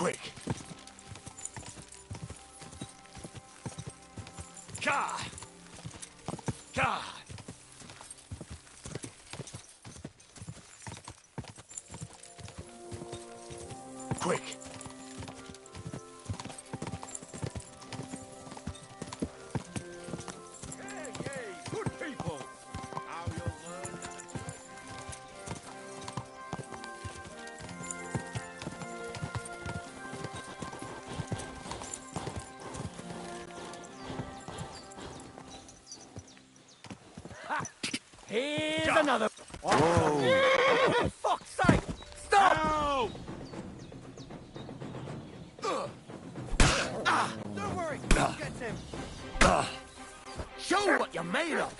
Quick! God! God! Quick! Here's another. Whoa! For fuck's sake! Stop! Don't worry, I'll get him. Show what you're made of!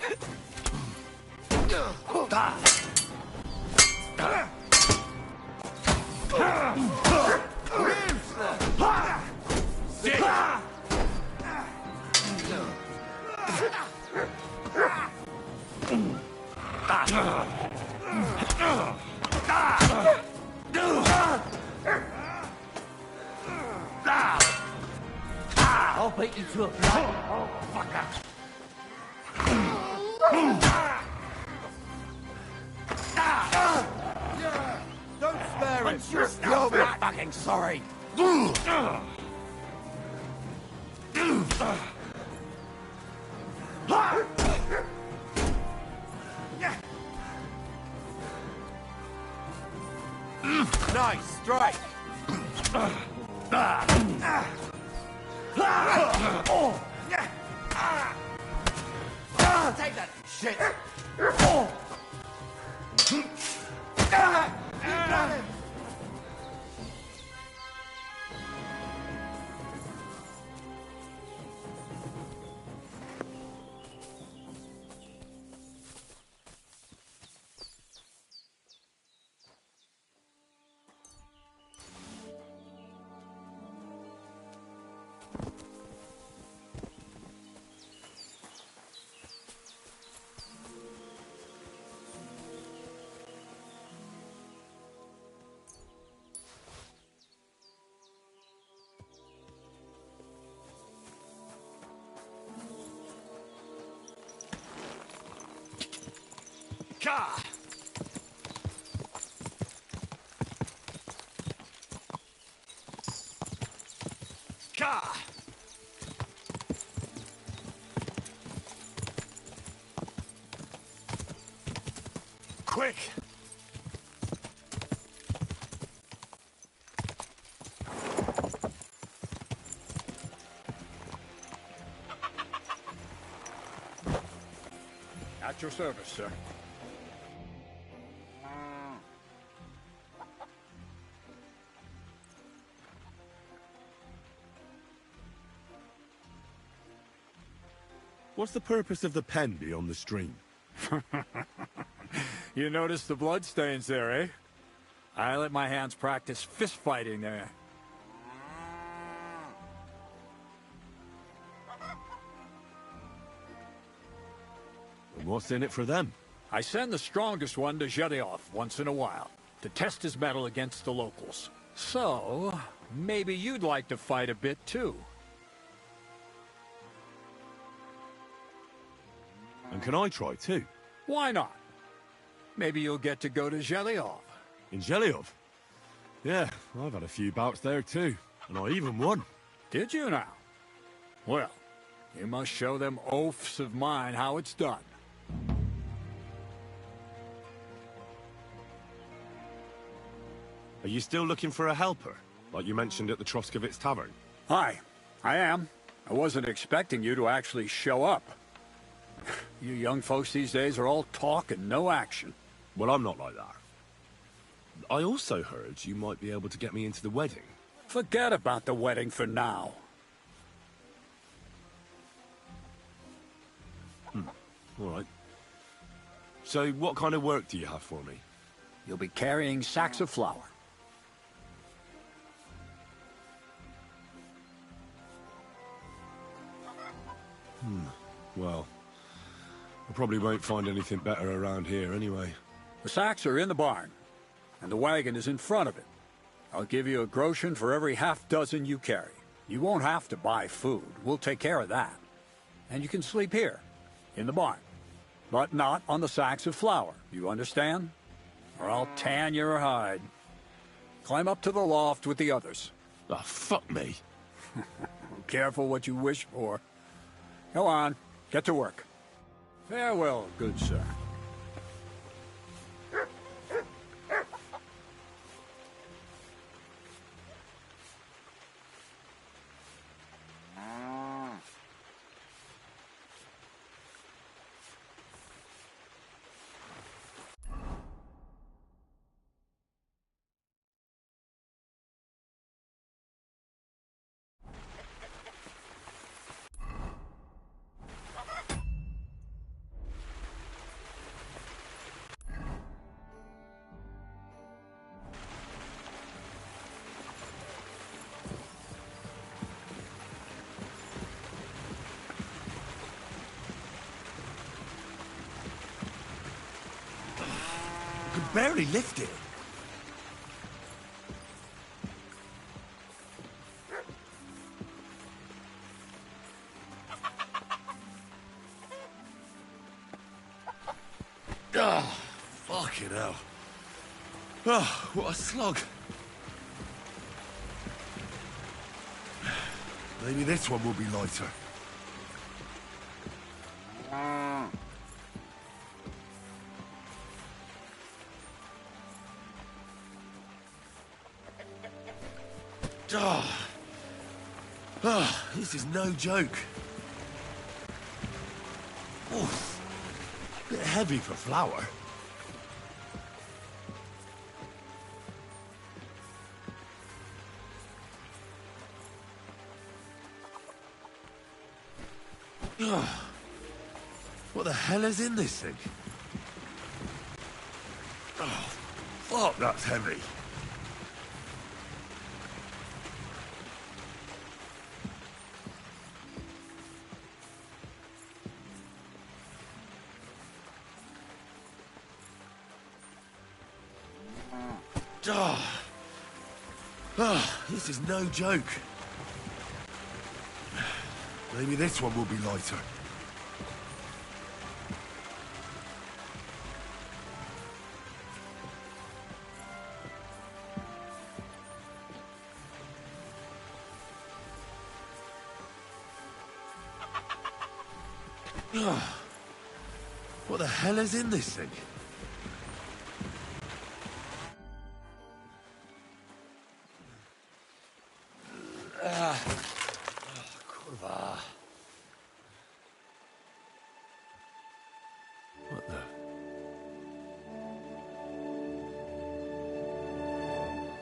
I'll beat you to a blood. Fucker! Don't spare him. Once you're still fucking sorry! Nice strike. Take that shit. You got him. God! God! Quick! At your service, sir. What's the purpose of the pen beyond the stream? You notice the bloodstains there, eh? I let my hands practice fist fighting there. And what's in it for them? I send the strongest one to Zhelyov once in a while, to test his mettle against the locals. So, maybe you'd like to fight a bit too. And can I try too? Why not? Maybe you'll get to go to Zhelyov. In Zhelyov? Yeah, I've had a few bouts there too, and I even won. Did you now? Well, you must show them oafs of mine how it's done. Are you still looking for a helper, like you mentioned at the Troskovitz Tavern? Hi, I am. I wasn't expecting you to actually show up. You young folks these days are all talk and no action. Well, I'm not like that. I also heard you might be able to get me into the wedding. Forget about the wedding for now. All right. So, what kind of work do you have for me? You'll be carrying sacks of flour. Well, I probably won't find anything better around here anyway. The sacks are in the barn, and the wagon is in front of it. I'll give you a groschen for every half dozen you carry. You won't have to buy food. We'll take care of that. And you can sleep here, in the barn. But not on the sacks of flour, you understand? Or I'll tan your hide. Climb up to the loft with the others. Oh, fuck me. Careful what you wish for. Go on, get to work. Farewell, good sir. Could barely lift it. Oh, fucking hell. Oh, what a slog. Maybe this one will be lighter. Oh. Oh, this is no joke. Oh, bit heavy for flour. Oh, what the hell is in this thing? Oh, fuck, that's heavy. Oh. Oh, this is no joke. Maybe this one will be lighter. Oh, what the hell is in this thing? What the?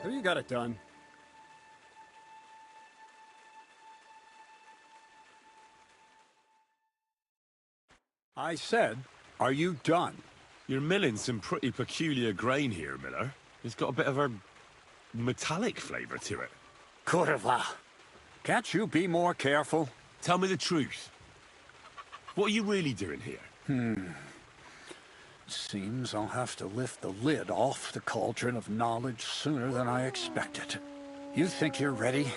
Have you got it done? I said, are you done? You're milling some pretty peculiar grain here, Miller. It's got a bit of a metallic flavour to it. Kurva. Can't you be more careful? Tell me the truth. What are you really doing here? Seems I'll have to lift the lid off the cauldron of knowledge sooner than I expected. You think you're ready?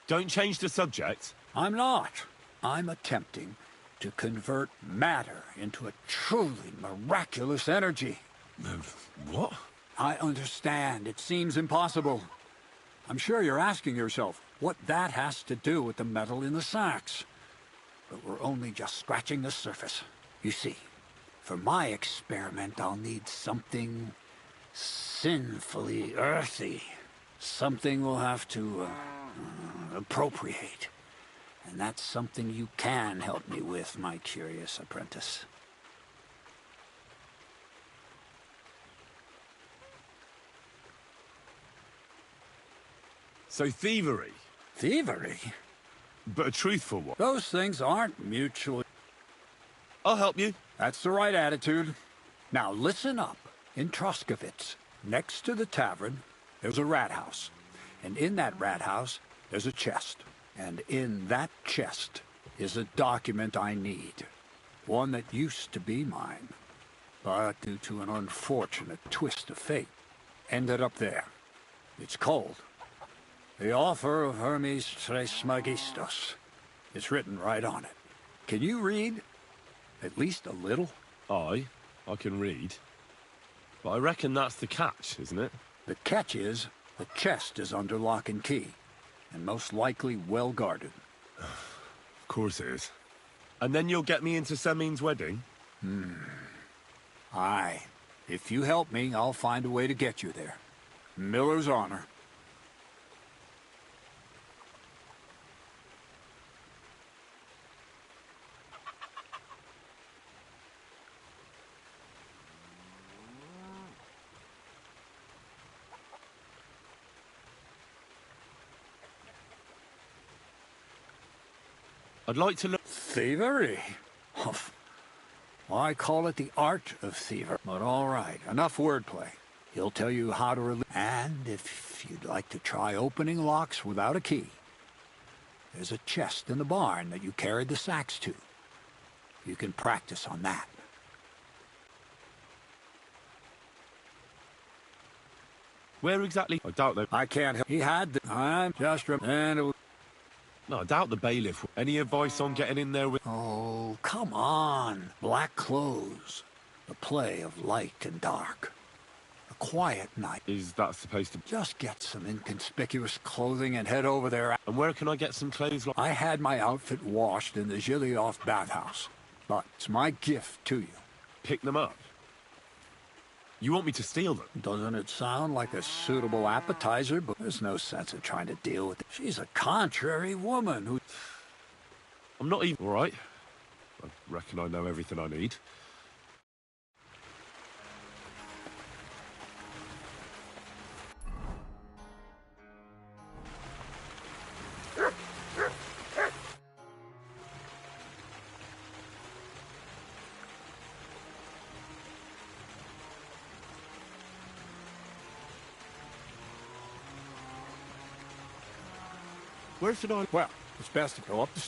Don't change the subject. I'm not. I'm attempting to convert matter into a truly miraculous energy. What? I understand. It seems impossible. I'm sure you're asking yourself what that has to do with the metal in the sacks. But we're only just scratching the surface. You see, for my experiment, I'll need something sinfully earthy. Something we'll have to appropriate. And that's something you can help me with, my curious apprentice. So thievery, Thievery? but a truthful one. Those things aren't mutually... I'll help you. That's the right attitude. Now listen up. In Troskovitz, next to the tavern, there's a rat house. And in that rat house, there's a chest. And in that chest is a document I need. One that used to be mine, but due to an unfortunate twist of fate, ended up there. It's called The Offer of Hermes Trismegistus. It's written right on it. Can you read? At least a little? I can read. But I reckon that's the catch, isn't it? The catch is, the chest is under lock and key, and most likely well guarded. Of course it is. And then you'll get me into Semin's wedding? Aye. If you help me, I'll find a way to get you there. Miller's honor. I'd like to look... Thievery? Humph. I call it the art of thievery. But all right, enough wordplay. He'll tell you how to release... And if you'd like to try opening locks without a key, there's a chest in the barn that you carried the sacks to. You can practice on that. Where exactly? I doubt they... I can't help... He had the... I'm just... And it was... No, I doubt the bailiff. Any advice on getting in there with... Oh, come on. Black clothes. The play of light and dark. A quiet night. Is that supposed to... Just get some inconspicuous clothing and head over there. And where can I get some clothes like... I had my outfit washed in the Gilioff bathhouse. But it's my gift to you. Pick them up? You want me to steal them? Doesn't it sound like a suitable appetizer? But there's no sense in trying to deal with it. She's a contrary woman who... I'm not even... All right. I reckon I know everything I need. Where should I... Well, it's best to go up the...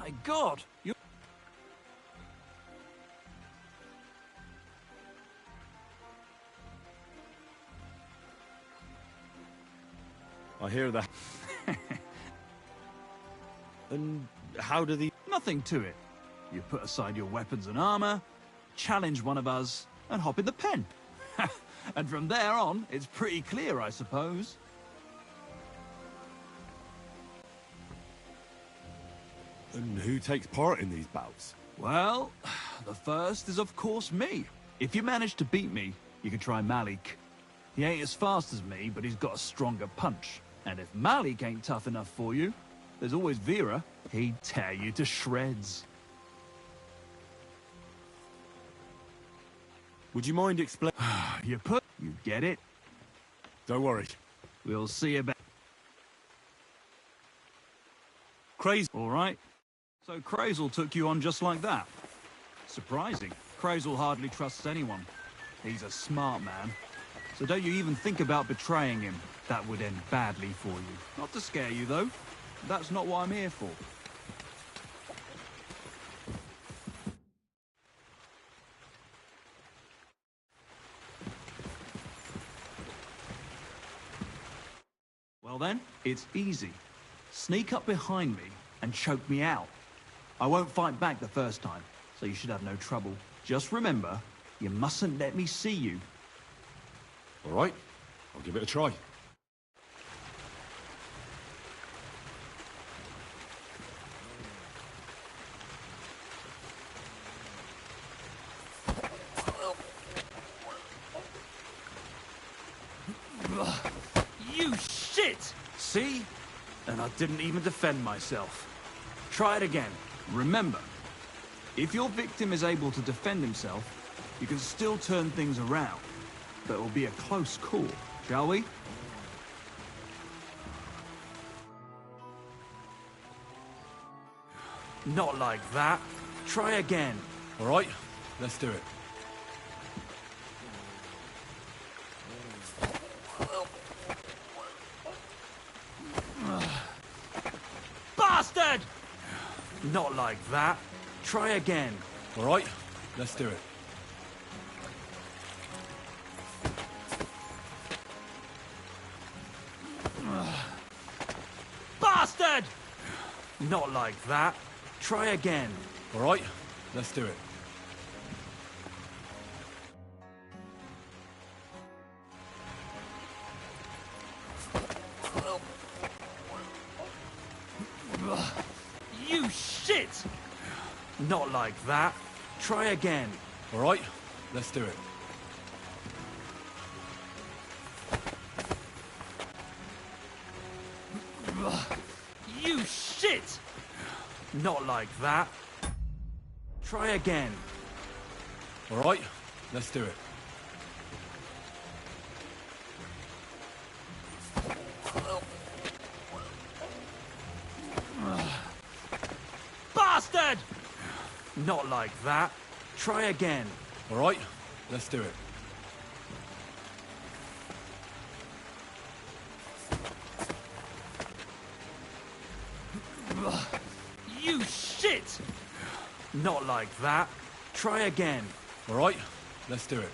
My God! You... I hear that. And how do the... Nothing to it. You put aside your weapons and armor, challenge one of us, and hop in the pen. And from there on, it's pretty clear, I suppose. And who takes part in these bouts? Well, the first is of course me. If you manage to beat me, you can try Malik. He ain't as fast as me, but he's got a stronger punch. And if Malik ain't tough enough for you, there's always Vera. He'd tear you to shreds. Would you mind explaining? You get it? Don't worry. We'll see about... Crazy. All right. So Crazel took you on just like that. Surprising. Crazel hardly trusts anyone. He's a smart man. So don't you even think about betraying him. That would end badly for you. Not to scare you, though. That's not what I'm here for. Well then, it's easy. Sneak up behind me and choke me out. I won't fight back the first time, so you should have no trouble. Just remember, you mustn't let me see you. All right. I'll give it a try. You shit! See? And I didn't even defend myself. Try it again. Remember, if your victim is able to defend himself, you can still turn things around. But it will be a close call, shall we? Not like that. Try again. All right. Let's do it. Bastard! Not like that. Try again. All right. Let's do it. Bastard! Not like that. Try again. All right. Let's do it. You shit! Not like that. Try again. All right. Let's do it. You shit! Not like that. Try again. All right. Let's do it. Bastard! Not like that. Try again. All right. Let's do it. You shit! Not like that. Try again. All right. Let's do it.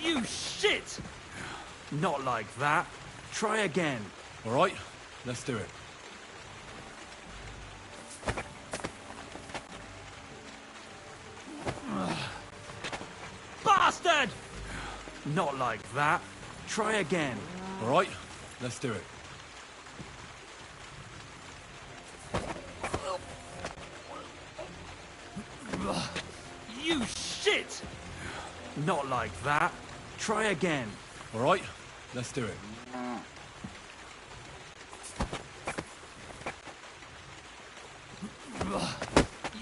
You shit! Not like that. Try again. All right. Let's do it. Bastard! Not like that. Try again. All right. Let's do it. You shit! Not like that. Try again. All right. Let's do it.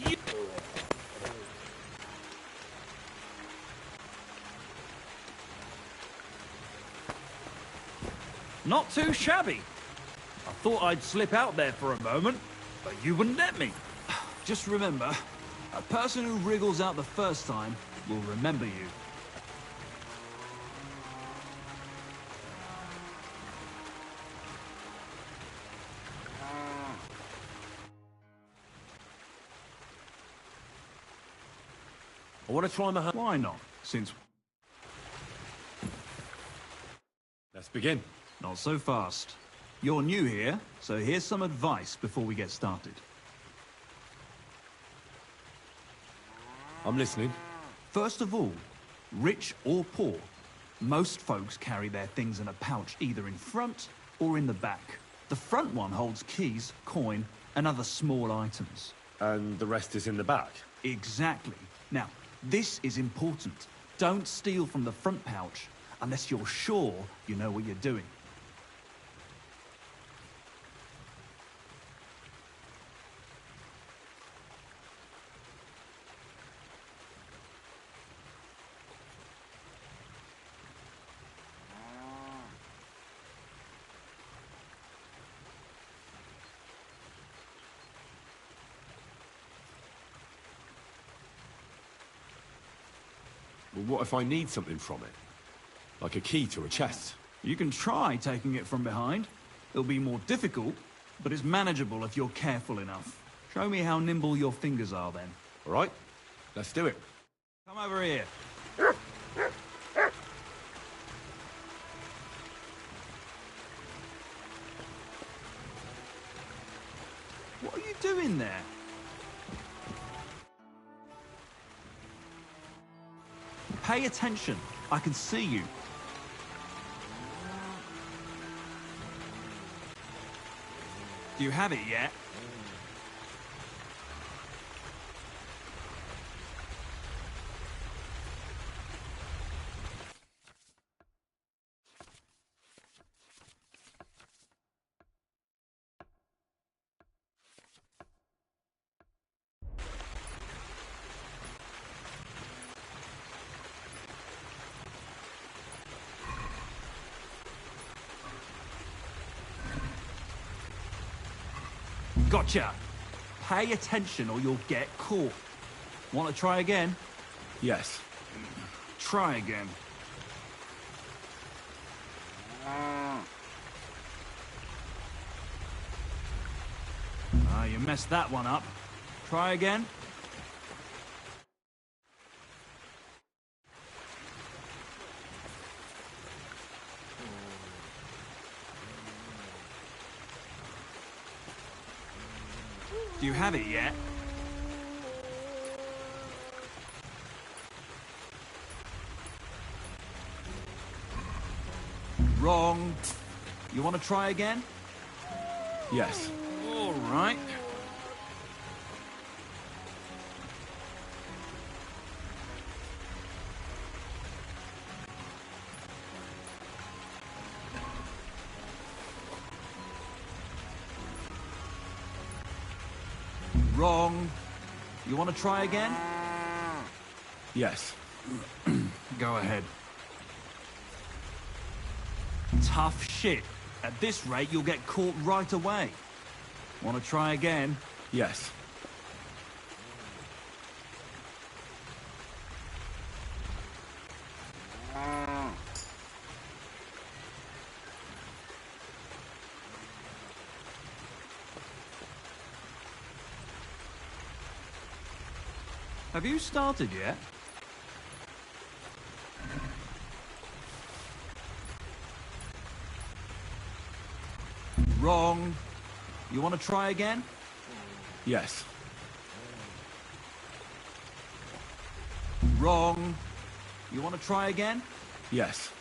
You... Not too shabby. I thought I'd slip out there for a moment, but you wouldn't let me. Just remember, a person who wriggles out the first time will remember you. I want to try my hand. Why not? Since... Let's begin. Not so fast. You're new here, so here's some advice before we get started. I'm listening. First of all, rich or poor, most folks carry their things in a pouch either in front or in the back. The front one holds keys, coin, and other small items. And the rest is in the back? Exactly. Now, this is important. Don't steal from the front pouch unless you're sure you know what you're doing. Well, what if I need something from it? Like a key to a chest? You can try taking it from behind. It'll be more difficult, but it's manageable if you're careful enough. Show me how nimble your fingers are then. All right, let's do it. Come over here. What are you doing there? Pay attention. I can see you. Do you have it yet? Gotcha! Pay attention or you'll get caught. Want to try again? Yes. Try again. Ah, you messed that one up. Try again. Do you have it yet? Wrong. You want to try again? Yes. All right. Wrong. You want to try again? Yes. Go ahead. Tough shit. At this rate, you'll get caught right away. Want to try again? Yes. Have you started yet? Wrong. You want to try again? Yes. Wrong. You want to try again? Yes.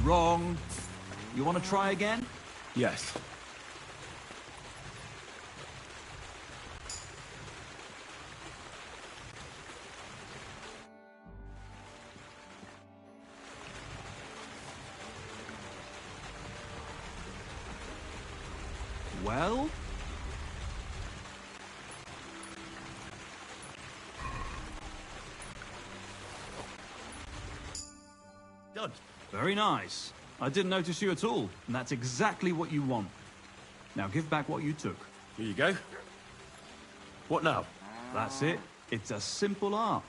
Wrong. You want to try again? Yes. Well? Done. Very nice. I didn't notice you at all, and that's exactly what you want. Now give back what you took. Here you go. What now? That's it. It's a simple art.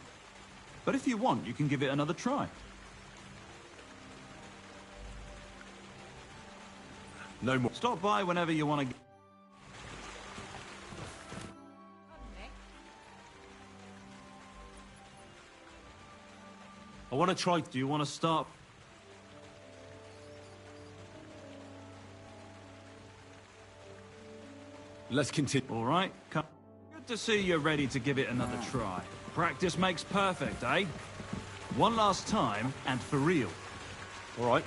But if you want, you can give it another try. No more. Stop by whenever you want to... want to try... Do you want to start? Let's continue. All right, come. Good to see you're ready to give it another try. Practice makes perfect, eh? One last time, and for real. All right.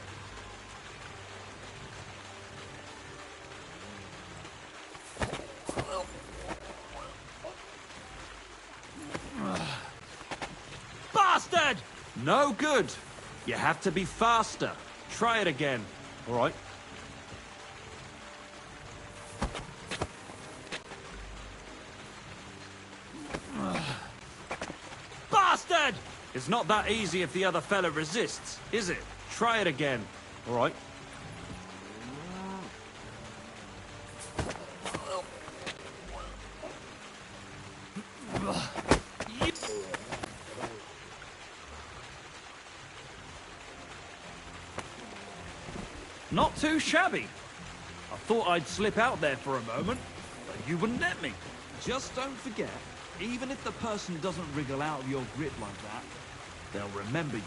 Bastard! No good. You have to be faster. Try it again. All right. Bastard! It's not that easy if the other fella resists, is it? Try it again. All right. Not too shabby. I thought I'd slip out there for a moment, but you wouldn't let me. Just don't forget, even if the person doesn't wriggle out of your grip like that, they'll remember you.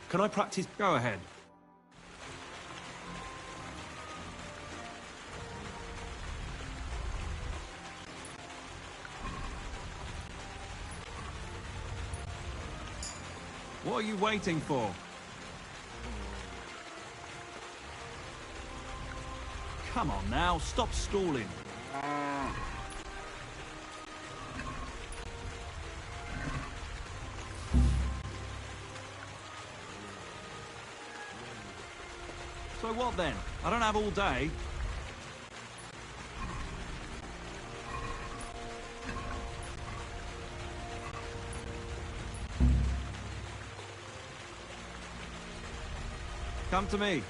Can I practice? Go ahead. What are you waiting for? Come on now, stop stalling. So what then? I don't have all day. Come to me.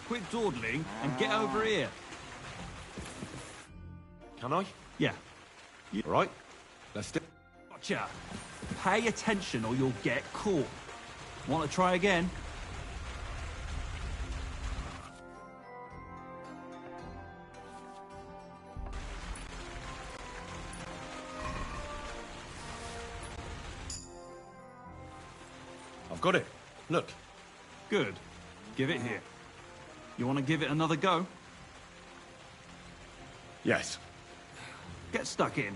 Quit dawdling and get over here. Can I? Yeah. All right. Let's do... Gotcha. Pay attention or you'll get caught. Want to try again? I've got it. Look. Good. Give it here. You want to give it another go? Yes. Get stuck in.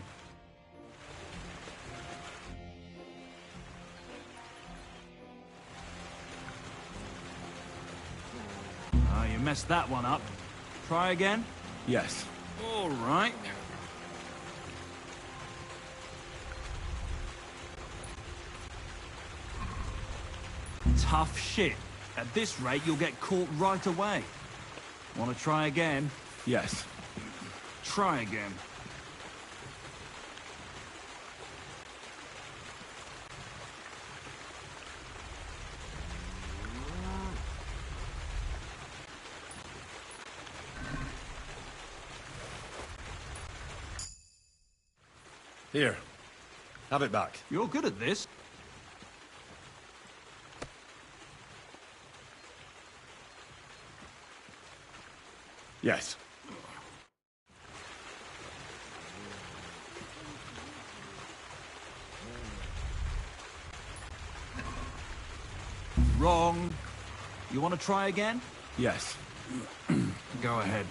Ah, you messed that one up. Try again? Yes. All right. Tough shit. At this rate, you'll get caught right away. Want to try again? Yes. Try again. Here. Have it back. You're good at this. Yes. Wrong. You want to try again? Yes. Go ahead.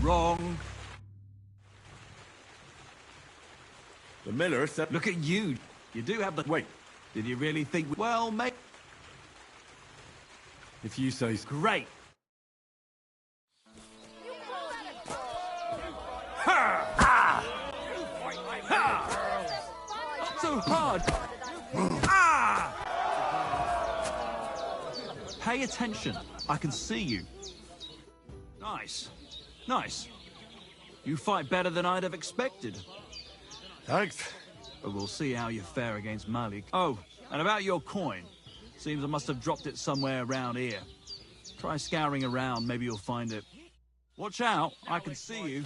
Wrong. The miller said... Look at you. You do have the... Wait. Did you really think... Well, mate... If you say... Great. Not so hard. Pay attention. I can see you. Nice. Nice. You fight better than I'd have expected. Thanks. But we'll see how you fare against Malik. Oh, and about your coin. Seems I must have dropped it somewhere around here. Try scouring around, maybe you'll find it. Watch out, I can see you.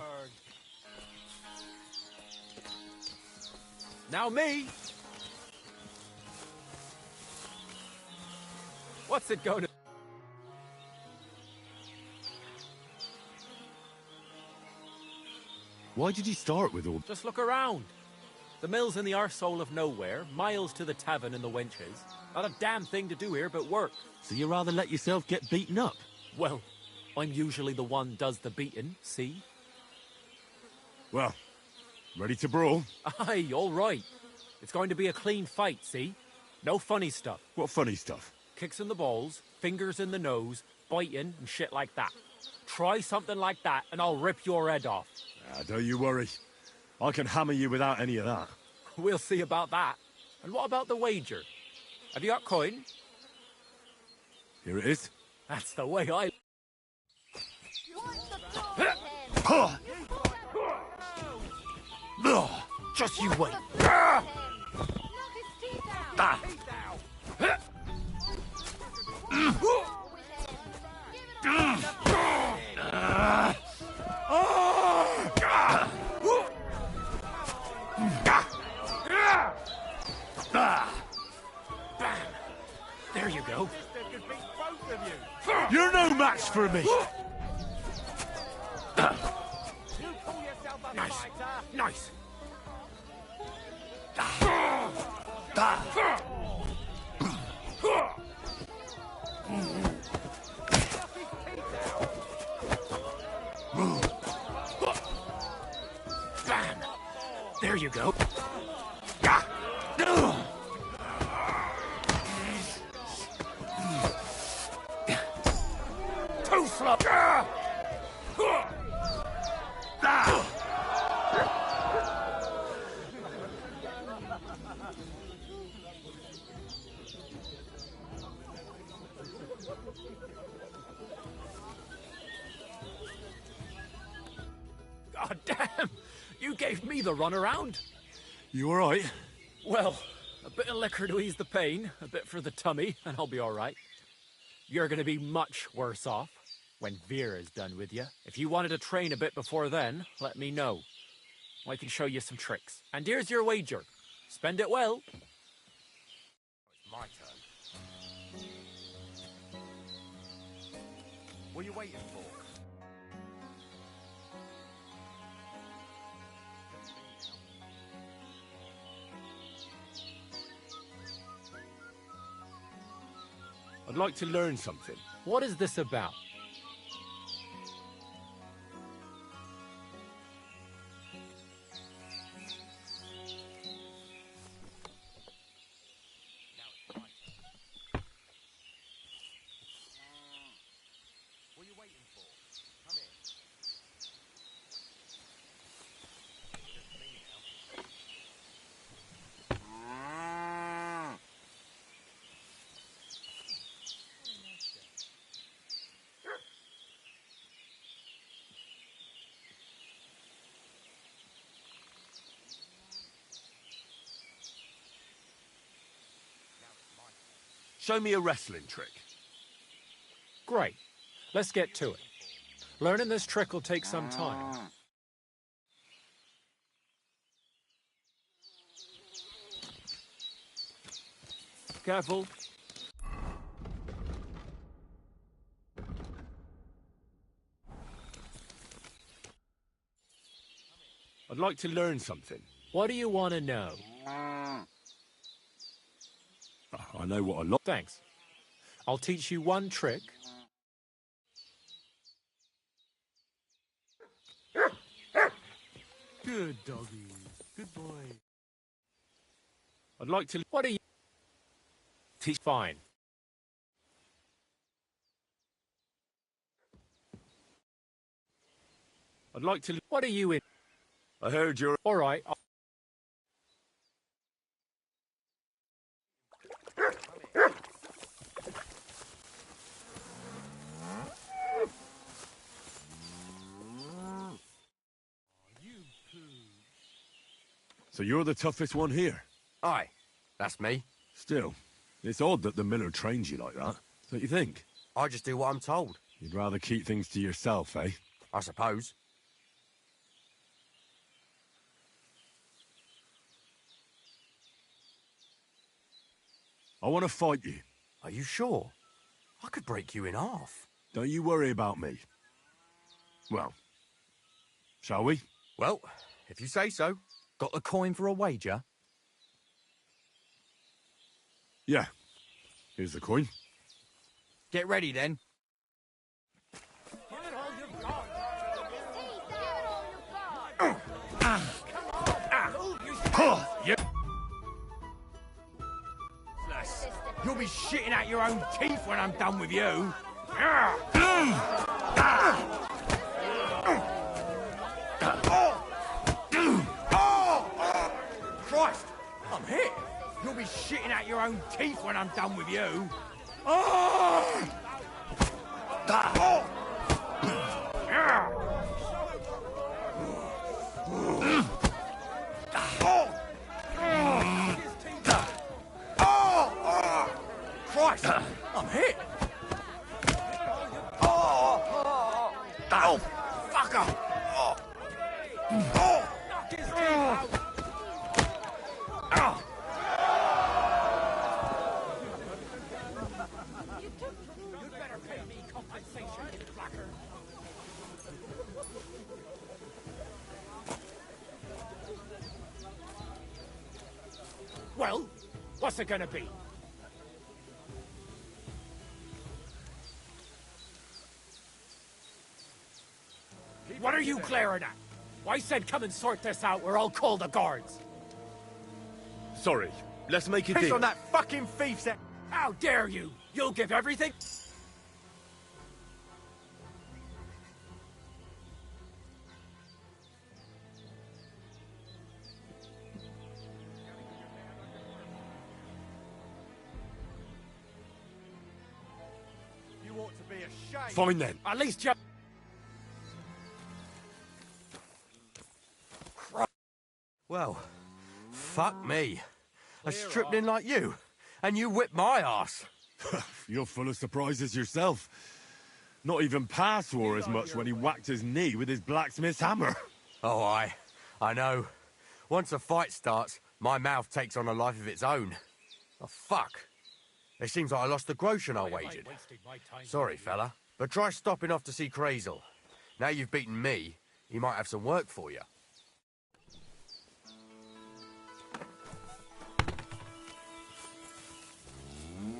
Now me! What's it going to... Why did you start with all... Just look around. The mill's in the arsehole of nowhere, miles to the tavern and the wenches. Not a damn thing to do here but work. So you rather let yourself get beaten up? Well, I'm usually the one does the beating, see? Well, ready to brawl? Aye, all right. It's going to be a clean fight, see? No funny stuff. What funny stuff? Kicks in the balls, fingers in the nose, biting and shit like that. Try something like that and I'll rip your head off. Don't you worry. I can hammer you without any of that. We'll see about that. And what about the wager? Have you got coin? Here it is. That's the way I... Just you wait. There you go. You're no match for me. Nice. Nice. Bam. There you go. Too slow. God damn! You gave me the runaround. You alright? Well, a bit of liquor to ease the pain, a bit for the tummy, and I'll be all right. You're going to be much worse off when Vera's done with you. If you wanted to train a bit before then, let me know. I can show you some tricks. And here's your wager. Spend it well. It's my turn. What are you waiting for? I'd like to learn something. What is this about? What are you waiting for? Come in. Just me now. Show me a wrestling trick. Great. Let's get to it. Learning this trick will take some time. Careful. I'd like to learn something. What do you want to know? I know what I like. Thanks. I'll teach you one trick. Good doggy. Good boy. I'd like to... What are you... Teach fine. I'd like to... What are you in? I heard you're... All right. So you're the toughest one here? Aye, that's me. Still, it's odd that the miller trains you like that, don't you think? I just do what I'm told, You'd rather keep things to yourself, eh? I suppose. I want to fight you. Are you sure? I could break you in half. Don't you worry about me. Well, shall we? Well, if you say so. Got the coin for a wager? Yeah. Here's the coin. Get ready then. You'll be shitting out your own teeth when I'm done with you. Christ, I'm hit. You'll be shitting out your own teeth when I'm done with you. Christ, I'm hit. Oh, fucker. Knock his teeth out. You'd better pay me compensation, you blacker. Well, what's it gonna be? What are you glaring at? I said come and sort this out or I'll call the guards. Sorry. Let's make a Piss deal. on that fucking thief's head. How dare you? You'll give everything? You ought to be ashamed. Fine then. At least you... Well, fuck me. I stripped in like you, and you whipped my ass. You're full of surprises yourself. Not even Pa swore as much when he whacked his knee with his blacksmith's hammer. Oh, I know. Once a fight starts, my mouth takes on a life of its own. Oh, fuck. It seems like I lost the groschen I wagered. Sorry, fella, but try stopping off to see Crazel. Now you've beaten me, he might have some work for you.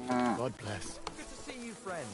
God bless. Good to see you, friend.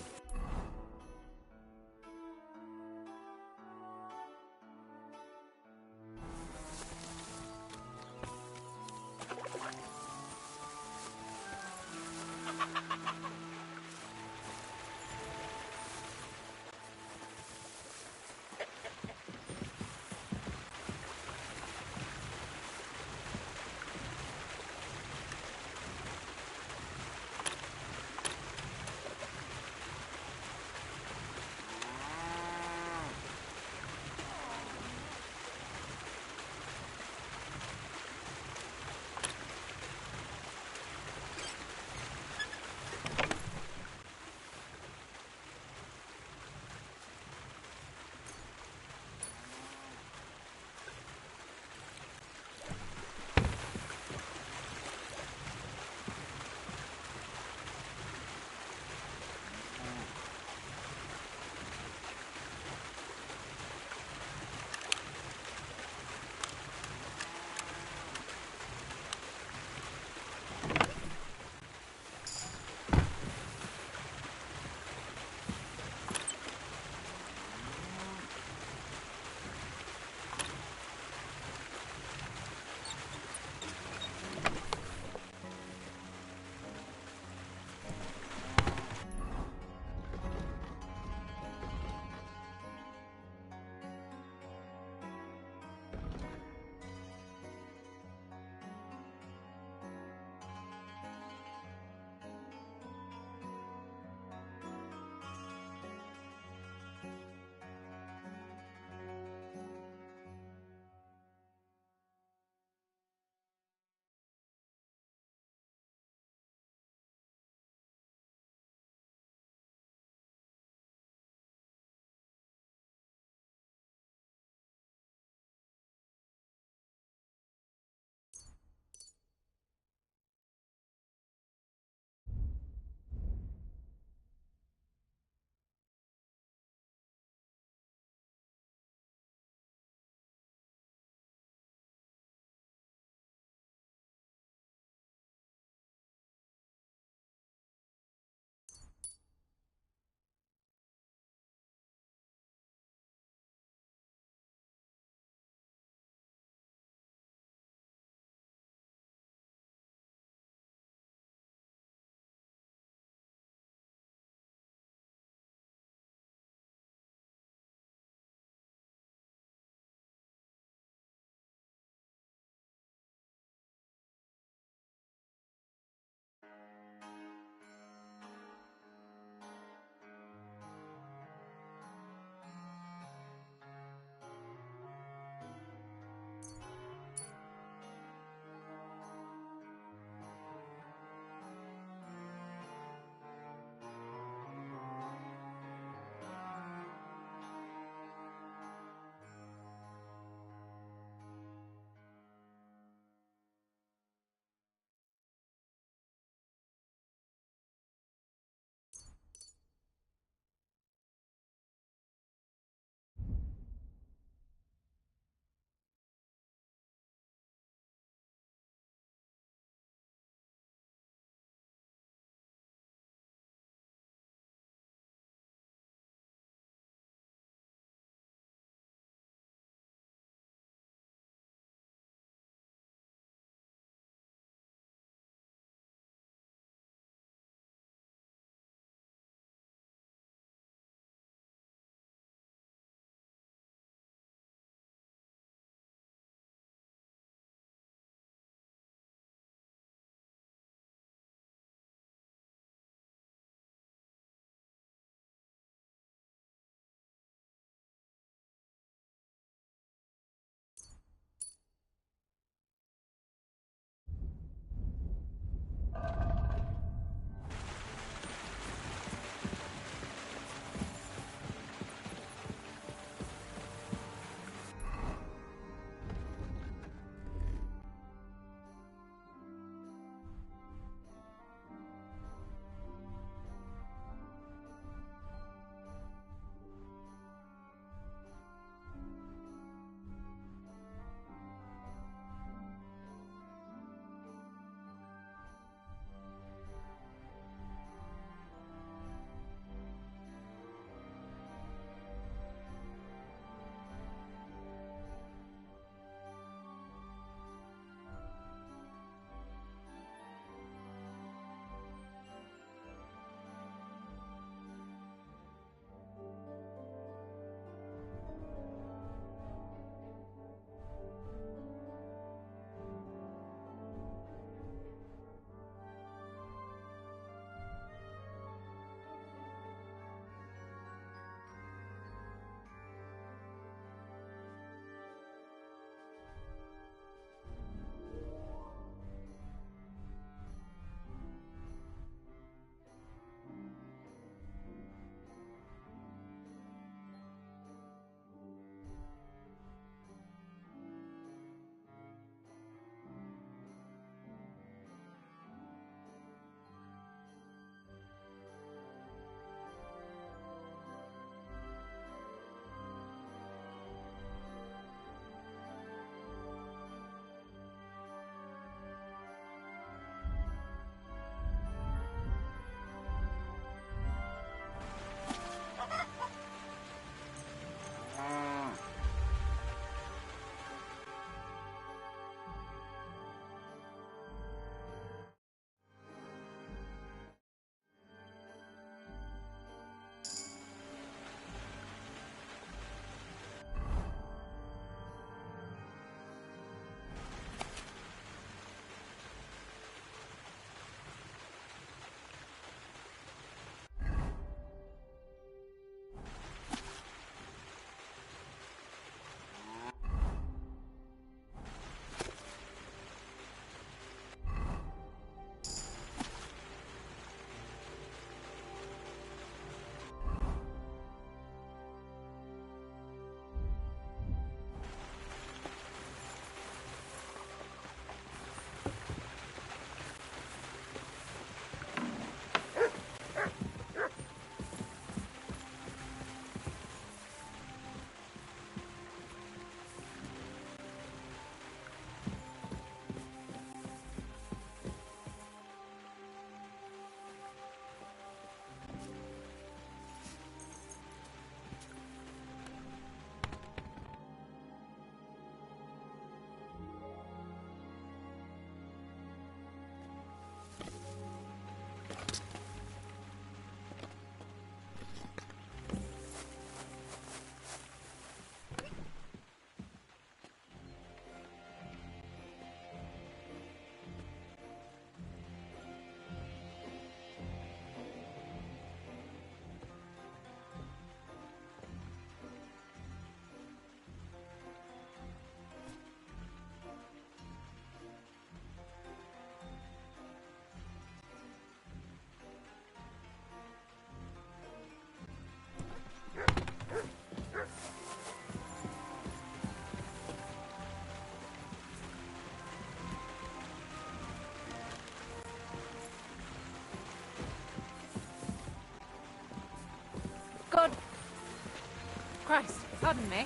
Christ, pardon me.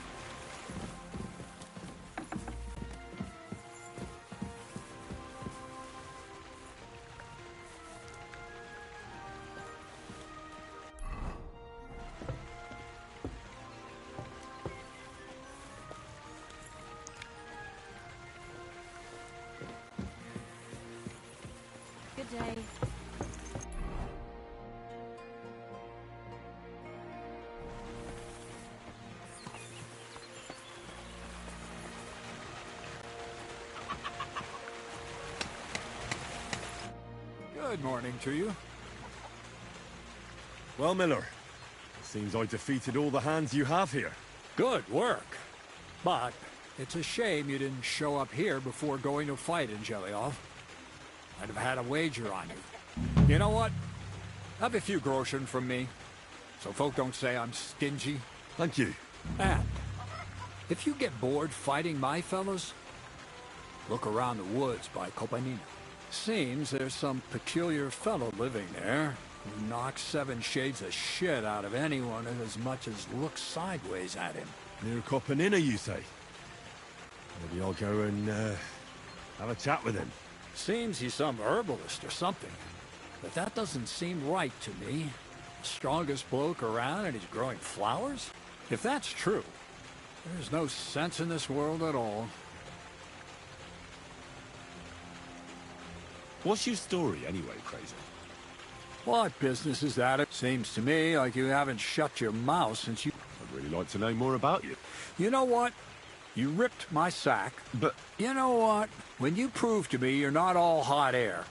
Good day. Good morning to you. Well, Miller, seems I defeated all the hands you have here. Good work. But it's a shame you didn't show up here before going to fight in Jelioff. I'd have had a wager on you. You know what? Have a few groschen from me, so folk don't say I'm stingy. Thank you. And if you get bored fighting my fellows, look around the woods by Kopanina. Seems there's some peculiar fellow living there who knocks 7 shades of shit out of anyone who as much as looks sideways at him. Near Copenina, you say? Maybe I'll go and, have a chat with him. Seems he's some herbalist or something. But that doesn't seem right to me. The strongest bloke around and he's growing flowers? If that's true, there's no sense in this world at all. What's your story, anyway, Crazy? What business is that? It seems to me like you haven't shut your mouth since you... I'd really like to know more about you. You know what? You ripped my sack. But... You know what? When you prove to me you're not all hot air...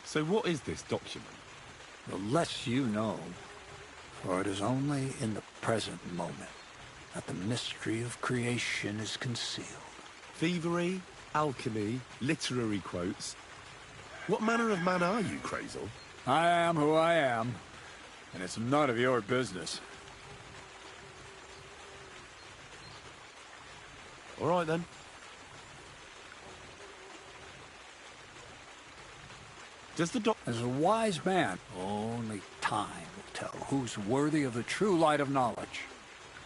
So what is this document? The less you know, for it is only in the present moment that the mystery of creation is concealed. Thievery, alchemy, literary quotes. What manner of man are you, Crazel? I am who I am, and it's none of your business. All right, then. Does the As a wise man, only time will tell who's worthy of the true light of knowledge,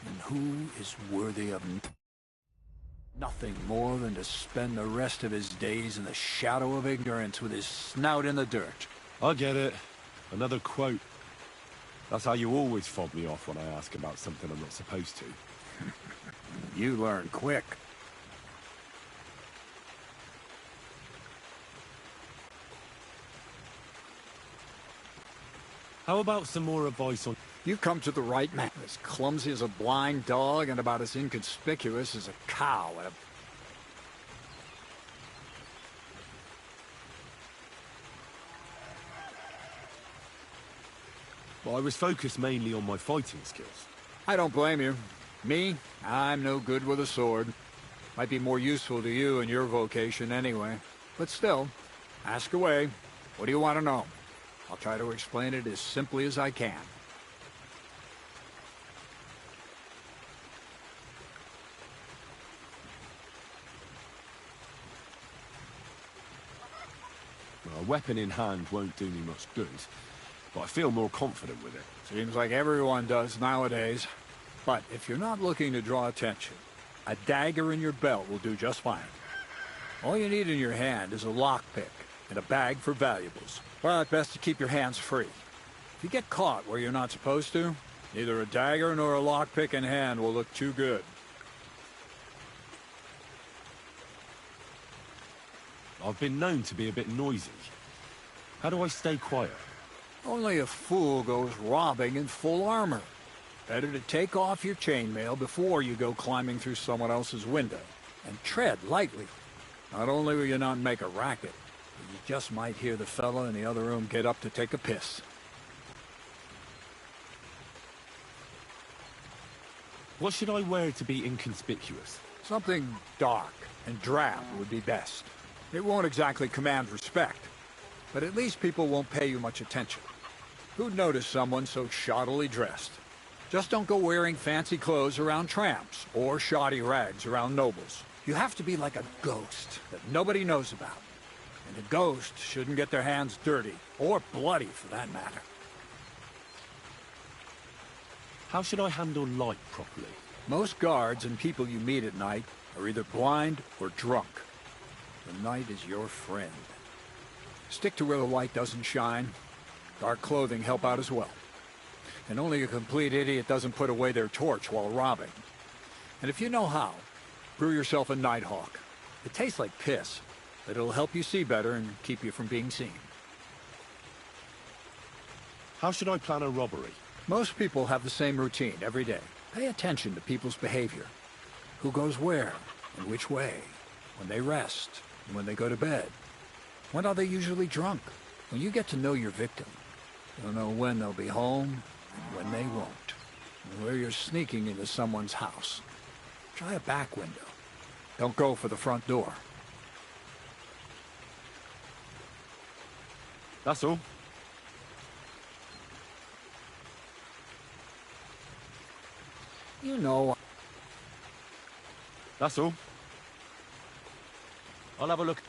and who is worthy of nothing more than to spend the rest of his days in the shadow of ignorance with his snout in the dirt. I get it. Another quote. That's how you always fob me off when I ask about something I'm not supposed to. You learn quick. How about some more advice on... You've come to the right man. As clumsy as a blind dog and about as inconspicuous as a cow at a... Well, I was focused mainly on my fighting skills. I don't blame you. Me, I'm no good with a sword. Might be more useful to you in your vocation anyway. But still, ask away. What do you want to know? I'll try to explain it as simply as I can. Well, a weapon in hand won't do me much good, but I feel more confident with it. Seems like everyone does nowadays. But if you're not looking to draw attention, a dagger in your belt will do just fine. All you need in your hand is a lockpick and a bag for valuables. But best to keep your hands free. If you get caught where you're not supposed to, neither a dagger nor a lockpick in hand will look too good. I've been known to be a bit noisy. How do I stay quiet? Only a fool goes robbing in full armor. Better to take off your chainmail before you go climbing through someone else's window. And tread lightly. Not only will you not make a racket, but you just might hear the fella in the other room get up to take a piss. What should I wear to be inconspicuous? Something dark and drab would be best. It won't exactly command respect, but at least people won't pay you much attention. Who'd notice someone so shoddily dressed? Just don't go wearing fancy clothes around tramps, or shoddy rags around nobles. You have to be like a ghost that nobody knows about. And a ghost shouldn't get their hands dirty, or bloody for that matter. How should I handle light properly? Most guards and people you meet at night are either blind or drunk. The night is your friend. Stick to where the light doesn't shine. Dark clothing help out as well. And only a complete idiot doesn't put away their torch while robbing. And if you know how, brew yourself a Nighthawk. It tastes like piss, but it'll help you see better and keep you from being seen. How should I plan a robbery? Most people have the same routine every day. Pay attention to people's behavior. Who goes where and which way. When they rest and when they go to bed. When are they usually drunk? When you get to know your victim, you'll know when they'll be home and when they won't. And where you're sneaking into someone's house. Try a back window. Don't go for the front door. That's all. You know... That's all. I'll have a look.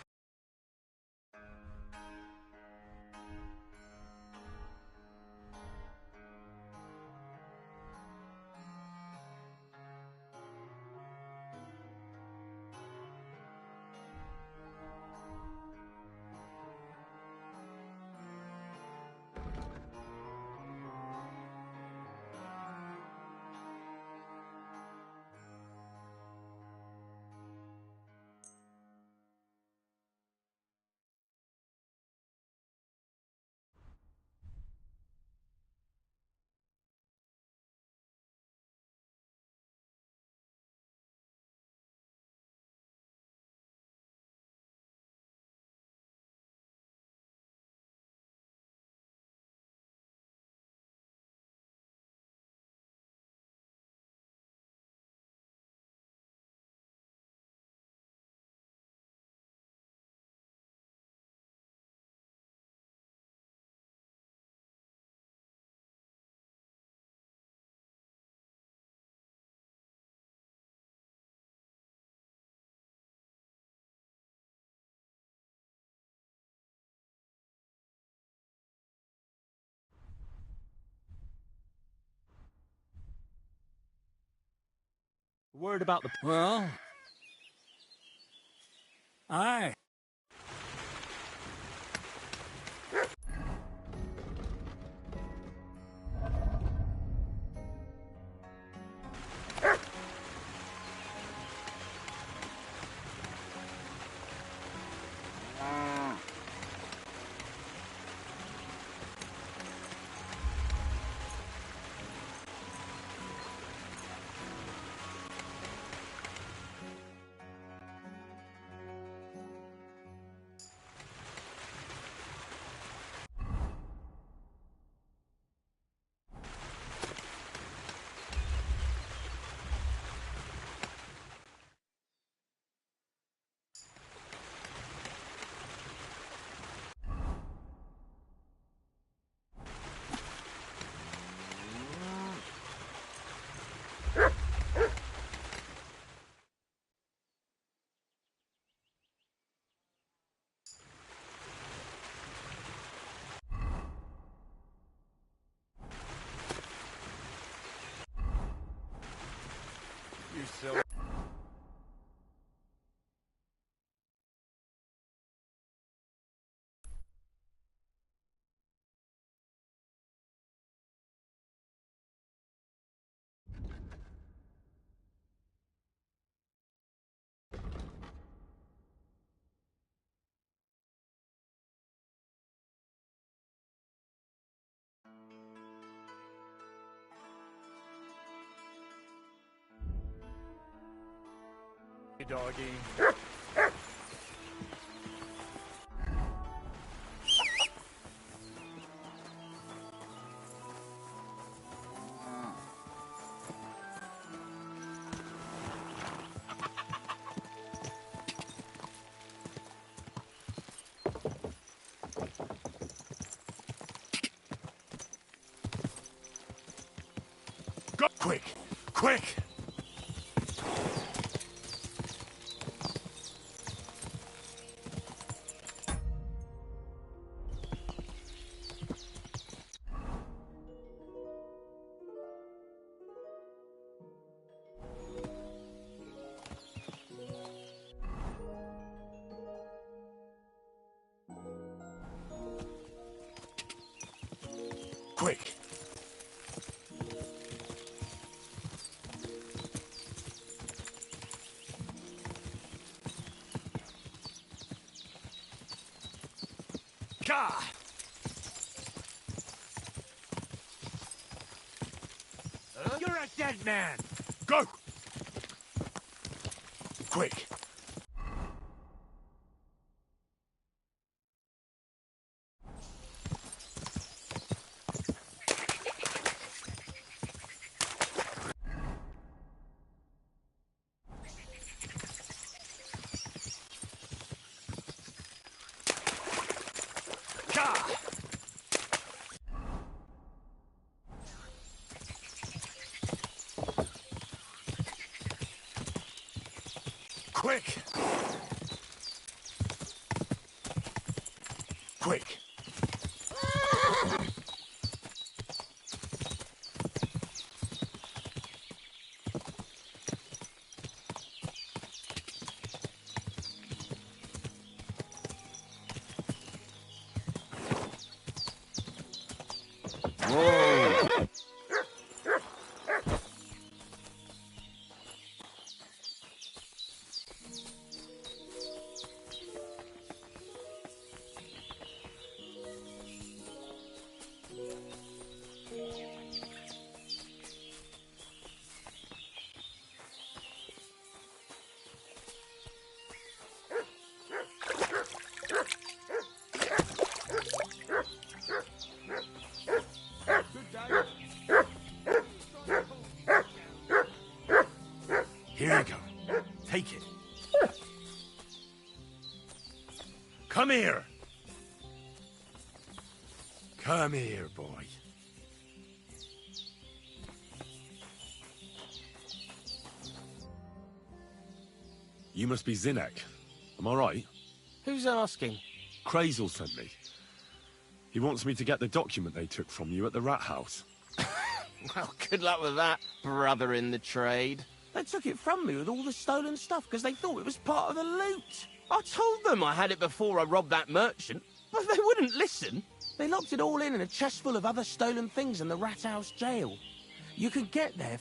Worried about the... Well... Aye. You silly... Doggy. Go quick! Quick! Quick! Gah! You're a dead man! Go! Quick! Gah! Quick! Quick! Here you go. Take it. Come here! Come here, boy. You must be Zinnek. Am I right? Who's asking? Crazel sent me. He wants me to get the document they took from you at the rat house. Well, good luck with that, brother in the trade. They took it from me with all the stolen stuff because they thought it was part of the loot. I told them I had it before I robbed that merchant, but they wouldn't listen. They locked it all in a chest full of other stolen things in the rat house jail. You could get there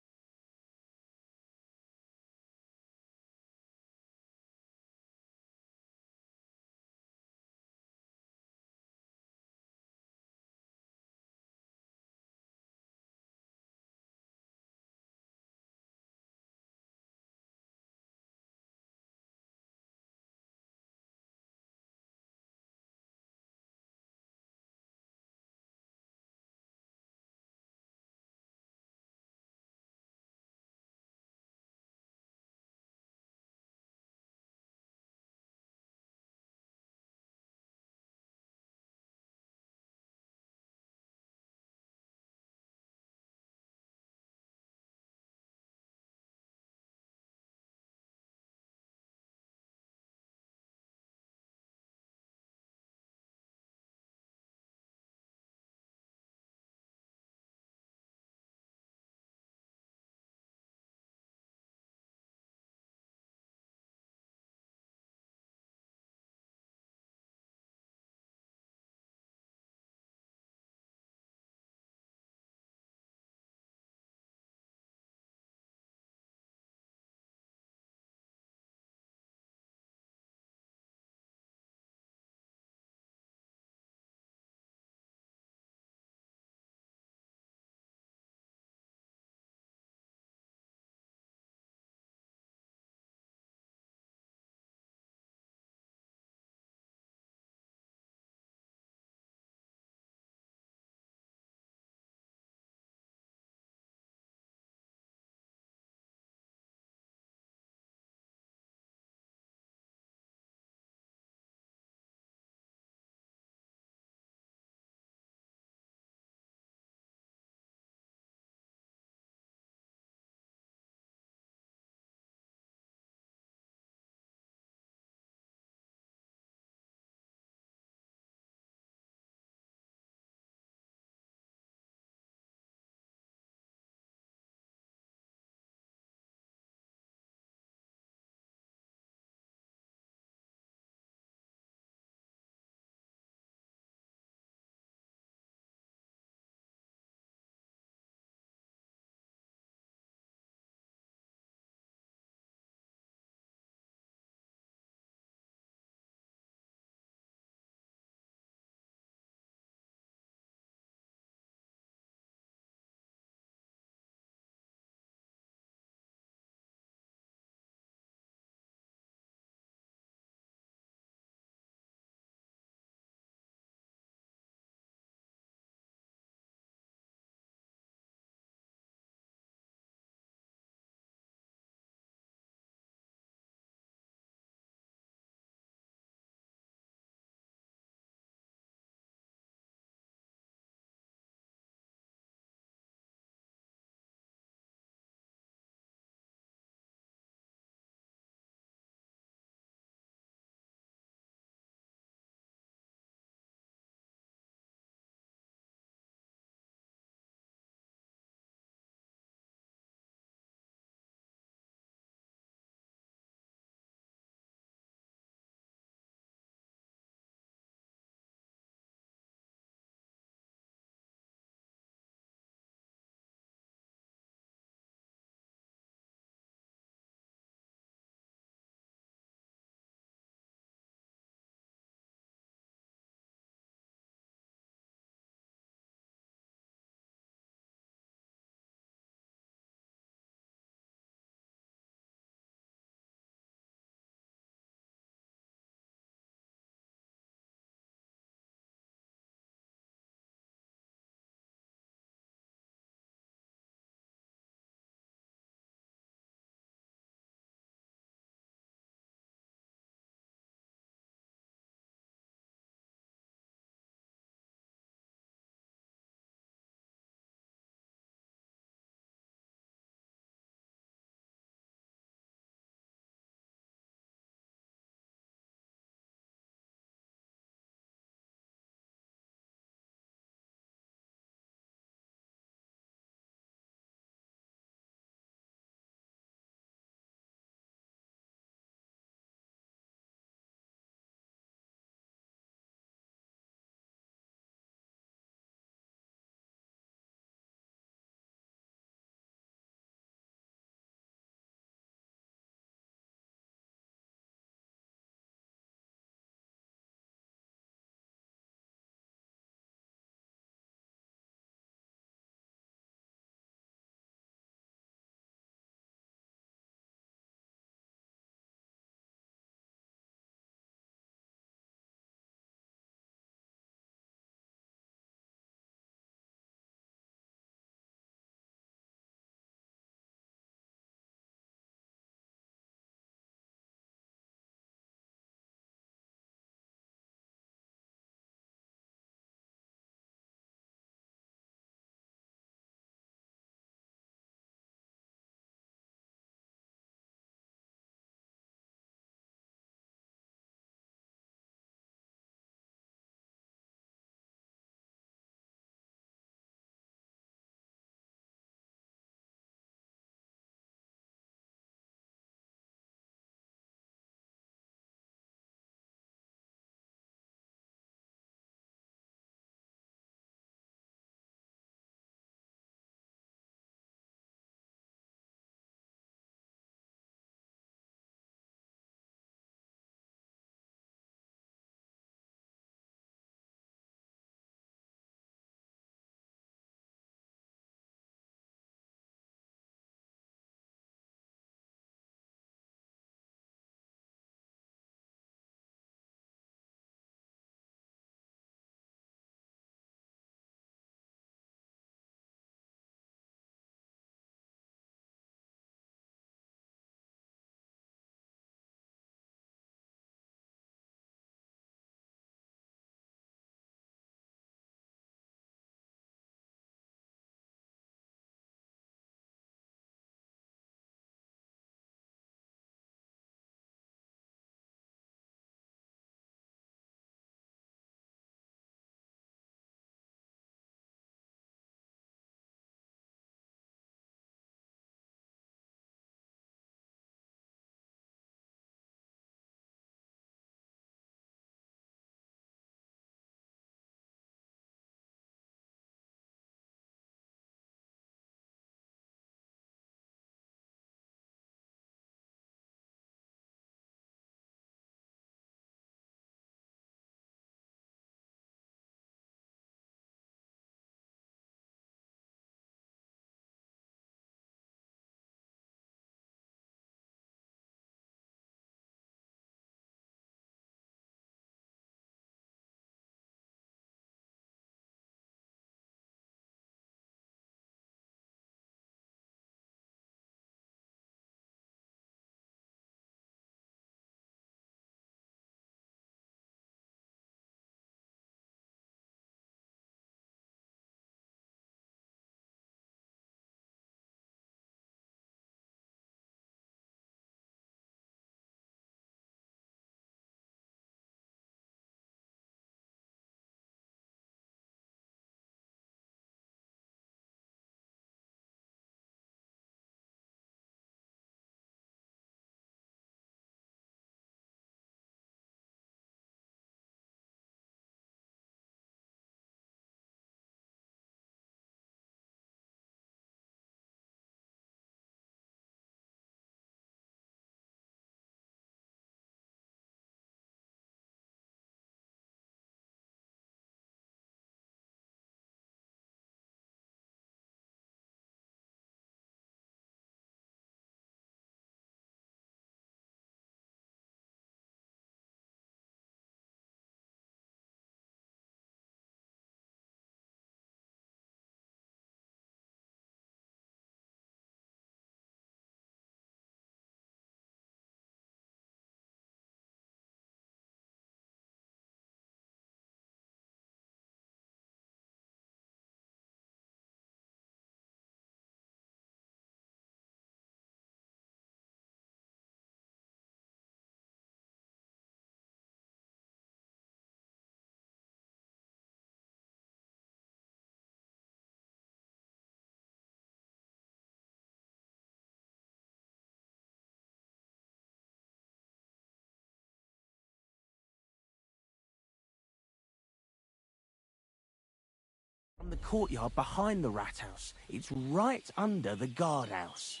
the courtyard behind the rat house. It's right under the guardhouse.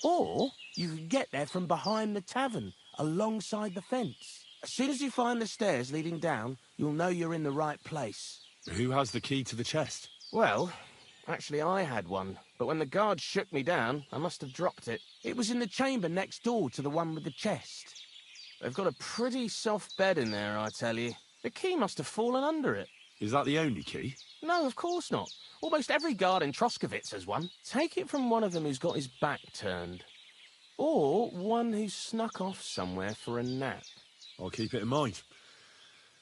Or you can get there from behind the tavern, alongside the fence. As soon as you find the stairs leading down, you'll know you're in the right place. Who has the key to the chest? Well, actually I had one, but when the guards shook me down, I must have dropped it. It was in the chamber next door to the one with the chest. They've got a pretty soft bed in there, I tell you. The key must have fallen under it. Is that the only key? No, of course not. Almost every guard in Troskowitz has one. Take it from one of them who's got his back turned. Or one who's snuck off somewhere for a nap. I'll keep it in mind.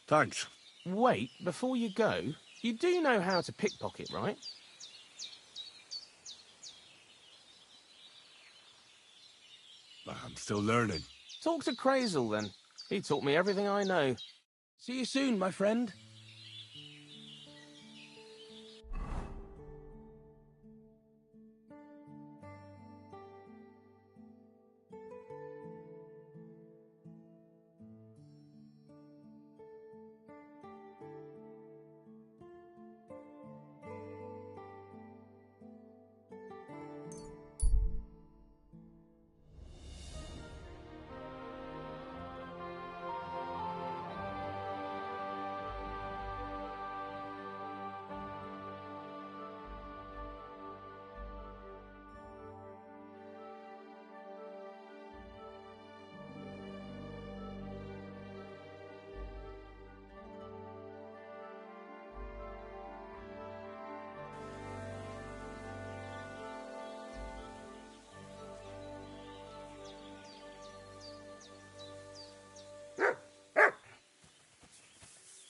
Thanks. Wait, before you go, you do know how to pickpocket, right? I'm still learning. Talk to Crazel, then. He taught me everything I know. See you soon, my friend.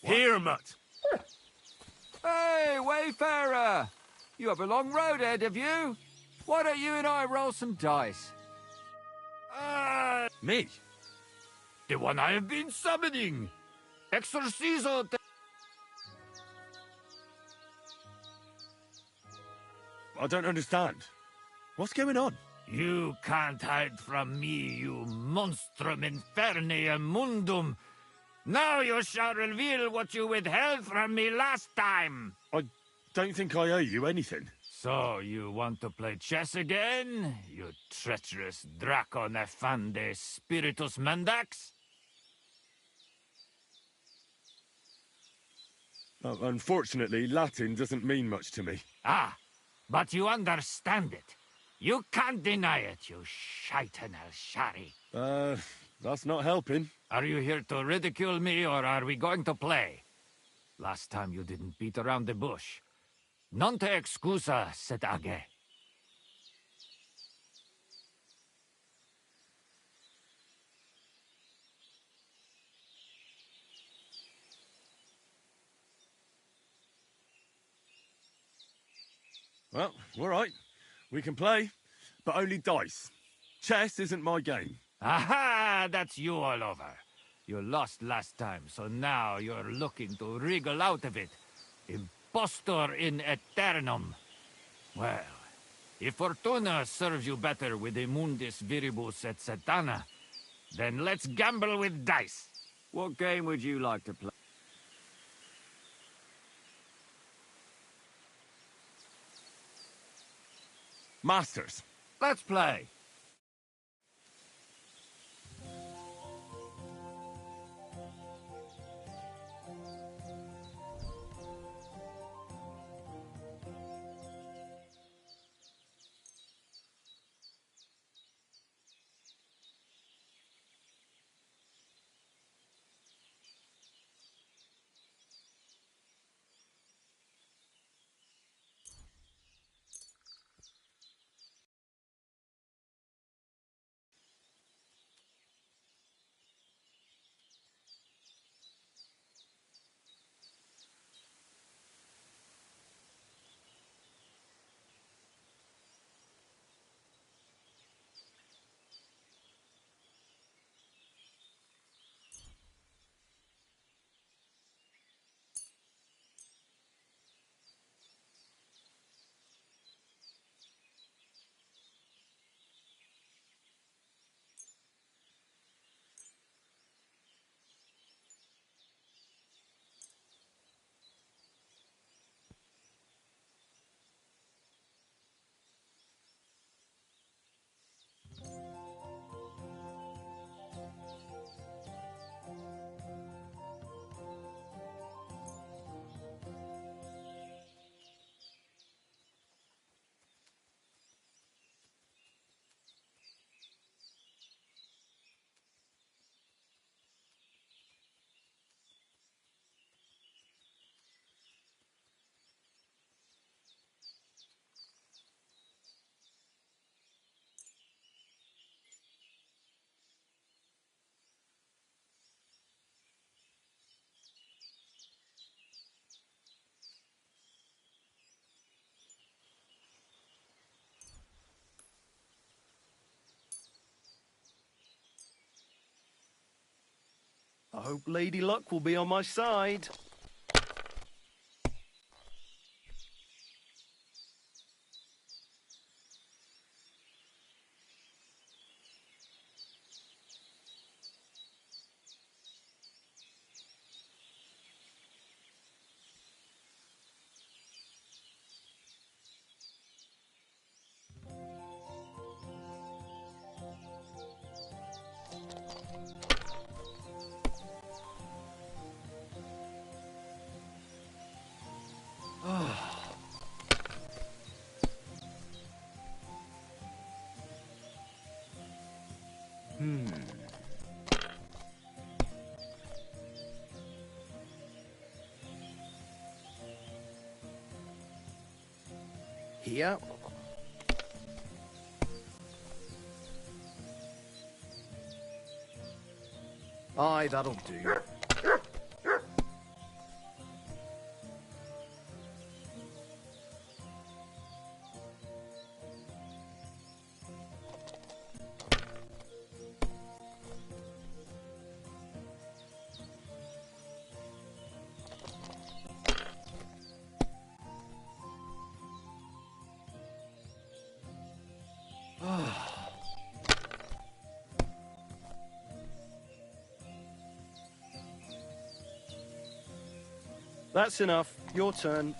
Here, Mutt. Hey, Wayfarer! You have a long road ahead of you. Why don't you and I roll some dice? Me? The one I have been summoning! Exorcizo de... I don't understand. What's going on? You can't hide from me, you monstrum infernae mundum. Now you shall reveal what you withheld from me last time. I don't think I owe you anything. So, you want to play chess again, you treacherous Draco Nefande Spiritus Mendax? Unfortunately, Latin doesn't mean much to me. Ah, but you understand it. You can't deny it, you shaitan el-Shari. That's not helping. Are you here to ridicule me, or are we going to play? Last time you didn't beat around the bush. Non te excusa, said Age. Well, all right. We can play, but only dice. Chess isn't my game. Aha! That's you all over. You lost last time, so now you're looking to wriggle out of it. Impostor in aeternum. Well, if Fortuna serves you better with the Mundus Viribus et Satana, then let's gamble with dice. What game would you like to play? Masters. Let's play. hope Lady Luck will be on my side. Here. Aye, that'll do. That's enough. Your turn.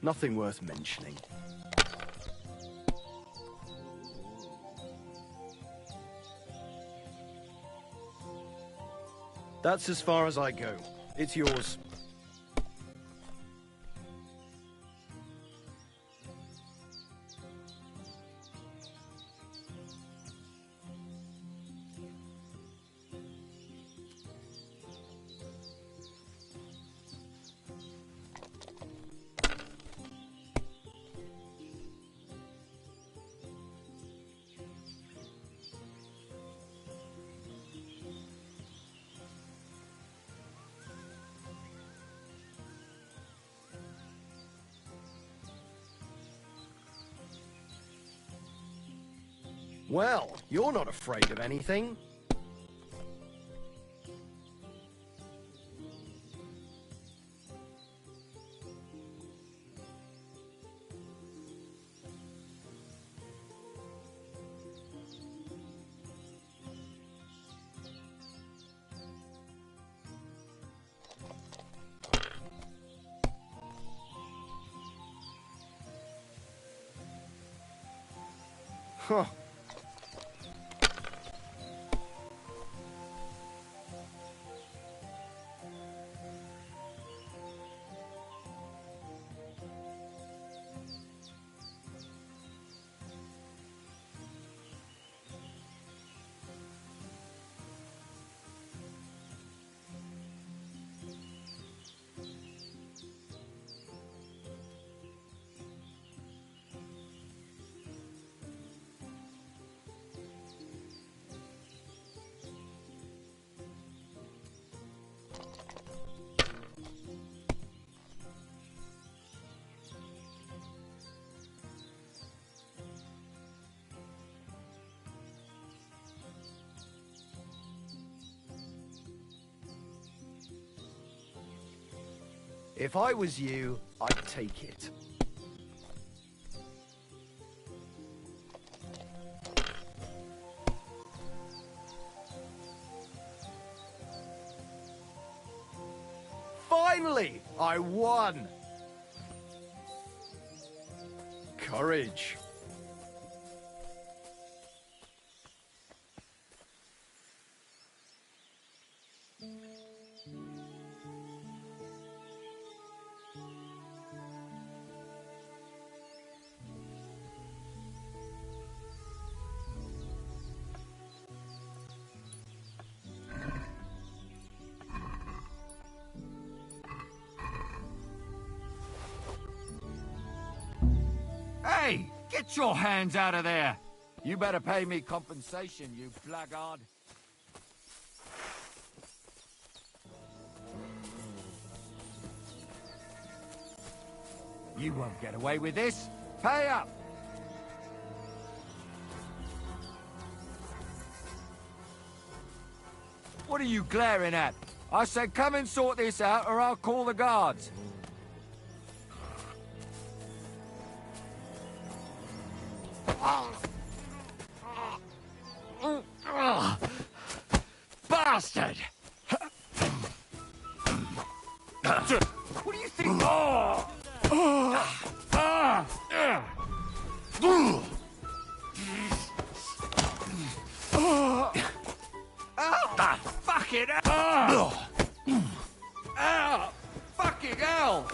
Nothing worth mentioning. That's as far as I go. It's yours. Well, you're not afraid of anything. Huh. If I was you, I'd take it. Finally! I won! Courage. Get your hands out of there! You better pay me compensation, you blackguard. You won't get away with this. Pay up! What are you glaring at? I said come and sort this out or I'll call the guards. Bastard! What do you think? Fucking hell! Ow! Fucking hell!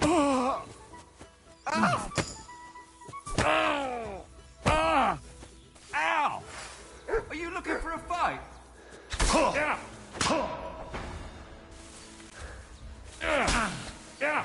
Ow! Ow! Are you looking for a fight? Yeah. Yeah.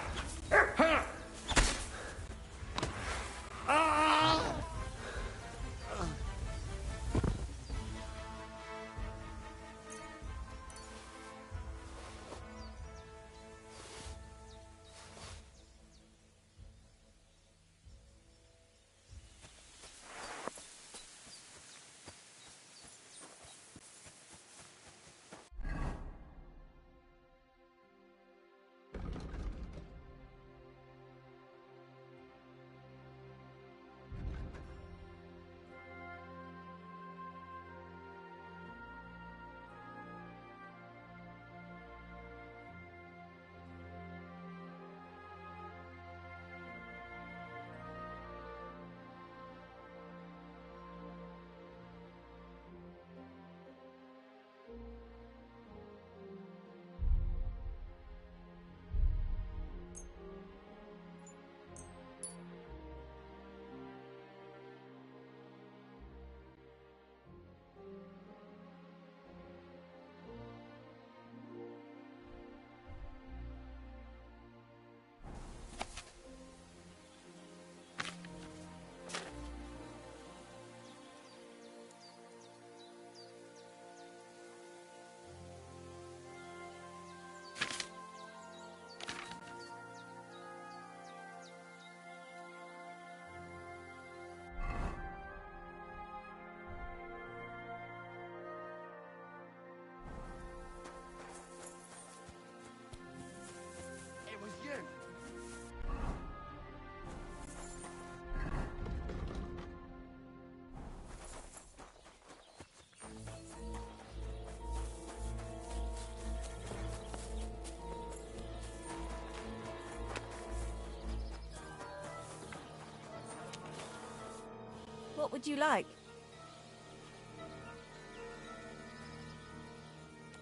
What would you like?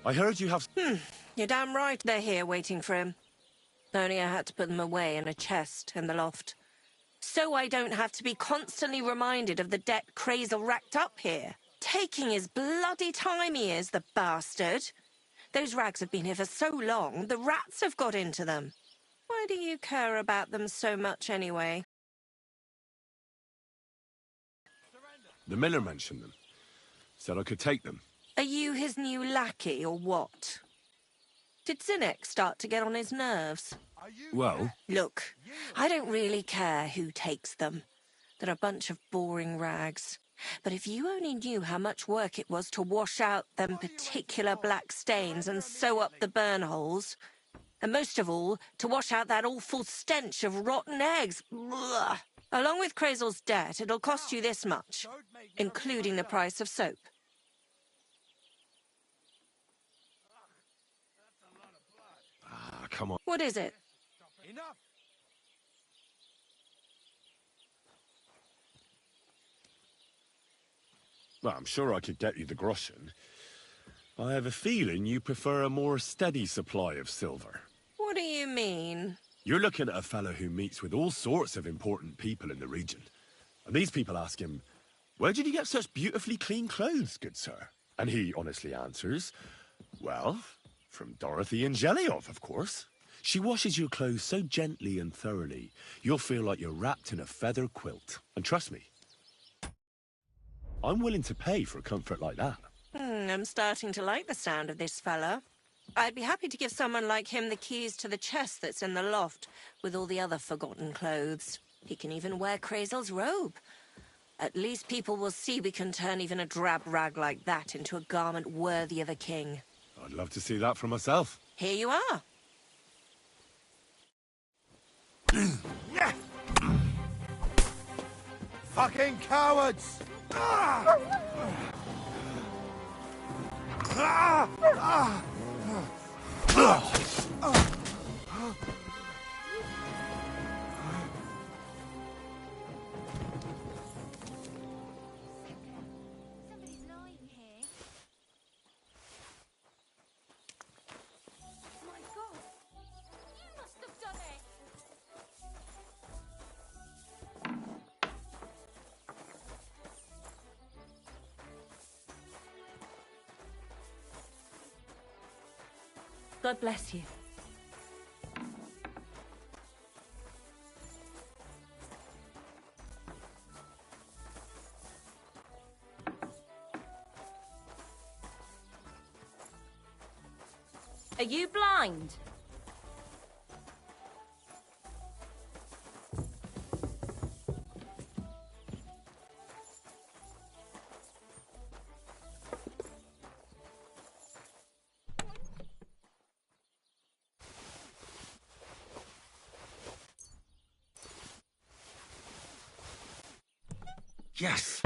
I heard you have... You're damn right they're here waiting for him. Only I had to put them away in a chest in the loft. So I don't have to be constantly reminded of the debt Crazel racked up here. Taking his bloody time he is, the bastard. Those rags have been here for so long, the rats have got into them. Why do you care about them so much anyway? The miller mentioned them. Said I could take them. Are you his new lackey or what? Did Zinnek start to get on his nerves? Well... Look, I don't really care who takes them. They're a bunch of boring rags. But if you only knew how much work it was to wash out them particular black stains and sew up the burn holes, and most of all, to wash out that awful stench of rotten eggs. Blah. Along with Crazel's debt, it'll cost you this much, including the price of soap. Ah, come on. What is it? Enough! Well, I'm sure I could get you the groschen. I have a feeling you prefer a more steady supply of silver. What do you mean? You're looking at a fellow who meets with all sorts of important people in the region. And these people ask him, "Where did you get such beautifully clean clothes, good sir?" And he honestly answers, "Well, from Dorothy and Jelyov, of course. She washes your clothes so gently and thoroughly, you'll feel like you're wrapped in a feather quilt. And trust me, I'm willing to pay for a comfort like that. I'm starting to like the sound of this fella. I'd be happy to give someone like him the keys to the chest that's in the loft, with all the other forgotten clothes. He can even wear Crazel's robe. At least people will see we can turn even a drab rag like that into a garment worthy of a king. I'd love to see that for myself. Here you are. Fucking cowards! Somebody's lying here. My God! You must have done it! God bless you. Are you blind? Yes!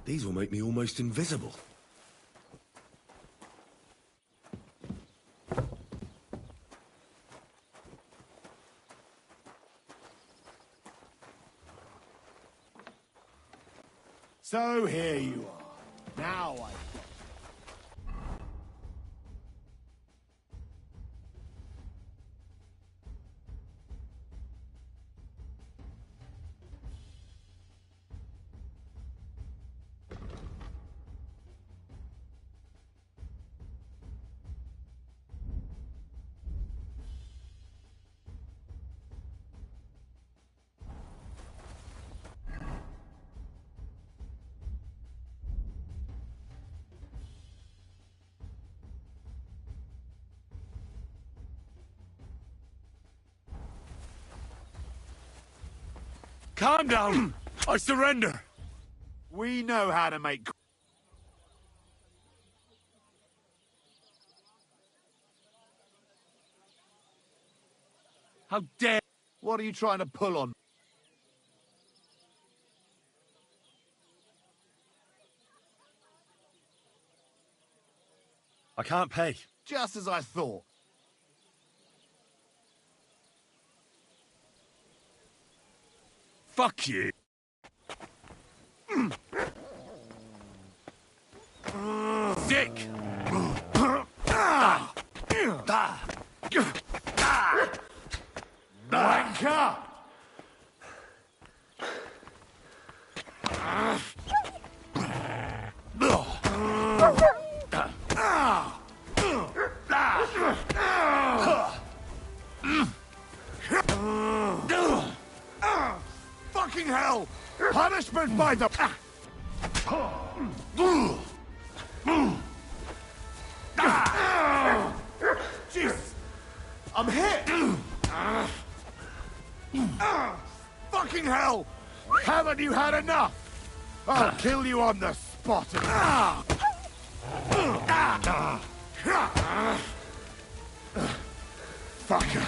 These will make me almost invisible. So here you are. Now I... Calm down! I surrender! We know how to make... How dare... What are you trying to pull on? I can't pay. Just as I thought. Fuck you. Dick! Wanker! Fucking hell! Punishment by the... Jesus! I'm hit! Fucking hell! Haven't you had enough? I'll kill you on the spot. Fucker.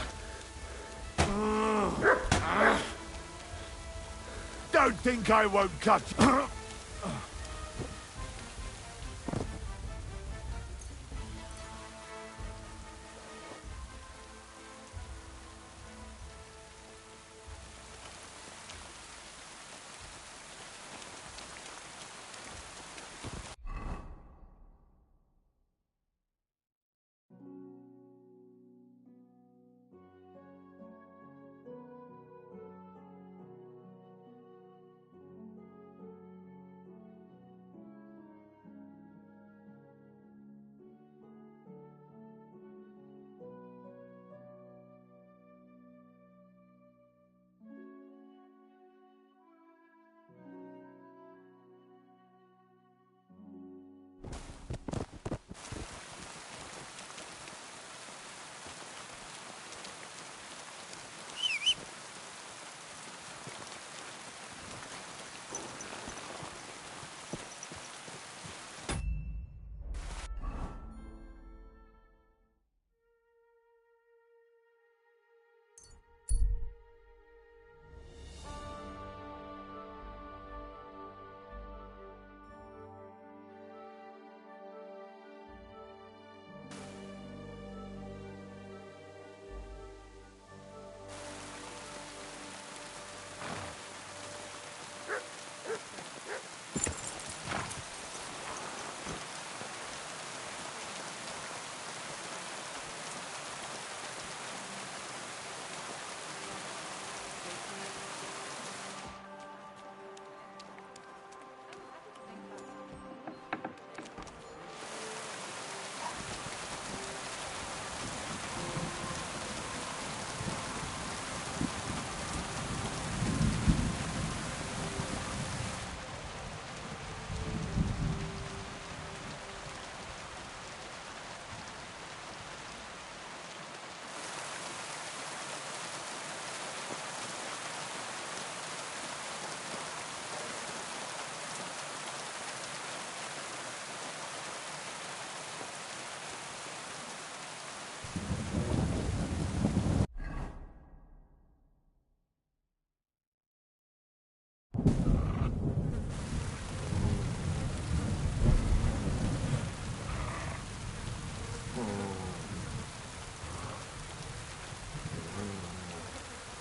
Don't think I won't cut you.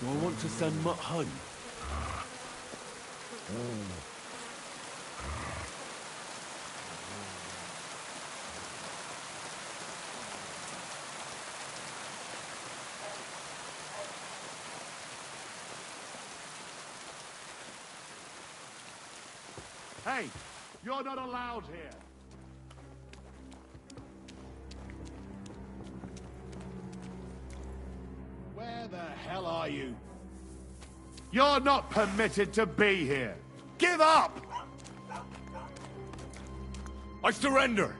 Do I want to send Mutt home? Hey, you're not allowed here. Where the hell are you? You're not permitted to be here. Give up! I surrender!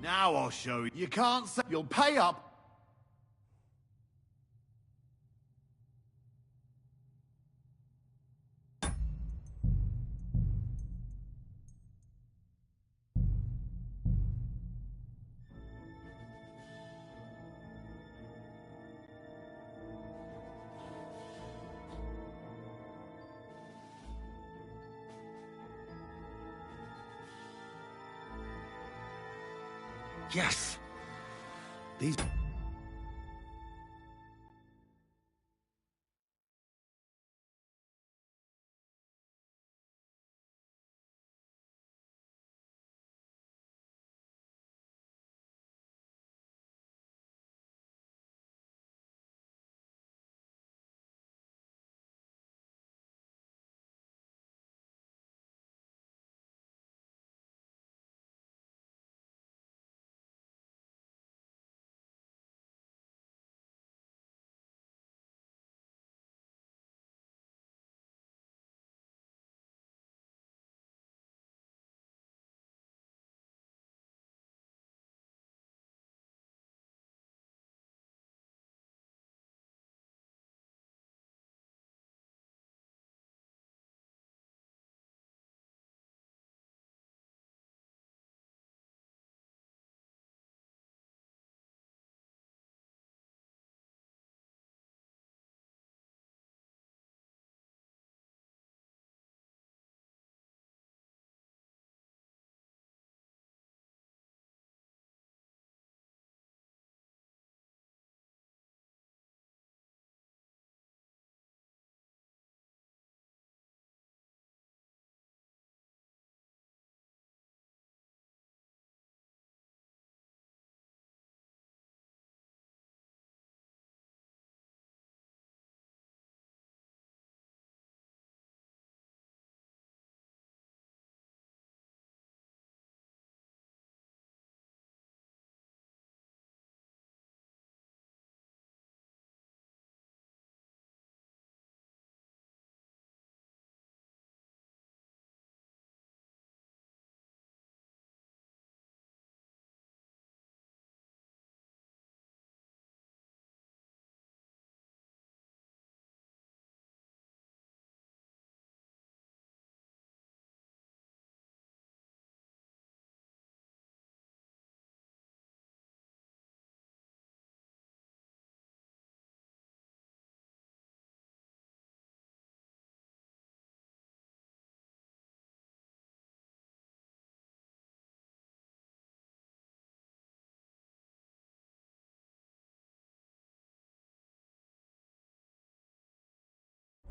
Now I'll show you. You can't say... You'll pay up. Yes! These...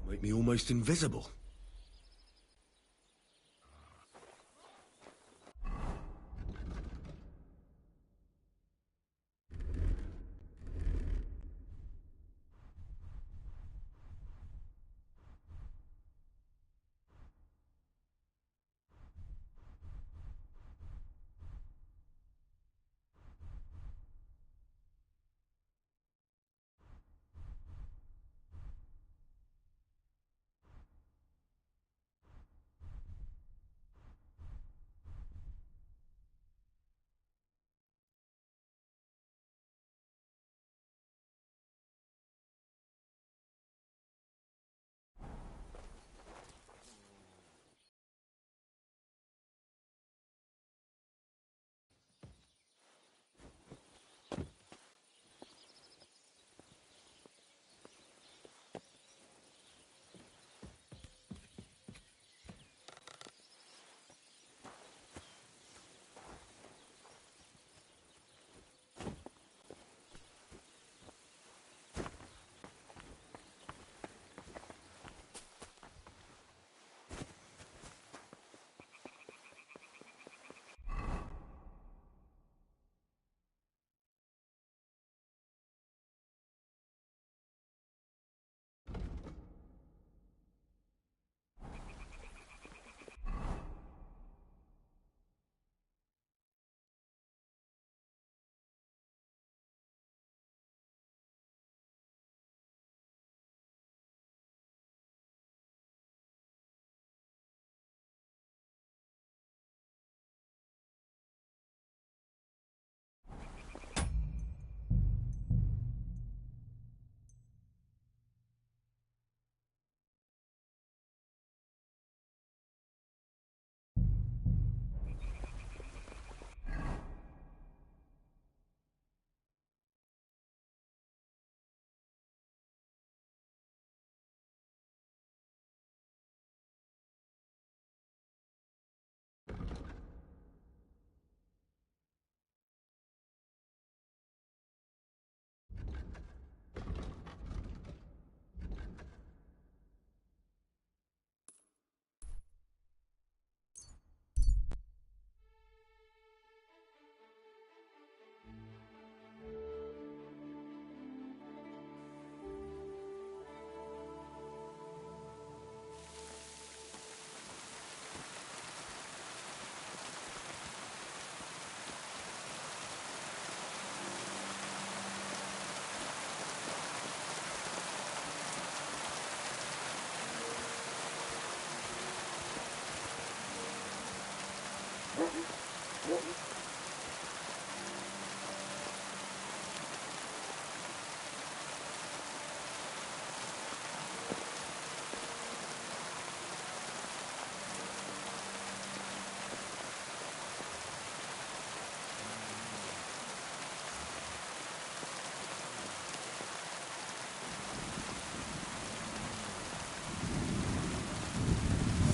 Make me almost invisible.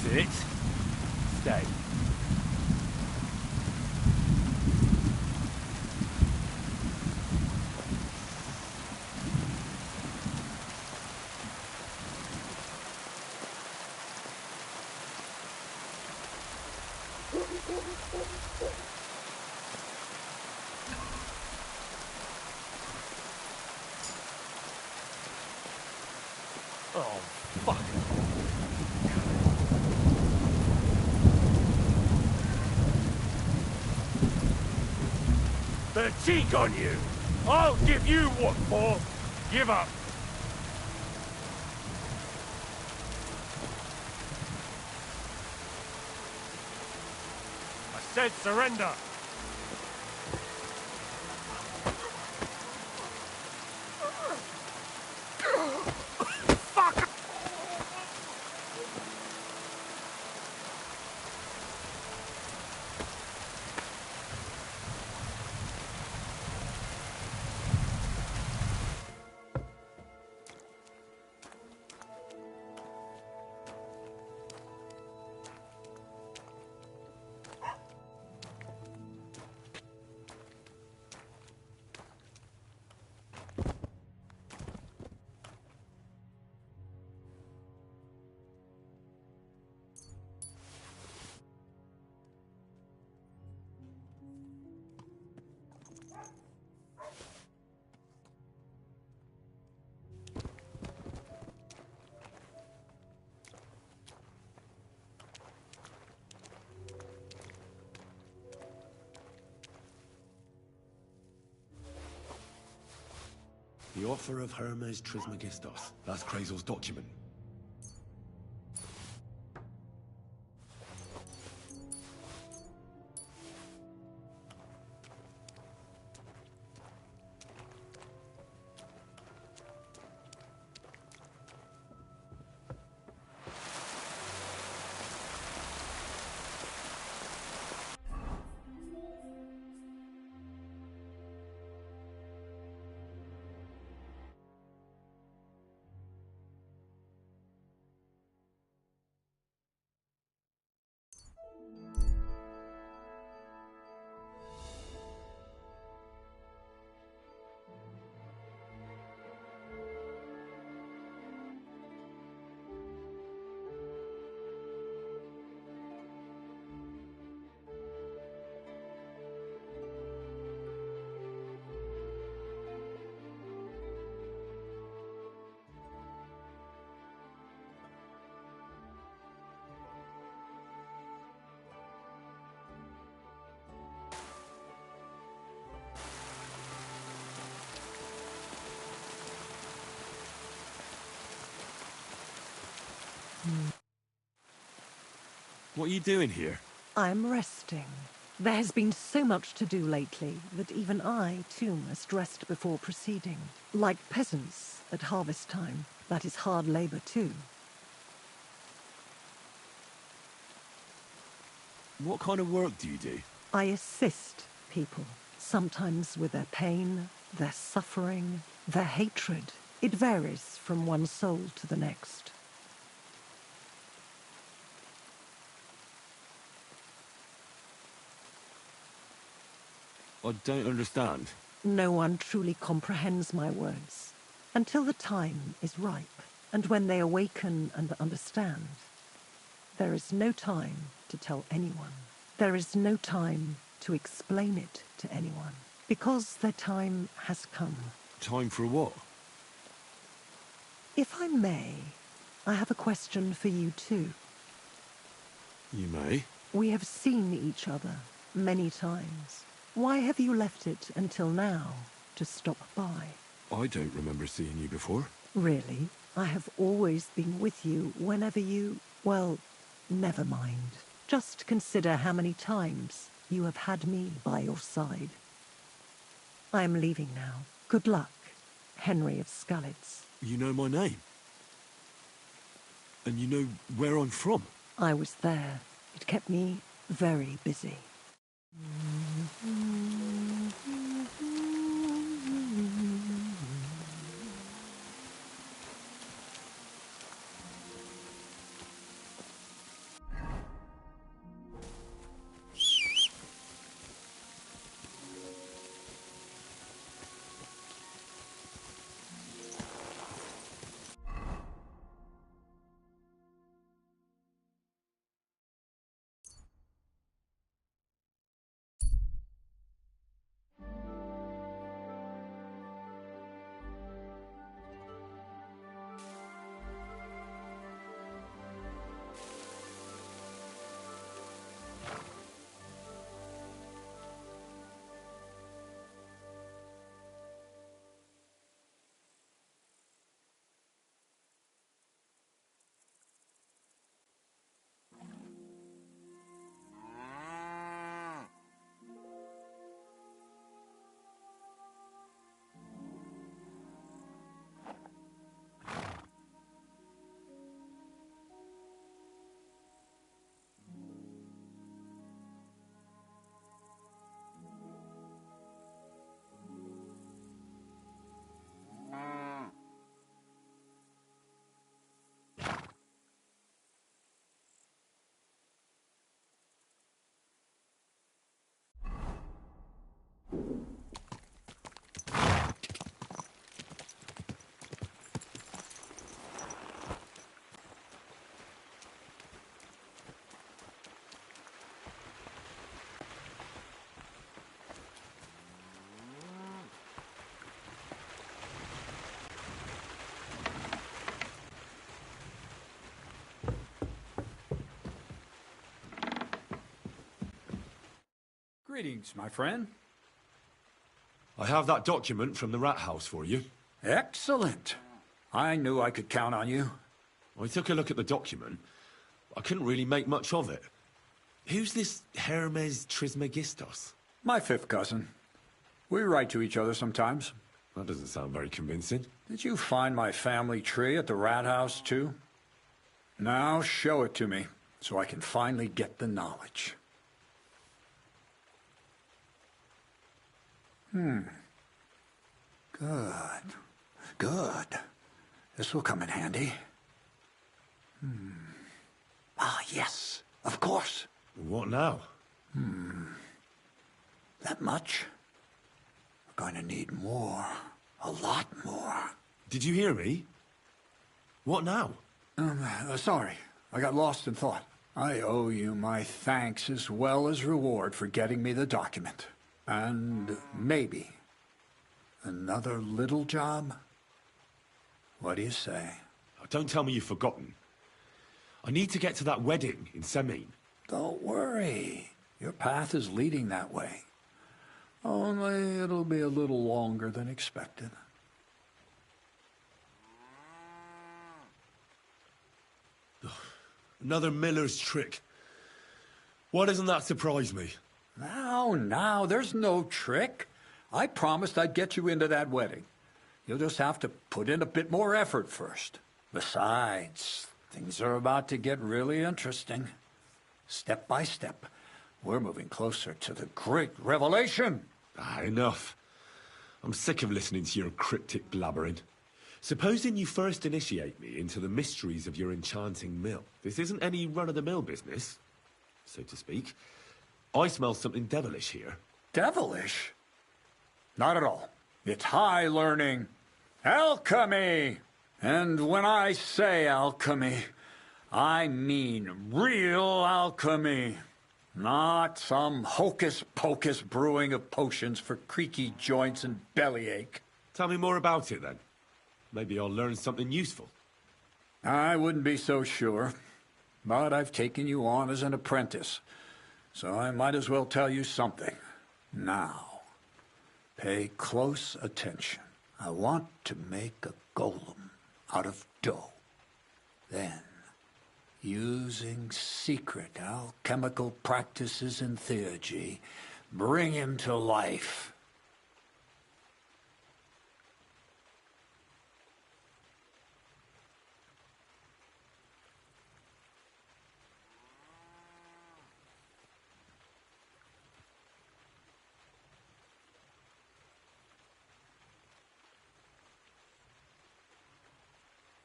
Sit. Stay. Oh, fuck. The cheek on you! I'll give you what for! Give up! I said surrender! Fuck! The offer of Hermes Trismegistos. That's Krazel's document. What are you doing here? I'm resting. There has been so much to do lately that even I, too, must rest before proceeding. Like peasants at harvest time, that is hard labor, too. What kind of work do you do? I assist people, sometimes with their pain, their suffering, their hatred. It varies from one soul to the next. I don't understand. No one truly comprehends my words until the time is ripe, and when they awaken and understand. There is no time to tell anyone. There is no time to explain it to anyone, because their time has come. Time for what? If I may, I have a question for you too. You may. We have seen each other many times. Why have you left it until now to stop by? I don't remember seeing you before. Really? I have always been with you whenever you... Well, never mind. Just consider how many times you have had me by your side. I am leaving now. Good luck, Henry of Skalitz. You know my name? And you know where I'm from? I was there. It kept me very busy. Greetings, my friend. I have that document from the rat house for you. Excellent. I knew I could count on you. I took a look at the document. I couldn't really make much of it. Who's this Hermes Trismegistos? My fifth cousin. We write to each other sometimes. That doesn't sound very convincing. Did you find my family tree at the rat house, too? Now show it to me, so I can finally get the knowledge. Good. Good. This will come in handy. Ah, yes. Of course. What now? That much? We're going to need more. A lot more. Did you hear me? What now? Sorry. I got lost in thought. I owe you my thanks as well as reward for getting me the document. And maybe another little job? What do you say? Don't tell me you've forgotten. I need to get to that wedding in Semin. Don't worry. Your path is leading that way. Only it'll be a little longer than expected. Another miller's trick. Why doesn't that surprise me? Now, there's no trick. I promised I'd get you into that wedding. You'll just have to put in a bit more effort first. Besides, things are about to get really interesting. Step by step, we're moving closer to the great revelation. Enough. I'm sick of listening to your cryptic blabbering. Supposing you first initiate me into the mysteries of your enchanting mill. This isn't any run-of-the-mill business, so to speak. I smell something devilish here. Devilish? Not at all. It's high learning. Alchemy! And when I say alchemy, I mean real alchemy. Not some hocus-pocus brewing of potions for creaky joints and bellyache. Tell me more about it, then. Maybe I'll learn something useful. I wouldn't be so sure. But I've taken you on as an apprentice, so I might as well tell you something. Now, pay close attention. I want to make a golem out of dough. Then, Using secret alchemical practices and theurgy, bring him to life.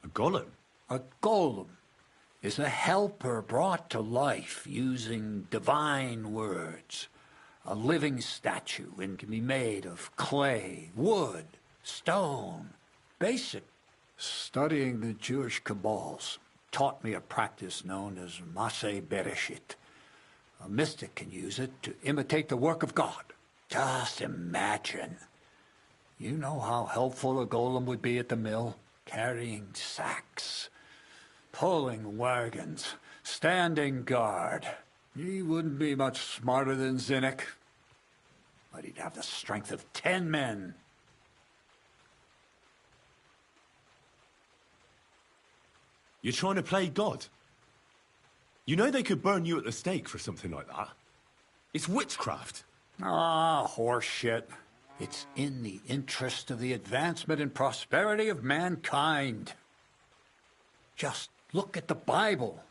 A golem? A golem is a helper brought to life using divine words. A living statue and can be made of clay, wood, stone, basic. Studying the Jewish Kabbals taught me a practice known as Maseh Bereshit. A mystic can use it to imitate the work of God. Just imagine. You know how helpful a golem would be at the mill? Carrying sacks, pulling wagons, standing guard. He wouldn't be much smarter than Zinnik, but he'd have the strength of 10 men. You're trying to play God? You know they could burn you at the stake for something like that. It's witchcraft. Ah, horseshit. It's in the interest of the advancement and prosperity of mankind. Just look at the Bible.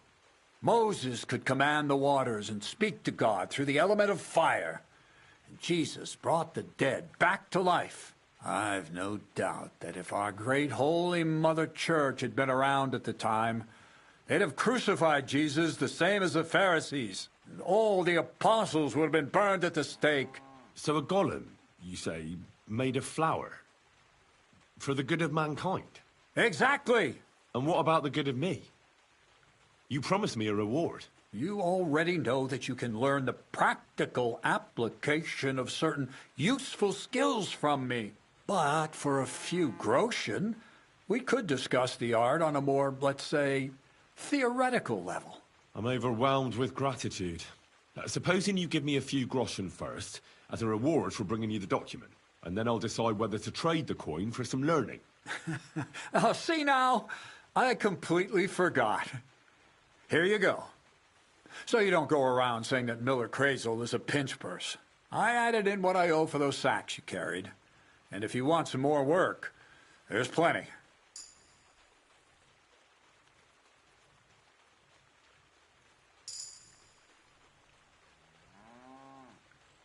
Moses could command the waters and speak to God through the element of fire. And Jesus brought the dead back to life. I've no doubt that if our great holy Mother Church had been around at the time, they'd have crucified Jesus the same as the Pharisees. And all the apostles would have been burned at the stake. So a golem, you say, made of flour? For the good of mankind? Exactly! And what about the good of me? You promised me a reward. You already know that you can learn the practical application of certain useful skills from me. But for a few groschen, we could discuss the art on a more, let's say, theoretical level. I'm overwhelmed with gratitude. Supposing you give me a few groschen first, as a reward for bringing you the document, and then I'll decide whether to trade the coin for some learning. Oh, see now? I completely forgot. Here you go. So you don't go around saying that Miller Crazel is a pinch purse. I added in what I owe for those sacks you carried. And if you want some more work, there's plenty.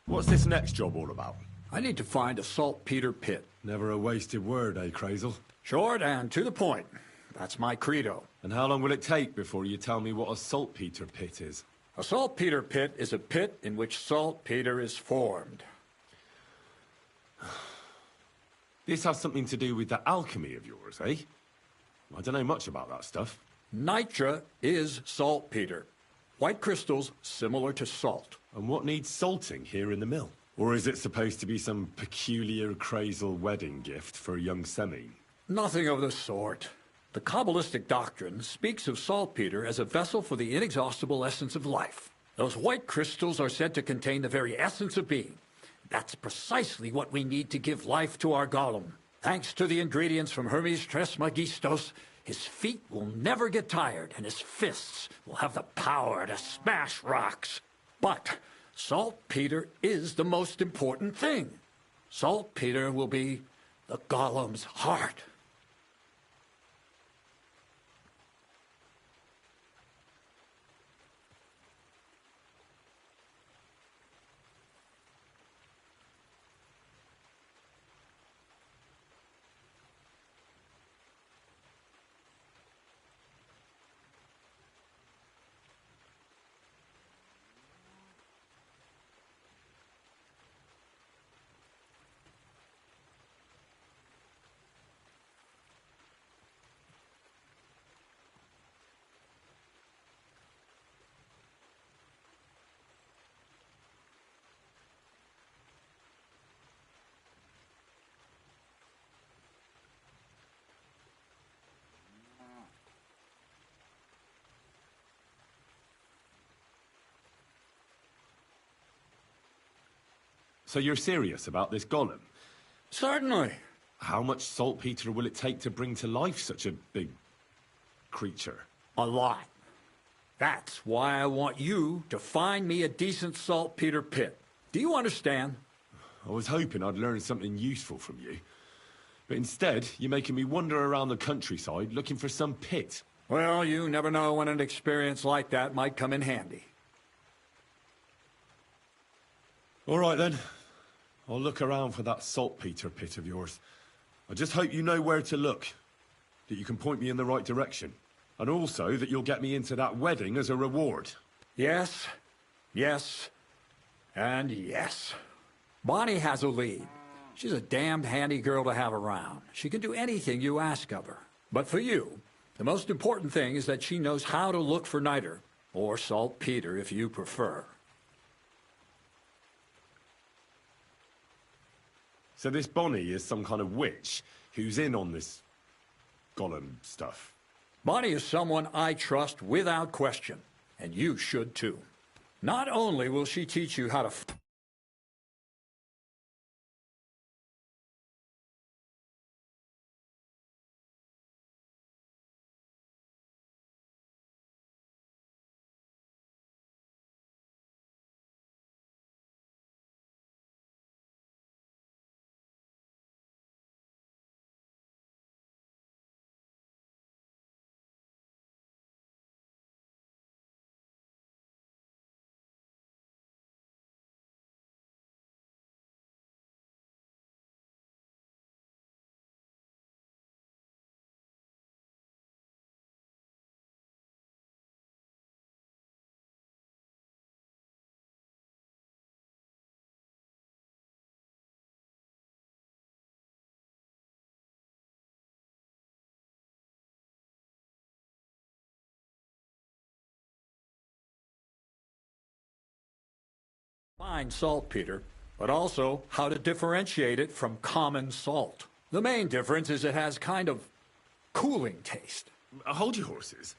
What's this next job all about? I need to find a saltpeter pit. Never a wasted word, eh, Crazel? Short and to the point. That's my credo. And how long will it take before you tell me what a saltpeter pit is? A saltpeter pit is a pit in which saltpeter is formed. This has something to do with that alchemy of yours, eh? I don't know much about that stuff. Nitra is saltpeter. White crystals similar to salt. And what needs salting here in the mill? Or is it supposed to be some peculiar Crazel wedding gift for a young Semine? Nothing of the sort. The Kabbalistic doctrine speaks of saltpeter as a vessel for the inexhaustible essence of life. Those white crystals are said to contain the very essence of being. That's precisely what we need to give life to our golem. Thanks to the ingredients from Hermes Trismegistos, his feet will never get tired, and his fists will have the power to smash rocks. But saltpeter is the most important thing. Saltpeter will be the golem's heart. So you're serious about this golem? Certainly. How much saltpeter will it take to bring to life such a big creature? A lot. That's why I want you to find me a decent saltpeter pit. Do you understand? I was hoping I'd learn something useful from you. But instead, you're making me wander around the countryside looking for some pit. Well, you never know when an experience like that might come in handy. All right, then. I'll look around for that saltpeter pit of yours. I just hope you know where to look, that you can point me in the right direction, and also that you'll get me into that wedding as a reward. Yes, yes, and yes. Bonnie has a lead. She's a damned handy girl to have around. She can do anything you ask of her. But for you, the most important thing is that she knows how to look for niter, or saltpeter if you prefer. So this Bonnie is some kind of witch who's in on this golem stuff. Bonnie is someone I trust without question, and you should too. Not only will she teach you how to find saltpeter, but also how to differentiate it from common salt. The main difference is it has kind of cooling taste. Hold your horses.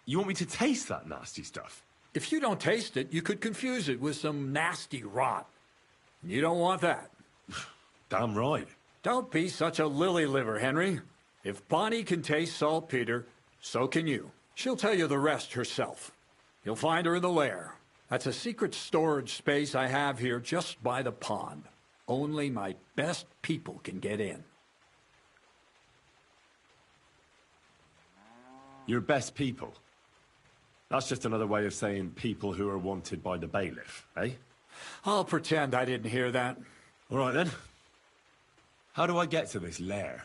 You want me to taste that nasty stuff? If you don't taste it, you could confuse it with some nasty rot. You don't want that. Damn right. Don't be such a lily liver, Henry. If Bonnie can taste saltpeter, so can you. She'll tell you the rest herself. You'll find her in the lair. That's a secret storage space I have here just by the pond. Only my best people can get in. Your best people? That's just another way of saying people who are wanted by the bailiff, eh? I'll pretend I didn't hear that. All right, then. How do I get to this lair?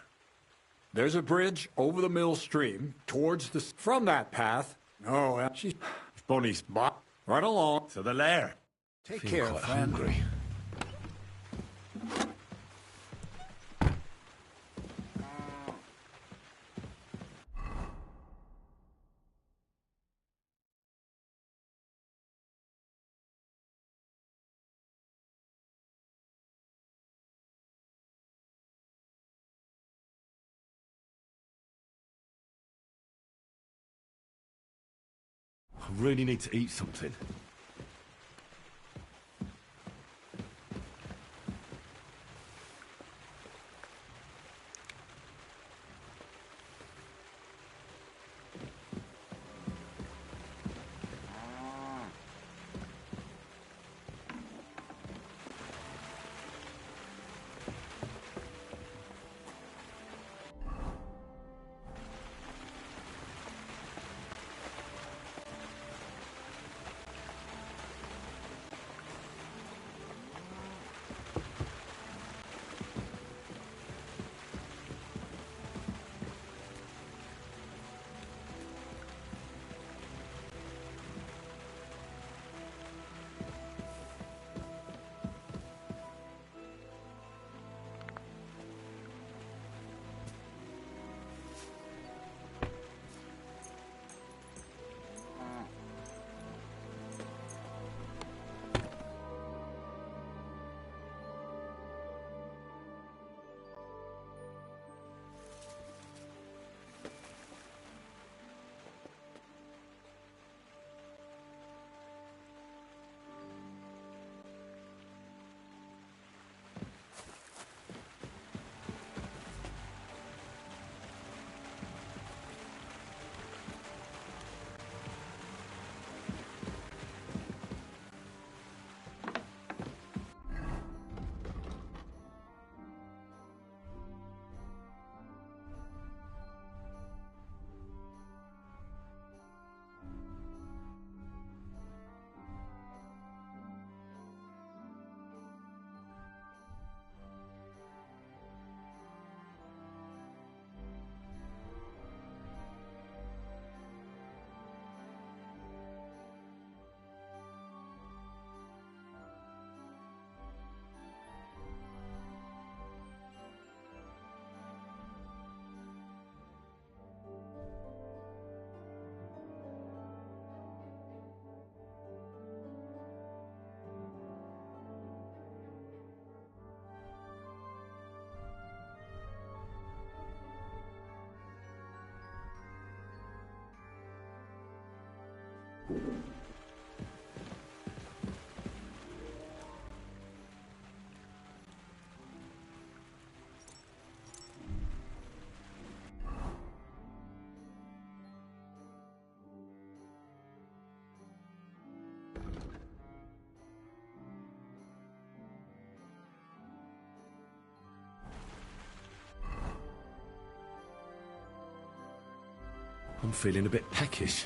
There's a bridge over the mill stream towards the... From that path... Oh, she's... Bonnie's... Bop. Right along. To the lair. Take care, quite friend. Hungry. I really need to eat something. I'm feeling a bit peckish.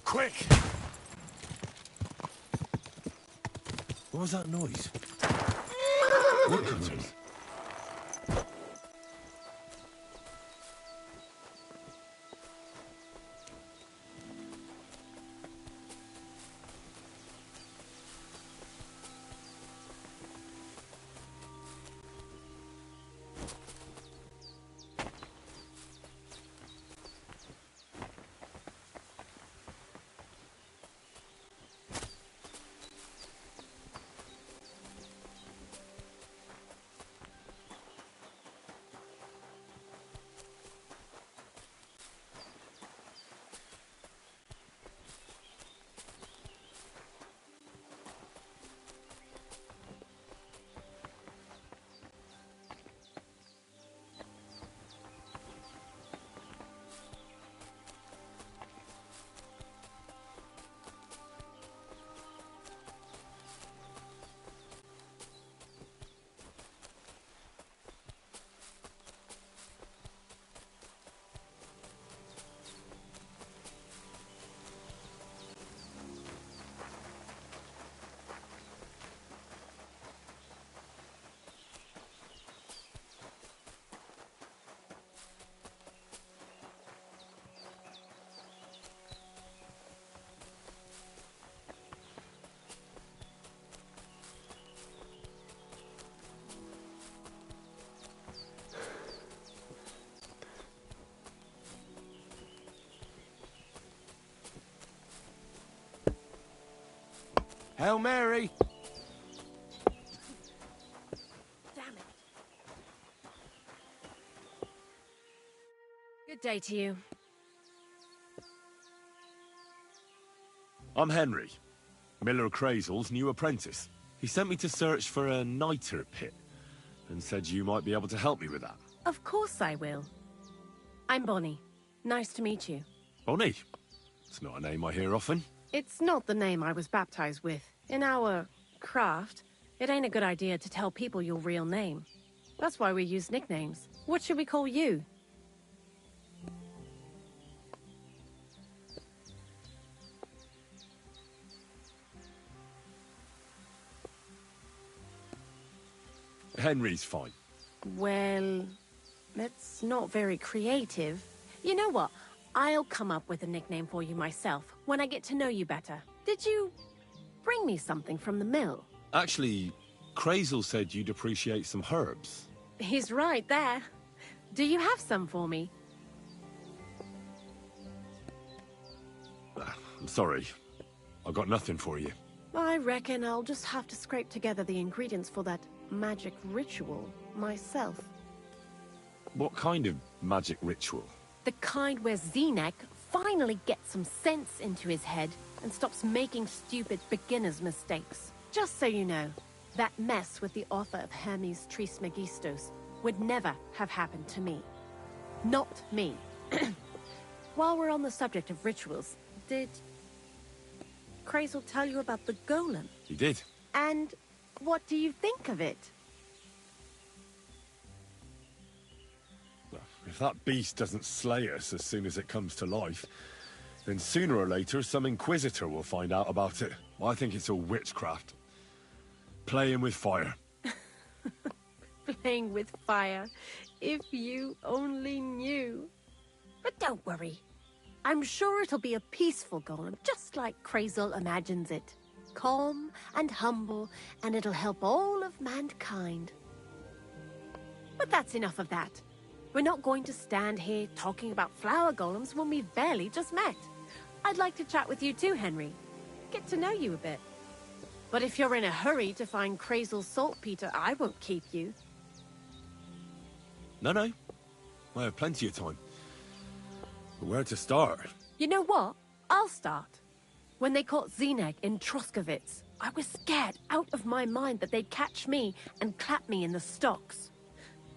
Quick! What was that noise? Woodcutters? Hail Mary! Damn it. Good day to you. I'm Henry, Miller Crazel's new apprentice. He sent me to search for a niter pit, and said you might be able to help me with that. Of course I will. I'm Bonnie. Nice to meet you. Bonnie? It's not a name I hear often. It's not the name I was baptized with. In our craft, it ain't a good idea to tell people your real name. That's why we use nicknames. What should we call you? Henry's fine. Well, that's not very creative. You know what? I'll come up with a nickname for you myself when I get to know you better. Did you bring me something from the mill? Actually, Crazel said you'd appreciate some herbs. He's right there. Do you have some for me? I'm sorry. I got nothing for you. I reckon I'll just have to scrape together the ingredients for that magic ritual myself. What kind of magic ritual? The kind where Zenek finally gets some sense into his head and stops making stupid beginner's mistakes. Just so you know, that mess with the author of Hermes Trismegistos would never have happened to me. Not me. While we're on the subject of rituals, did Crazel tell you about the golem? He did. And what do you think of it? Well, if that beast doesn't slay us as soon as it comes to life, then sooner or later some Inquisitor will find out about it. I think it's all witchcraft. Playing with fire. Playing with fire. If you only knew. But don't worry. I'm sure it'll be a peaceful golem, just like Crazel imagines it. Calm and humble, and it'll help all of mankind. But that's enough of that. We're not going to stand here talking about flower golems when we've barely just met. I'd like to chat with you too, Henry. Get to know you a bit. But if you're in a hurry to find Crazel's saltpeter, I won't keep you. No. I have plenty of time. But where to start? You know what? I'll start. When they caught Zeneg in Troskovitz, I was scared out of my mind that they'd catch me and clap me in the stocks.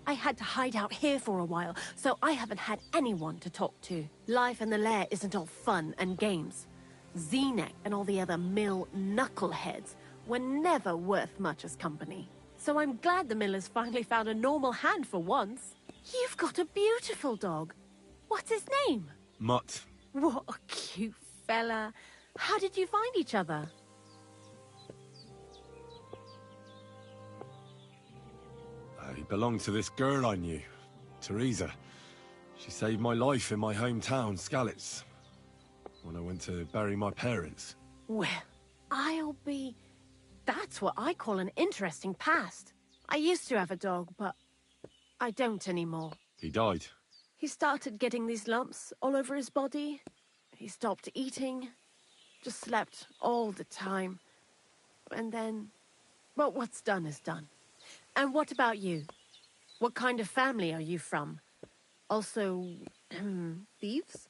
I had to hide out here for a while, so I haven't had anyone to talk to. Life in the lair isn't all fun and games. Zeneg and all the other mill knuckleheads were never worth much as company. So I'm glad the miller's finally found a normal hand for once. You've got a beautiful dog. What's his name? Mutt. What a cute fella. How did you find each other? He belonged to this girl I knew, Teresa. She saved my life in my hometown, Skalitz, when I went to bury my parents. Well, that's what I call an interesting past. I used to have a dog, but I don't anymore. He died. He started getting these lumps all over his body. He stopped eating, just slept all the time. And then, well, what's done is done. And what about you? What kind of family are you from? Also, thieves?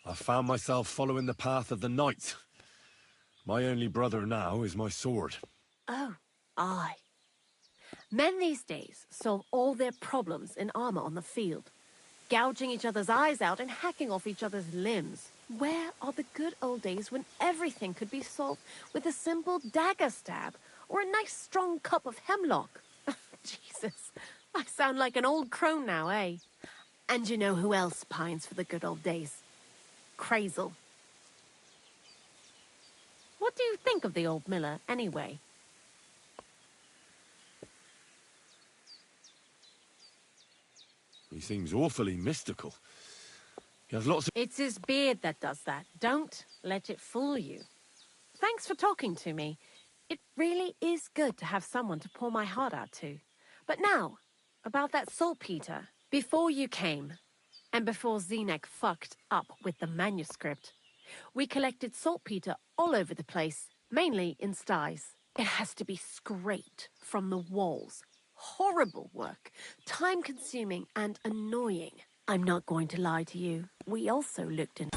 I found myself following the path of the knight. My only brother now is my sword. Oh, aye. Men these days solve all their problems in armor on the field, gouging each other's eyes out and hacking off each other's limbs. Where are the good old days when everything could be solved with a simple dagger stab or a nice strong cup of hemlock? Jesus, I sound like an old crone now, eh? And you know who else pines for the good old days? Crazel. What do you think of the old miller, anyway? He seems awfully mystical. He has lots of... It's his beard that does that. Don't let it fool you. Thanks for talking to me. It really is good to have someone to pour my heart out to. But now, about that saltpeter. Before you came, and before Zeneg fucked up with the manuscript, we collected saltpeter all over the place, mainly in sties. It has to be scraped from the walls. Horrible work, time-consuming and annoying. I'm not going to lie to you. We also looked in...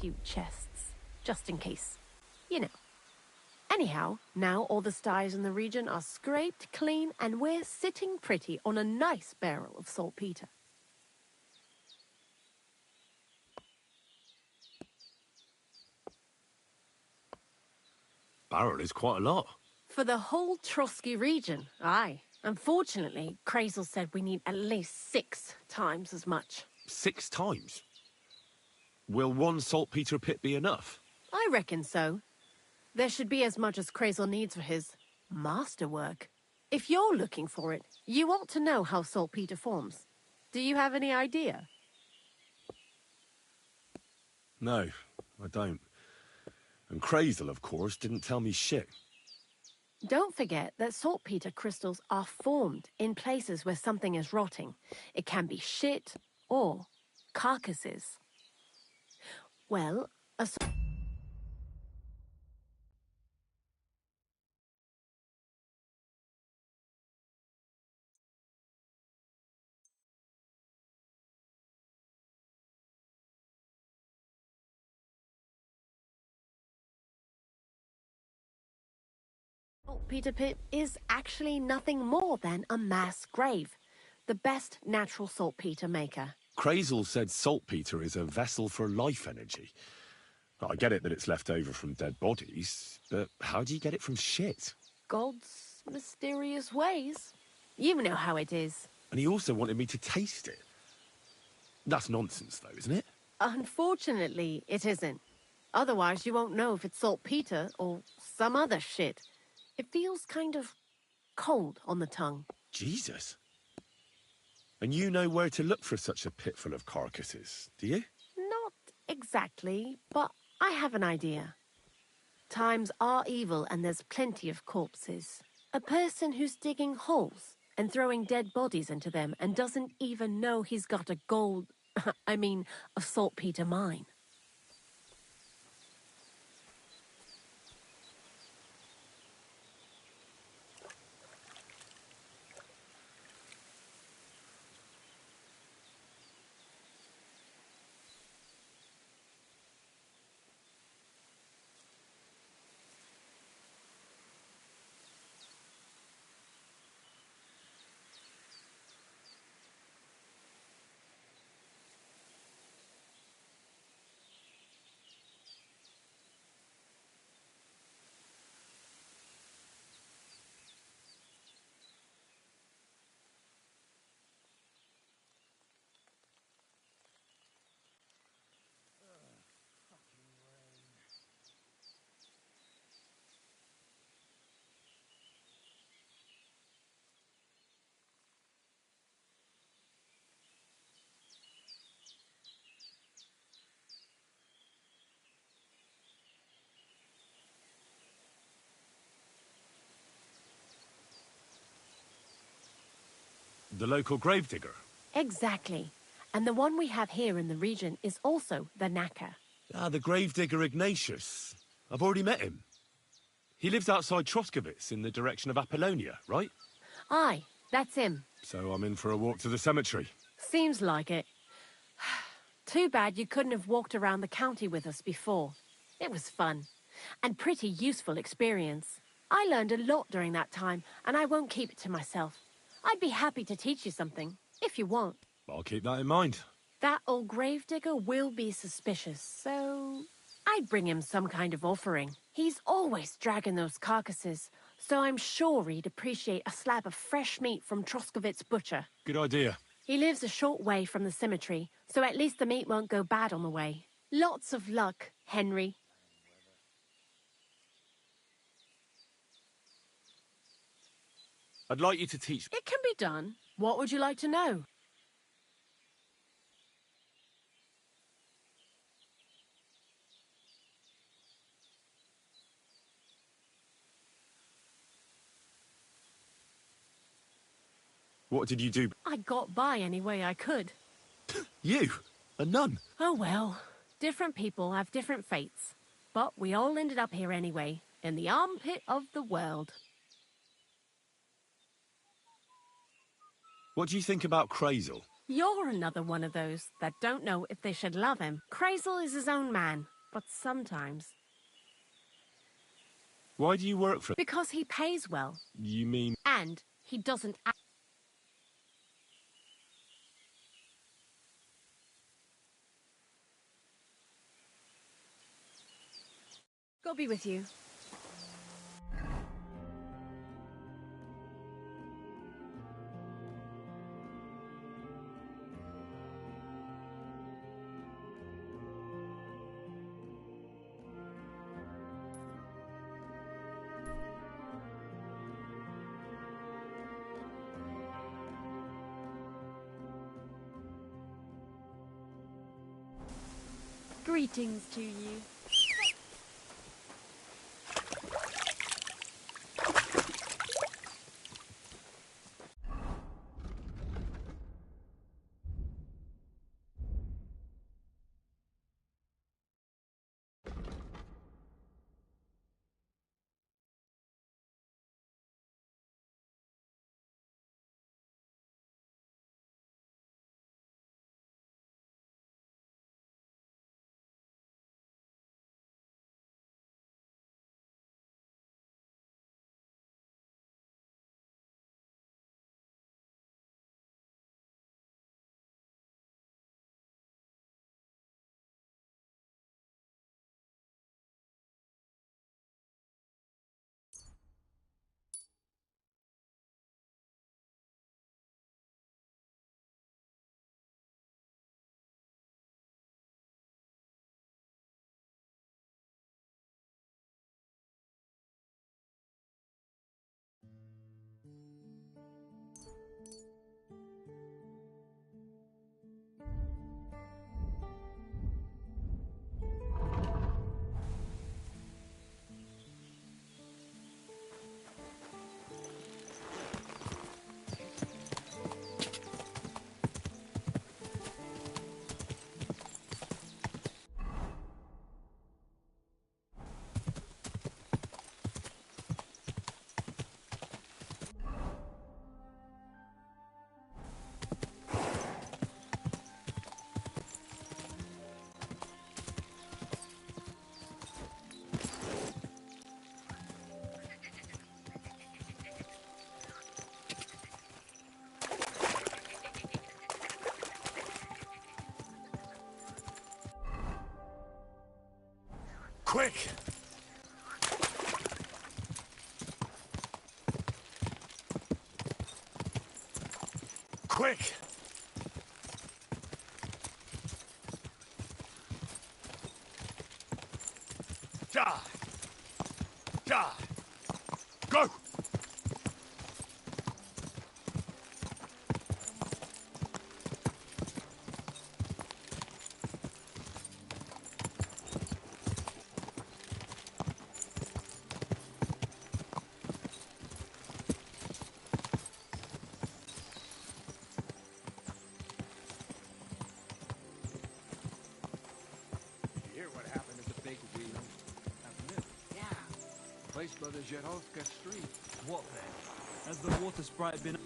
few chests, just in case. You know. Anyhow, now all the styes in the region are scraped clean and we're sitting pretty on a nice barrel of saltpeter. Barrel is quite a lot. For the whole Trotsky region, aye. Unfortunately, Krazel said we need at least 6 times as much. 6 times? Will one saltpeter pit be enough? I reckon so. There should be as much as Krazel needs for his masterwork. If you're looking for it, you ought to know how saltpeter forms. Do you have any idea? No, I don't. And Krazel, of course, didn't tell me shit. Don't forget that saltpeter crystals are formed in places where something is rotting. It can be shit or carcasses. Well, a saltpeter pit is actually nothing more than a mass grave, the best natural saltpeter maker. Krazel said saltpeter is a vessel for life energy. I get it that it's left over from dead bodies, but how do you get it from shit? God's mysterious ways. You know how it is. And he also wanted me to taste it. That's nonsense, though, isn't it? Unfortunately, it isn't. Otherwise, you won't know if it's saltpeter or some other shit. It feels kind of cold on the tongue. Jesus. And you know where to look for such a pit full of carcasses, do you? Not exactly, but I have an idea. Times are evil and there's plenty of corpses. A person who's digging holes and throwing dead bodies into them and doesn't even know he's got a a saltpeter mine. The local gravedigger? Exactly. And the one we have here in the region is also the knacker. Ah, the gravedigger Ignatius. I've already met him. He lives outside Troskowitz in the direction of Apollonia, right? Aye, that's him. So I'm in for a walk to the cemetery. Seems like it. Too bad you couldn't have walked around the county with us before. It was fun. And pretty useful experience. I learned a lot during that time, and I won't keep it to myself. I'd be happy to teach you something, if you want. I'll keep that in mind. That old gravedigger will be suspicious, so I'd bring him some kind of offering. He's always dragging those carcasses, so I'm sure he'd appreciate a slab of fresh meat from Troskowitz butcher. Good idea. He lives a short way from the cemetery, so at least the meat won't go bad on the way. Lots of luck, Henry. I'd like you to teach... It can be done. What would you like to know? What did you do? I got by any way I could. You? A nun? Oh well. Different people have different fates. But we all ended up here anyway, in the armpit of the world. What do you think about Krazel? You're another one of those that don't know if they should love him. Krazel is his own man. But sometimes... Why do you work for... Because he pays well. You mean... And he doesn't... God be with you. Greetings to you. Quick! Quick! Ja! Ja! Go! By the Zherovka Street. What then? Has the water sprite been...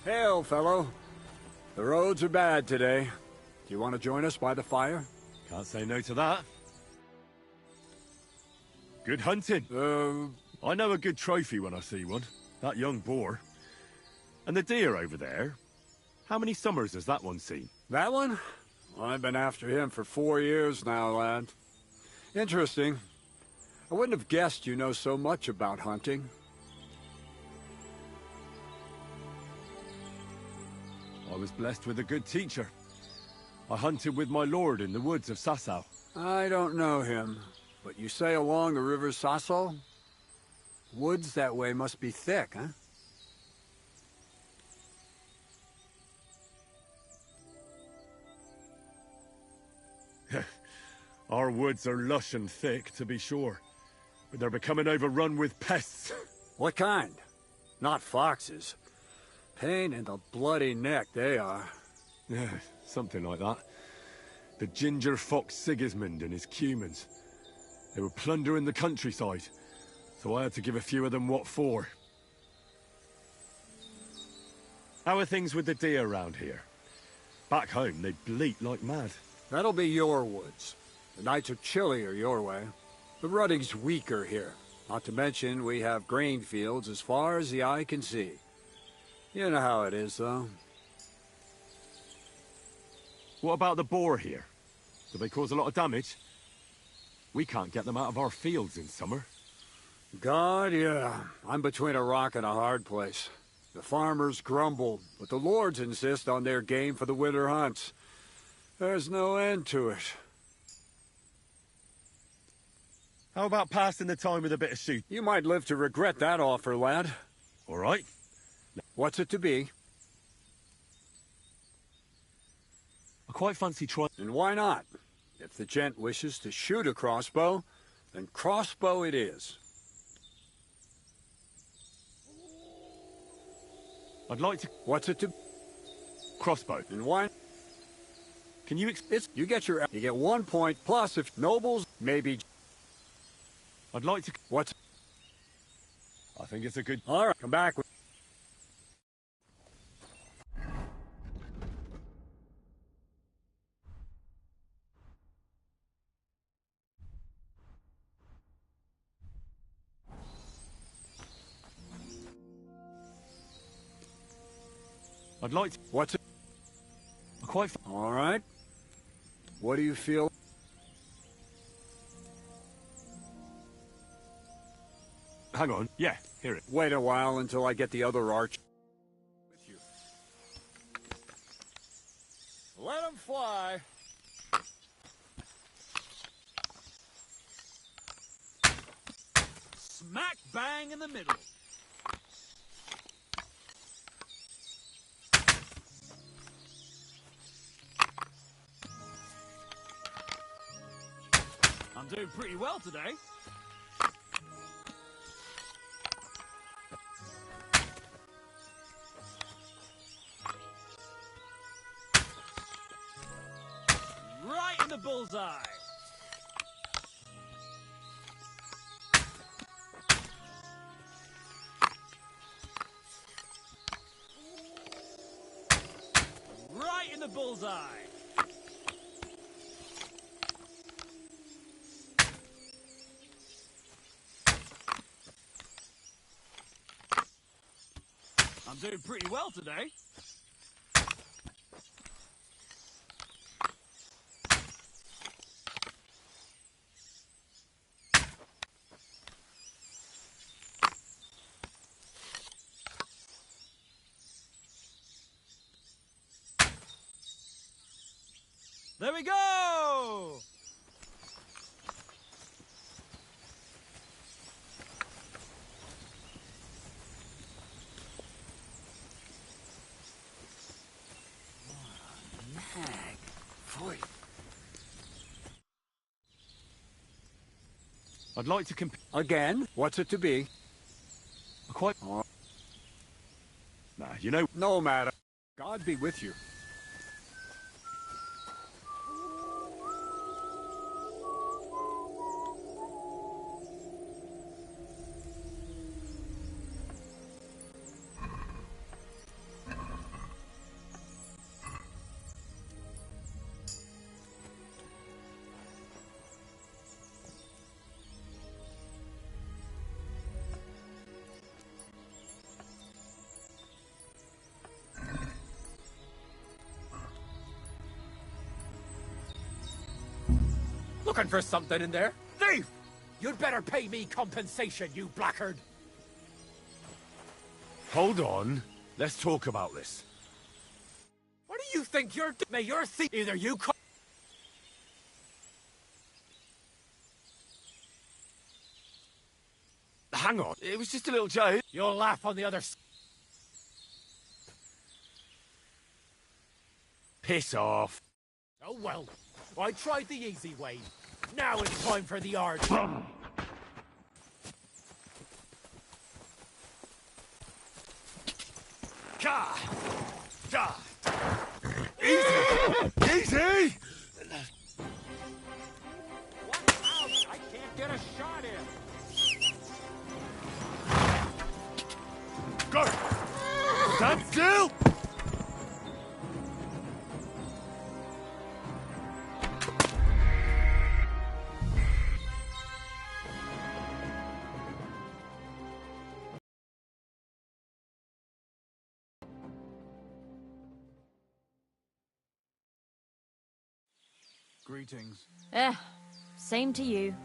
Hail, fellow. The roads are bad today. Do you want to join us by the fire? Can't say no to that. Good hunting. I know a good trophy when I see one. That young boar. And the deer over there. How many summers has that one seen? That one? I've been after him for 4 years now, lad. Interesting. I wouldn't have guessed you know so much about hunting. I was blessed with a good teacher. I hunted with my lord in the woods of Sasau. I don't know him, but you say along the river Sasau? Woods that way must be thick, huh? Our woods are lush and thick, to be sure. But they're becoming overrun with pests. What kind? Not foxes. Pain in the bloody neck, they are. Yeah, something like that. The ginger fox Sigismund and his cumans. They were plundering the countryside, so I had to give a few of them what for. How are things with the deer around here? Back home, they bleat like mad. That'll be your woods. The nights are chillier your way. The rutting's weaker here. Not to mention, we have grain fields as far as the eye can see. You know how it is, though. What about the boar here? Do they cause a lot of damage? We can't get them out of our fields in summer. God, yeah. I'm between a rock and a hard place. The farmers grumble, but the lords insist on their game for the winter hunts. There's no end to it. How about passing the time with a bit of shoot? You might live to regret that offer, lad. All right. What's it to be? I quite fancy trying... And why not? If the gent wishes to shoot a crossbow, then crossbow it is. I'd like to... What's it to... Crossbow. And why... Can you... You get 1 point, plus if nobles, maybe... I'd like to... What's... I think it's a good... All right, come back. I'd like to... What's it? Quite... All right. What do you feel? Hang on. Yeah, hear it. Wait a while until I get the other arch. With you. Let him fly. Smack bang in the middle. I'm doing pretty well today. Right in the bullseye. Right in the bullseye. I'm doing pretty well today. There we go! I'd like to Again? What's it to be? Quite... Nah, you know... No matter. God be with you. Looking for something in there? Thief! You'd better pay me compensation, you blackguard! Hold on. Let's talk about this. What do you think you're doing? May your thief... Either you... Hang on. It was just a little joke. You'll laugh on the other side. Piss off. Oh, well. I tried the easy way. Now it's time for the hard. Ka! Ka! Easy! Easy! Watch out! I can't get a shot in. Go! Stand still! Greetings. Same to you.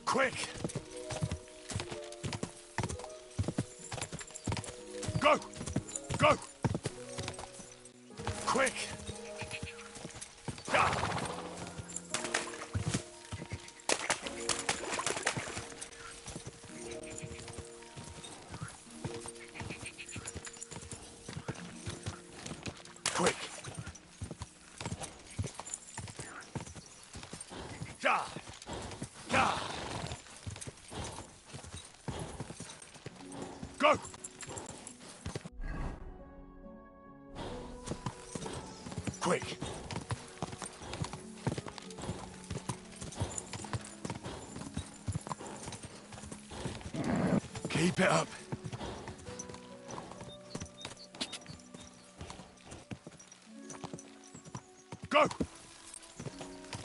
Quick! Go! Go! Quick! Ah! Quick! Ah! Ah! Go! Quick! Keep it up. Go!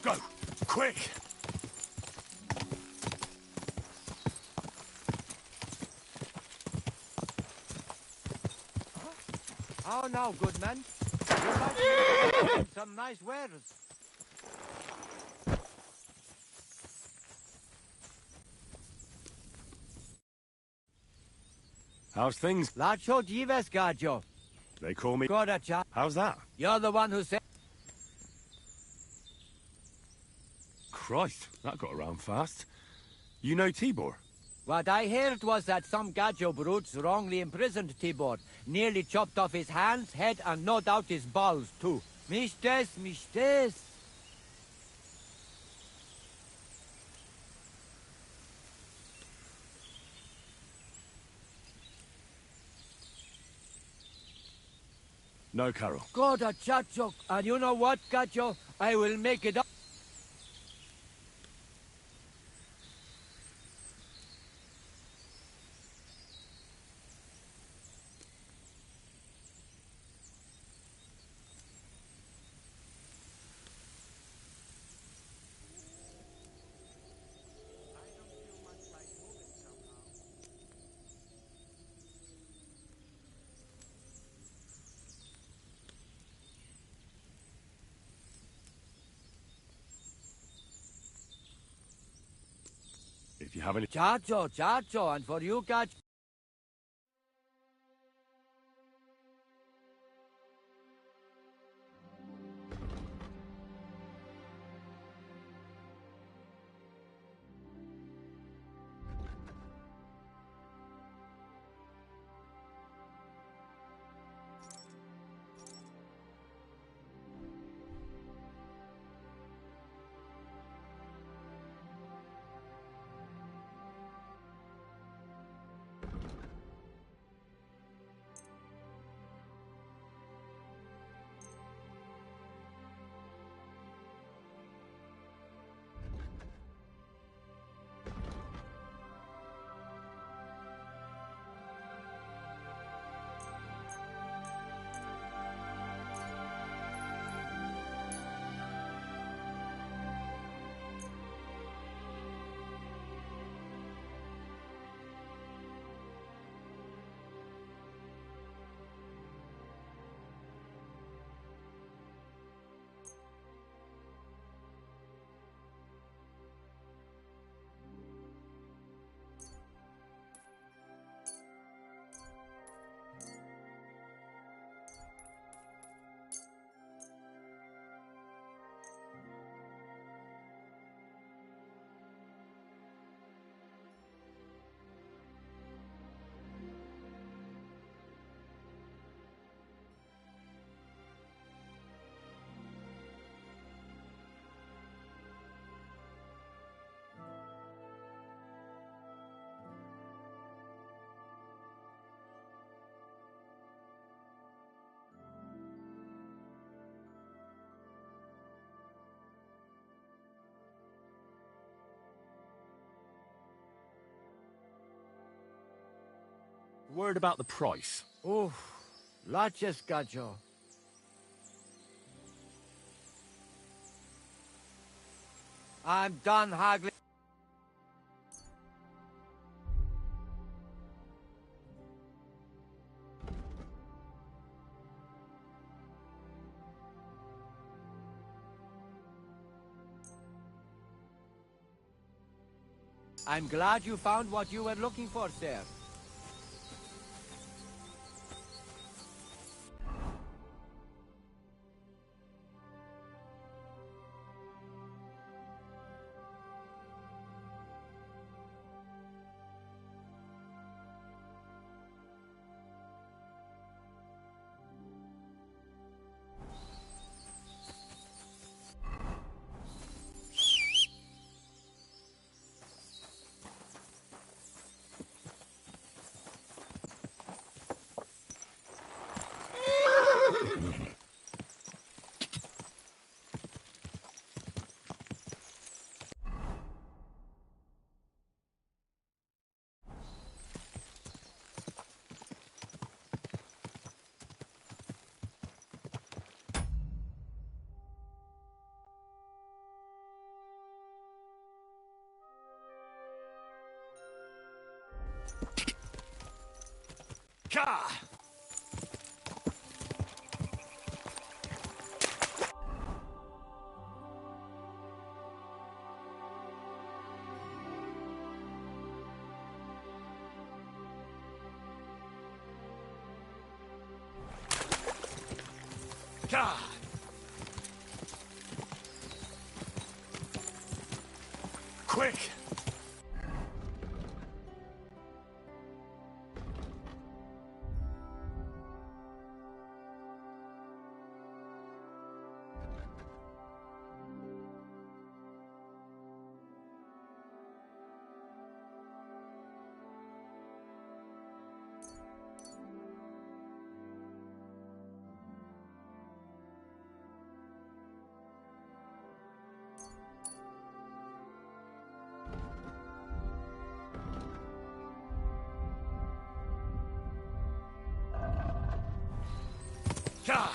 Go! Quick! How now, good man? You might be some nice wares. How's things? Lacho Dives Gajo. They call me... Godacha. How's that? You're the one who said... Christ, that got around fast. You know Tibor? What I heard was that some Gajo brutes wrongly imprisoned Tibor, nearly chopped off his hands, head, and no doubt his balls, too. Mishtes. No, Carol. Goda chacho. And you know what, Gajo? I will make it up. If you have any... Chacho, and for you, Gajo. Word about the price. Oof. Laches gacho. I'm done haggling. I'm glad you found what you were looking for, sir. Ka! Ka! Quick! Ka!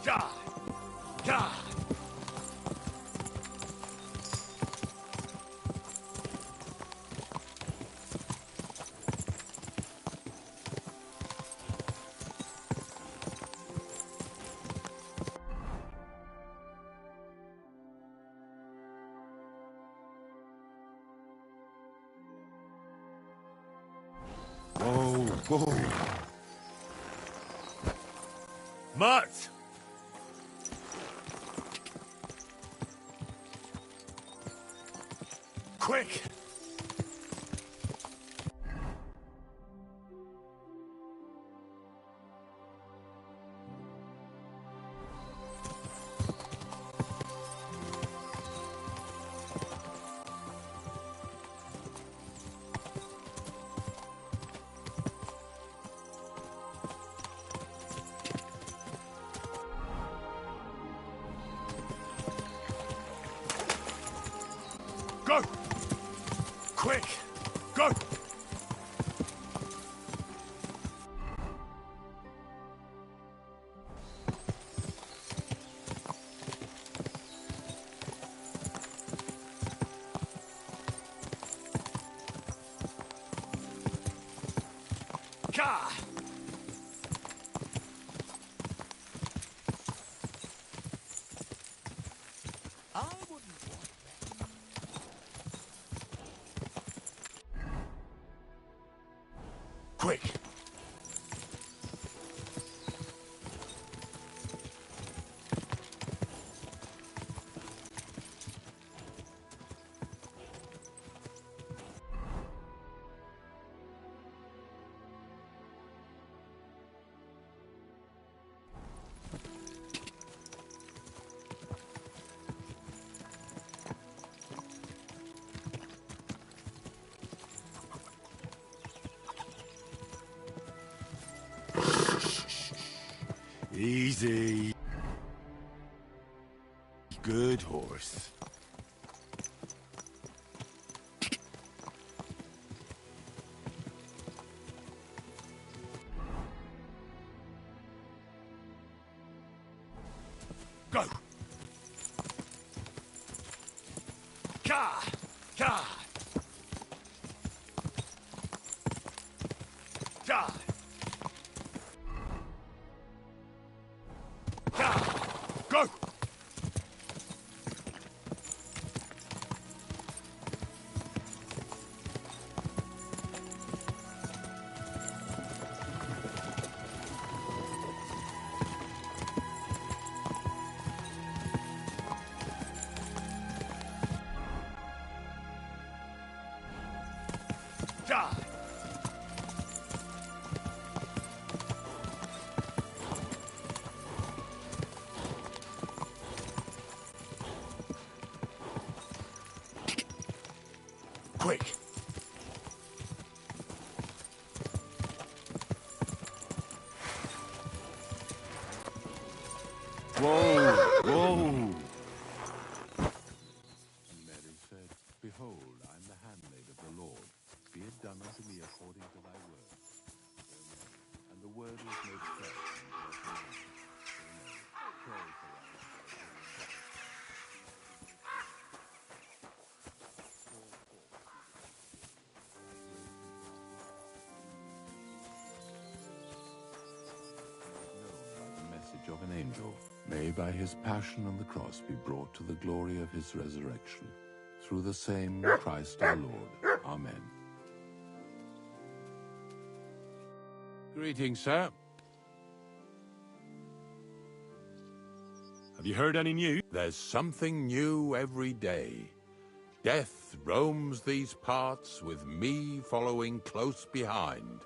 Ka! Ka! Whoa, whoa. Mutt! Quick! Go! Quick! Go! Ka! I wouldn't want that. Quick! Easy. Good horse. Go! Ka! Ka! Ka! Ka! Go! Ka! Quick! Whoa! Whoa! Mary said, Behold, I am the handmaid of the Lord. Be it done unto me according to thy word. And the word was made flesh and dwelt among us. Pray for us. The message of an angel may by his passion on the cross be brought to the glory of his resurrection. Through the same Christ our Lord. Amen. Greetings, sir. Have you heard any news? There's something new every day. Death roams these parts with me following close behind.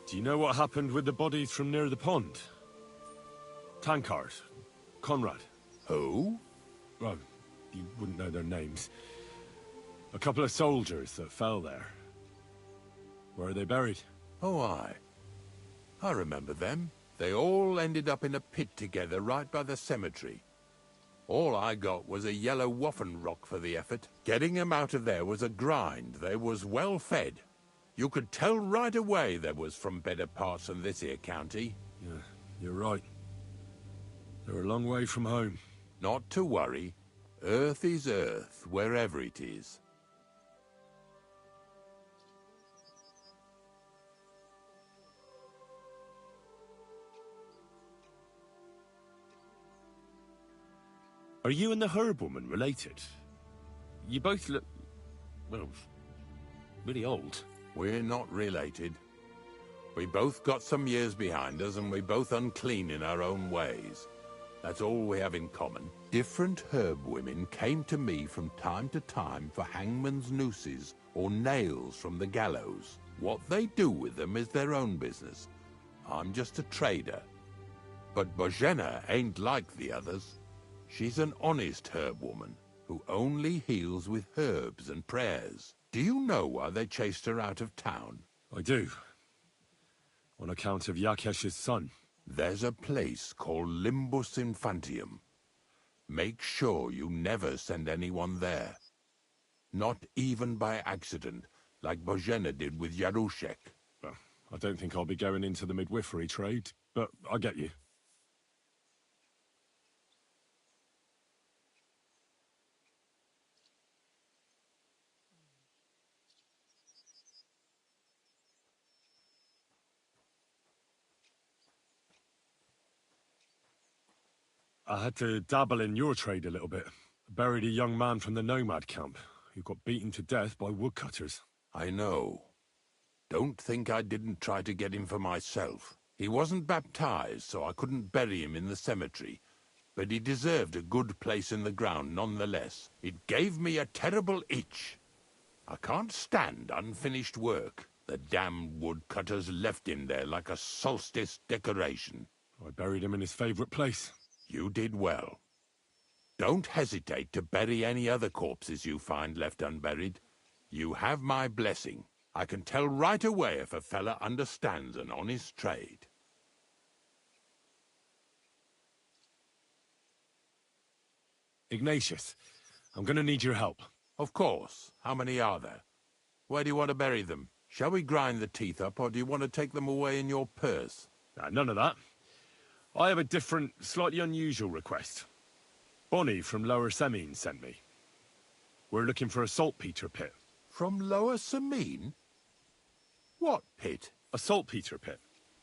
Do you know what happened with the bodies from near the pond? Tankard, Conrad. Who? Well, you wouldn't know their names. A couple of soldiers that fell there. Where are they buried? Oh, I remember them. They all ended up in a pit together right by the cemetery. All I got was a yellow waffen rock for the effort. Getting them out of there was a grind. They was well fed. You could tell right away they was from better parts than this here county. Yeah, you're right. They're a long way from home. Not to worry. Earth is earth, wherever it is. Are you and the herb woman related? You both look, well, really old. We're not related. We both got some years behind us, and we both unclean in our own ways. That's all we have in common. Different herb women came to me from time to time for hangman's nooses or nails from the gallows. What they do with them is their own business. I'm just a trader. But Bozhena ain't like the others. She's an honest herb woman who only heals with herbs and prayers. Do you know why they chased her out of town? I do. On account of Yakesh's son. There's a place called Limbus Infantium. Make sure you never send anyone there. Not even by accident, like Bozhena did with Yarushek. Well, I don't think I'll be going into the midwifery trade, but I get you. I had to dabble in your trade a little bit. Buried a young man from the nomad camp who got beaten to death by woodcutters. I know. Don't think I didn't try to get him for myself. He wasn't baptized, so I couldn't bury him in the cemetery. But he deserved a good place in the ground nonetheless. It gave me a terrible itch. I can't stand unfinished work. The damned woodcutters left him there like a solstice decoration. I buried him in his favorite place. You did well. Don't hesitate to bury any other corpses you find left unburied. You have my blessing. I can tell right away if a fella understands an honest trade. Ignatius, I'm gonna need your help. Of course. How many are there? Where do you want to bury them? Shall we grind the teeth up, or do you want to take them away in your purse? None of that. I have a different, slightly unusual request. Bonnie from Lower Semine sent me. We're looking for a saltpeter pit. From Lower Semine? What pit? A saltpeter pit.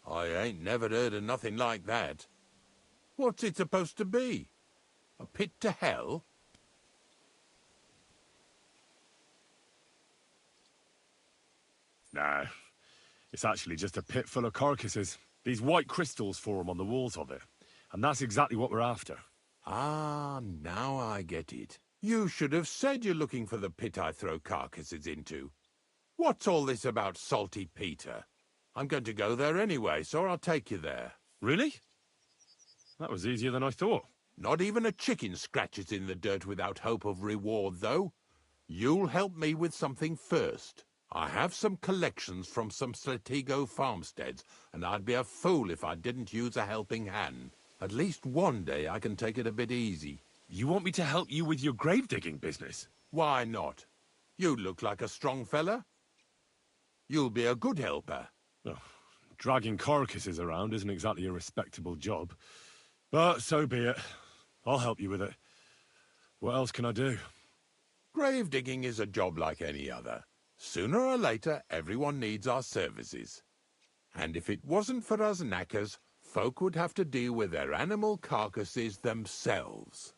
I ain't never heard of nothing like that. What's it supposed to be? A pit to hell? Nah, it's actually just a pit full of carcasses. These white crystals form on the walls of it, and that's exactly what we're after. Ah, now I get it. You should have said you're looking for the pit I throw carcasses into. What's all this about Salty Peter? I'm going to go there anyway, so I'll take you there. Really? That was easier than I thought. Not even a chicken scratches in the dirt without hope of reward, though. You'll help me with something first. I have some collections from some Slatigo farmsteads, and I'd be a fool if I didn't use a helping hand. At least one day I can take it a bit easy. You want me to help you with your grave-digging business? Why not? You look like a strong fella. You'll be a good helper. Oh, dragging carcasses around isn't exactly a respectable job. But so be it. I'll help you with it. What else can I do? Grave digging is a job like any other. Sooner or later, everyone needs our services. And if it wasn't for us knackers, folk would have to deal with their animal carcasses themselves.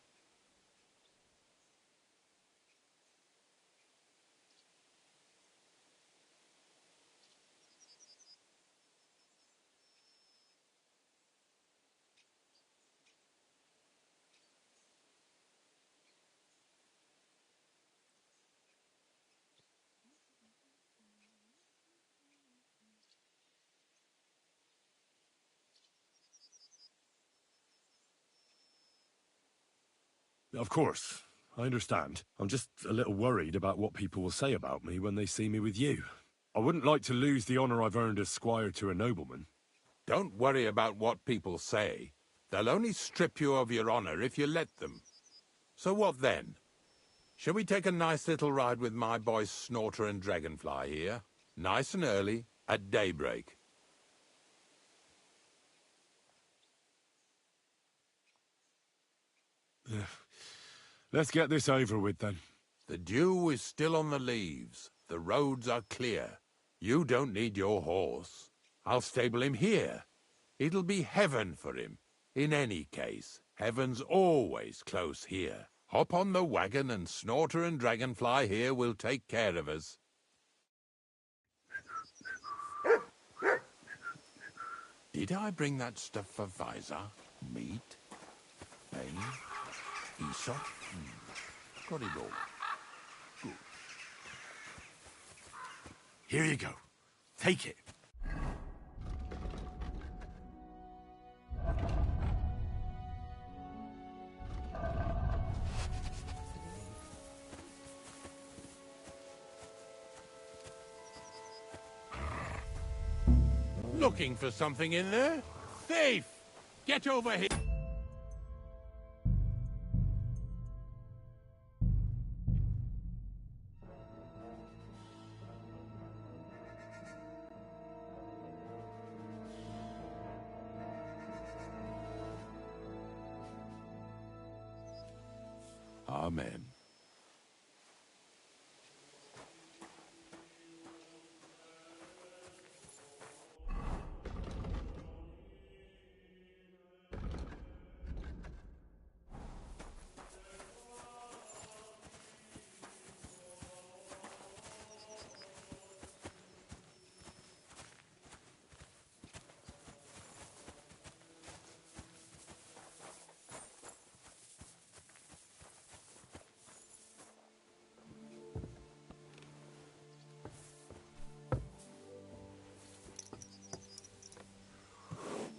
Of course. I understand. I'm just a little worried about what people will say about me when they see me with you. I wouldn't like to lose the honor I've earned as squire to a nobleman. Don't worry about what people say. They'll only strip you of your honor if you let them. So what then? Shall we take a nice little ride with my boys Snorter and Dragonfly here? Nice and early, at daybreak. Let's get this over with, then. The dew is still on the leaves. The roads are clear. You don't need your horse. I'll stable him here. It'll be heaven for him. In any case, heaven's always close here. Hop on the wagon and Snorter and Dragonfly here will take care of us. Did I bring that stuff for Visor? Meat? Bane? Aesop? Got it all. Good. Here you go. Take it. Looking for something in there? Thief! Get over here! Amen.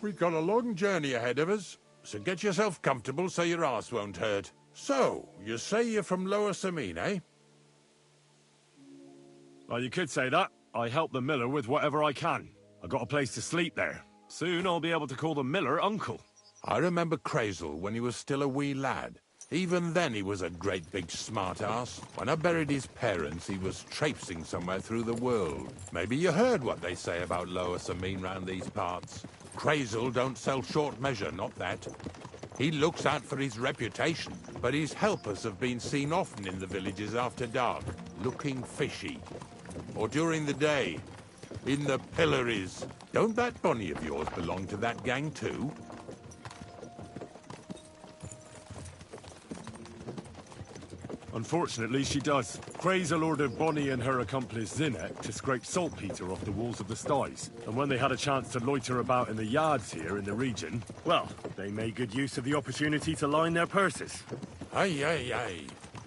We've got a long journey ahead of us, so get yourself comfortable so your arse won't hurt. So, you say you're from Lower Semine, eh? Well, you could say that. I help the miller with whatever I can. I got a place to sleep there. Soon I'll be able to call the miller uncle. I remember Crazel when he was still a wee lad. Even then he was a great big smart-ass. When I buried his parents, he was traipsing somewhere through the world. Maybe you heard what they say about Lower Sameen round these parts. Crazel don't sell short measure, not that. He looks out for his reputation, but his helpers have been seen often in the villages after dark, looking fishy. Or during the day, in the pillories. Don't that Bonnie of yours belong to that gang too? Unfortunately, she does. Crazel ordered Bonnie and her accomplice Zinnek to scrape saltpeter off the walls of the sties. And when they had a chance to loiter about in the yards here in the region, well, they made good use of the opportunity to line their purses. Ay, ay, ay.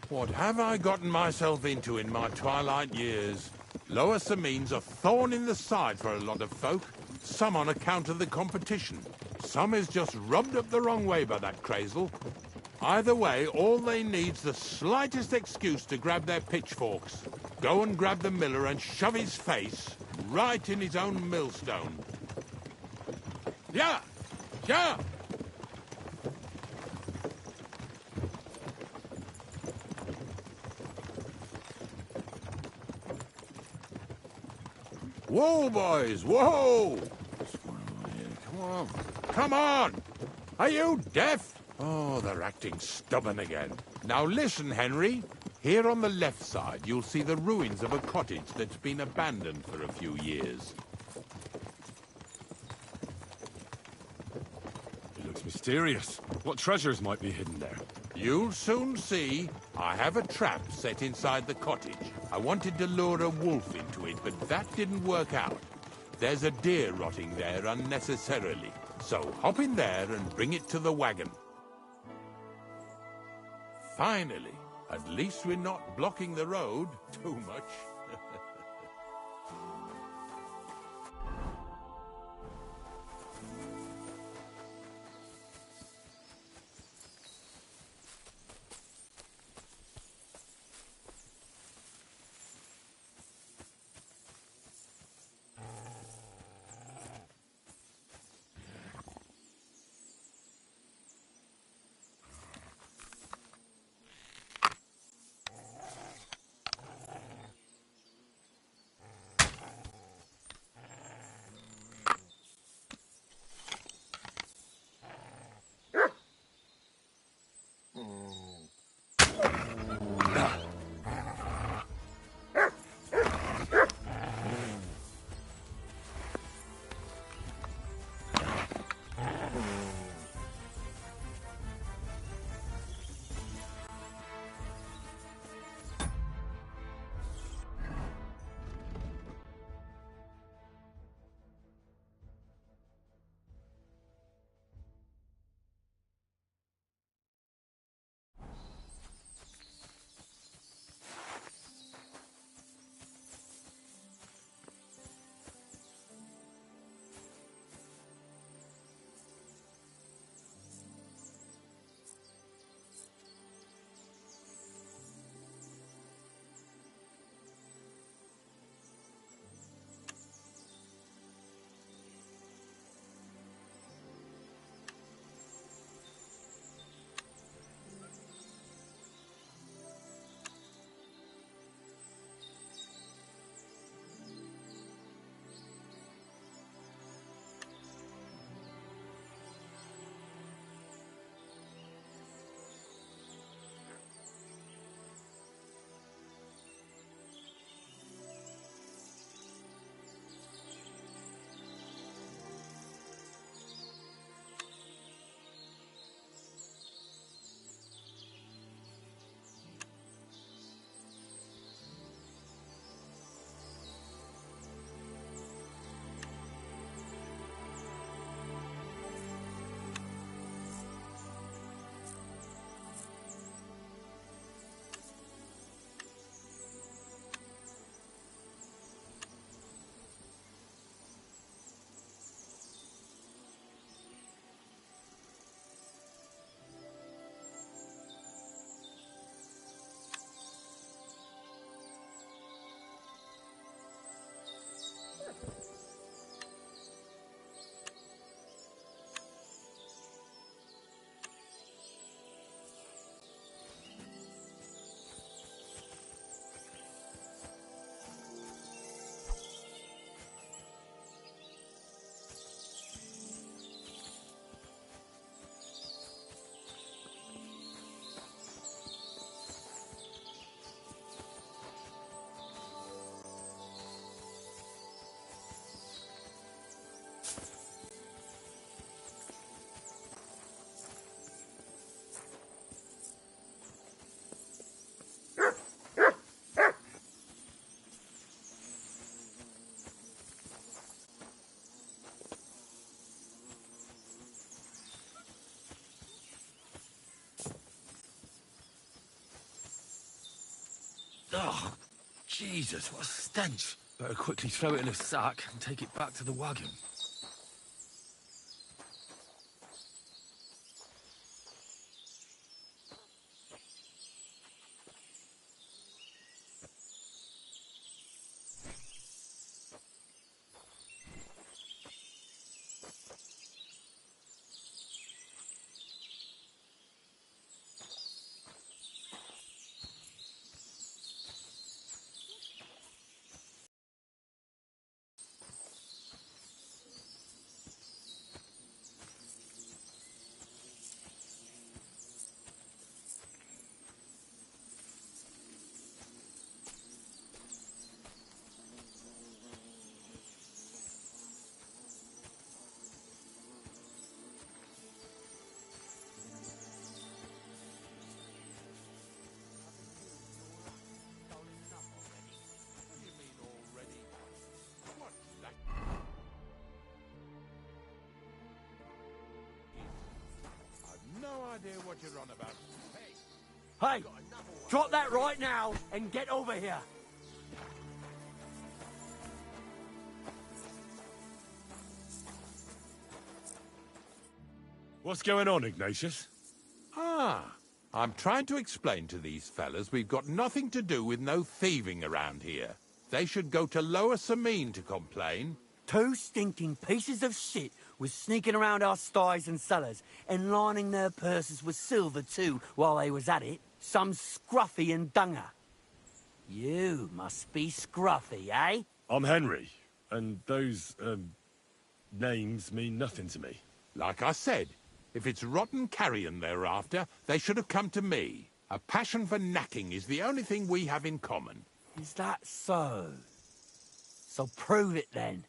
What have I gotten myself into in my twilight years? Lower Sameen's a thorn in the side for a lot of folk. Some on account of the competition. Some is just rubbed up the wrong way by that Crazel. Either way, all they need's the slightest excuse to grab their pitchforks. Go and grab the miller and shove his face right in his own millstone. Yeah! Yeah! Whoa, boys! Whoa! Come on. Come on! Are you deaf? Oh, they're acting stubborn again. Now listen, Henry. Here on the left side, you'll see the ruins of a cottage that's been abandoned for a few years. It looks mysterious. What treasures might be hidden there? You'll soon see. I have a trap set inside the cottage. I wanted to lure a wolf into it, but that didn't work out. There's a deer rotting there unnecessarily. So hop in there and bring it to the wagon. Finally, at least we're not blocking the road too much. Oh, Jesus, what a stench. Better quickly throw it in a sack and take it back to the wagon. No idea what you're on about. Hey, drop that right now and get over here. What's going on, Ignatius? Ah, I'm trying to explain to these fellas we've got nothing to do with no thieving around here. They should go to Lower Samine to complain. Two stinking pieces of shit was sneaking around our sties and cellars and lining their purses with silver too while they was at it. Some scruffy and dunger. You must be scruffy, eh? I'm Henry, and those, names mean nothing to me. Like I said, if it's rotten carrion they're after, they should have come to me. A passion for knacking is the only thing we have in common. Is that so? So prove it then.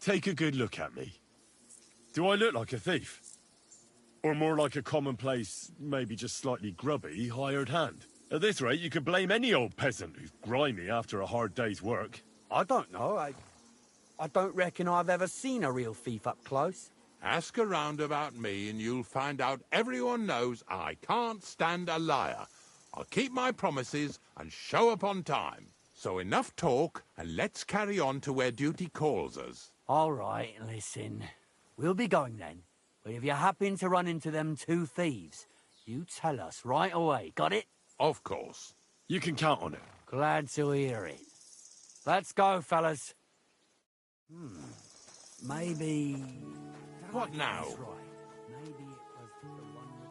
Take a good look at me. Do I look like a thief? Or more like a commonplace, maybe just slightly grubby, hired hand? At this rate, you could blame any old peasant who's grimy after a hard day's work. I don't know. I don't reckon I've ever seen a real thief up close. Ask around about me and you'll find out everyone knows I can't stand a liar. I'll keep my promises and show up on time. So enough talk, and let's carry on to where duty calls us. All right, listen. We'll be going then. But if you happen to run into them two thieves, you tell us right away, got it? Of course. You can count on it. Glad to hear it. Let's go, fellas. Maybe... What now? That's right. Maybe it was the one with...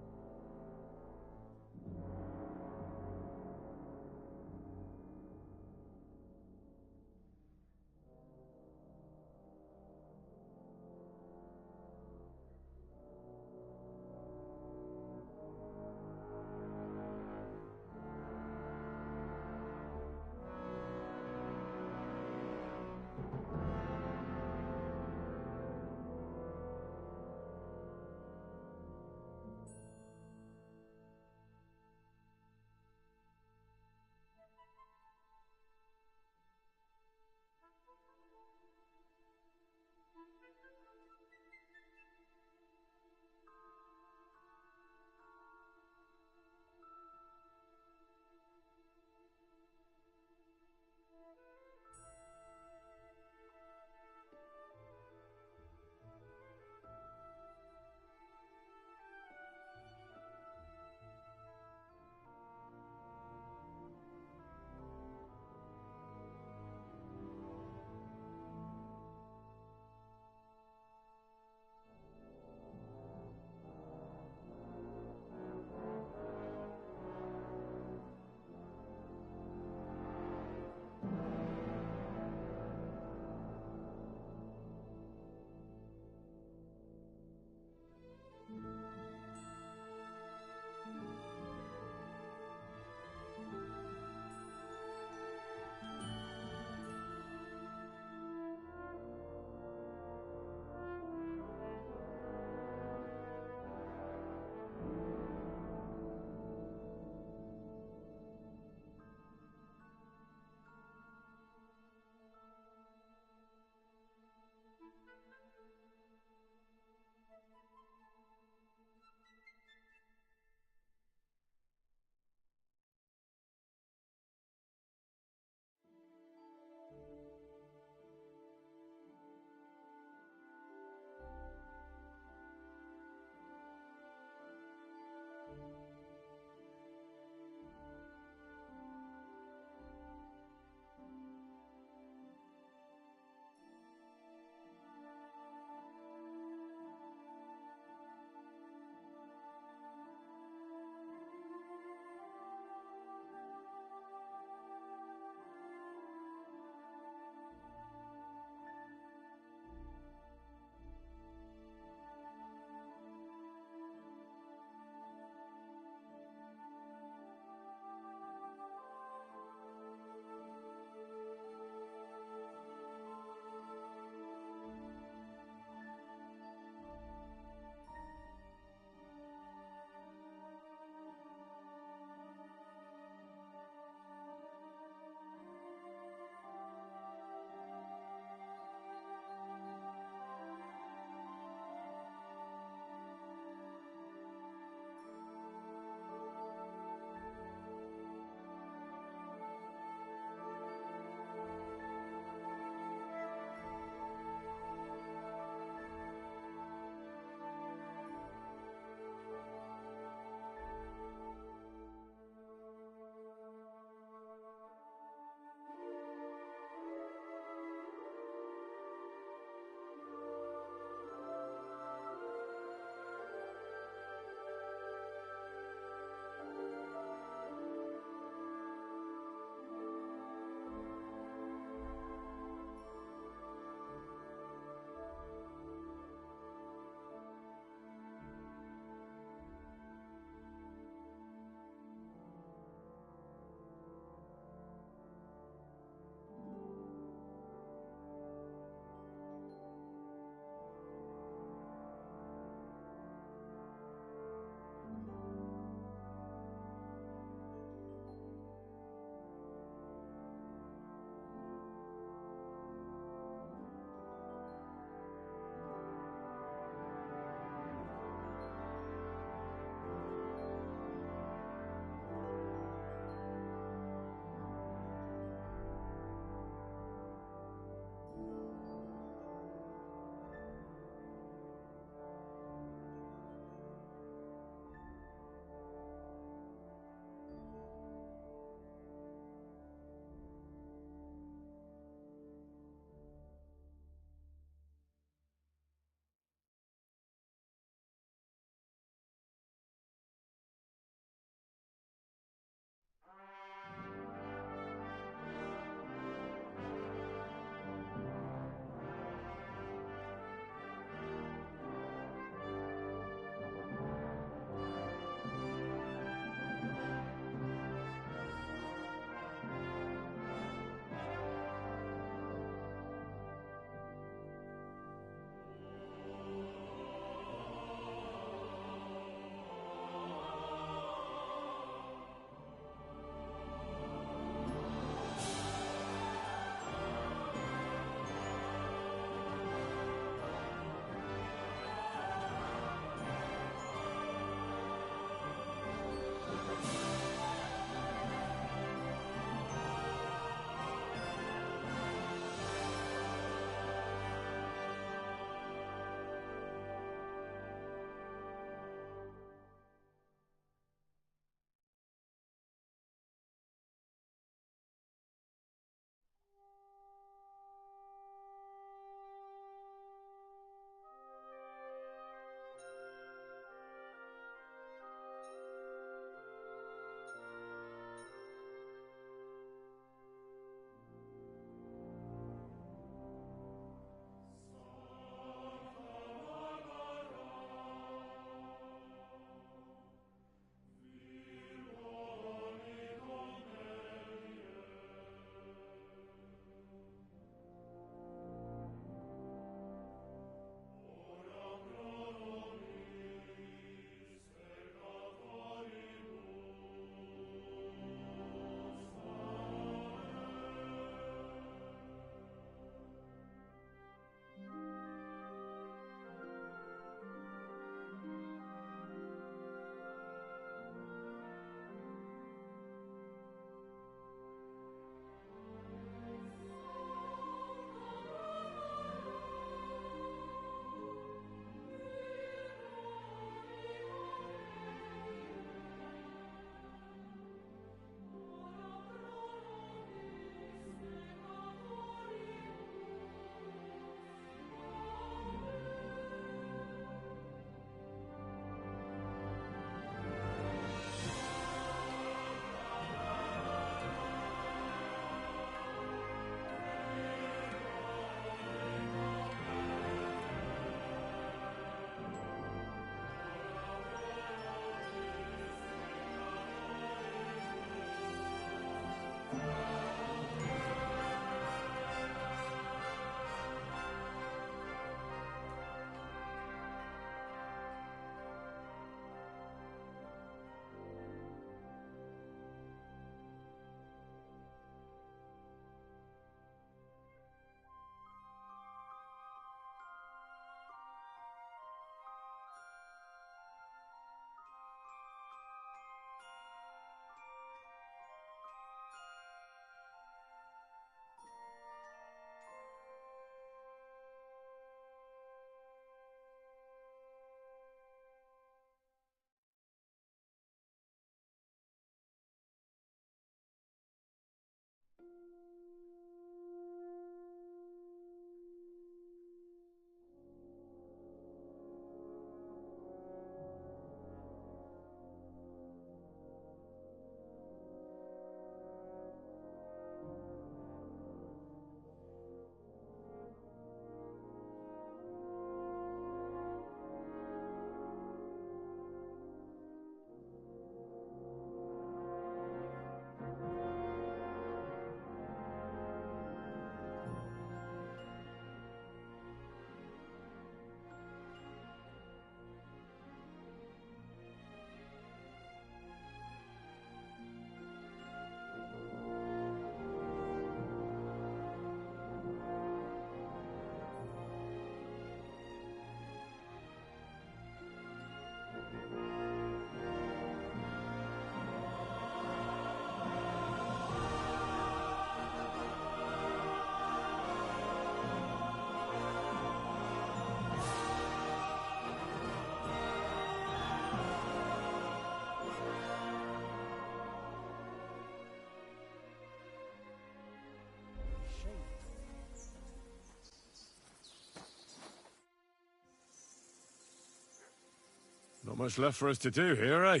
Not much left for us to do here, eh?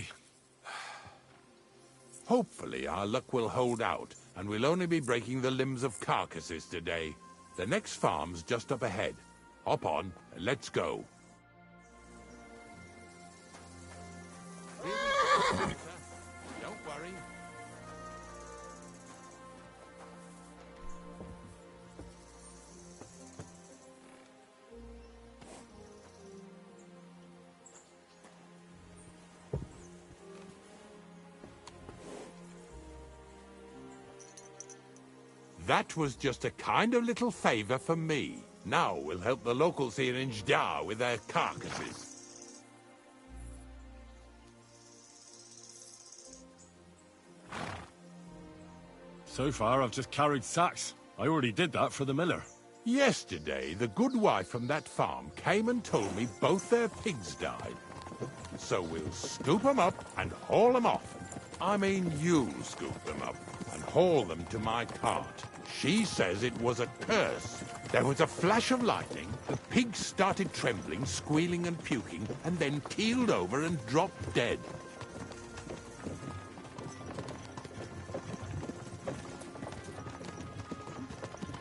Hopefully our luck will hold out, and we'll only be breaking the limbs of carcasses today. The next farm's just up ahead. Hop on, and let's go. Don't worry. That was just a kind of little favor for me. Now we'll help the locals here in Jda with their carcasses. So far, I've just carried sacks. I already did that for the miller. Yesterday, the good wife from that farm came and told me both their pigs died. So we'll scoop them up and haul them off. I mean, you'll scoop them up and haul them to my cart. She says it was a curse. There was a flash of lightning, the pigs started trembling, squealing and puking, and then keeled over and dropped dead.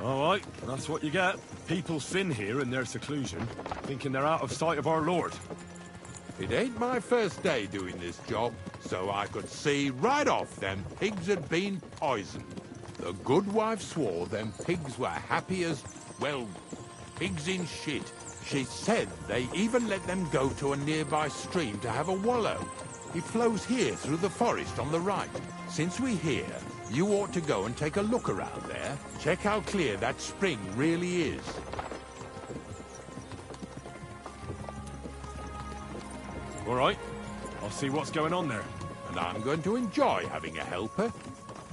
All right, that's what you get. People sin here in their seclusion, thinking they're out of sight of our Lord. It ain't my first day doing this job, so I could see right off them pigs had been poisoned. The good wife swore them pigs were happy as, well, pigs in shit. She said they even let them go to a nearby stream to have a wallow. It flows here through the forest on the right. Since we're here, you ought to go and take a look around there. Check how clear that spring really is. All right, I'll see what's going on there. And I'm going to enjoy having a helper.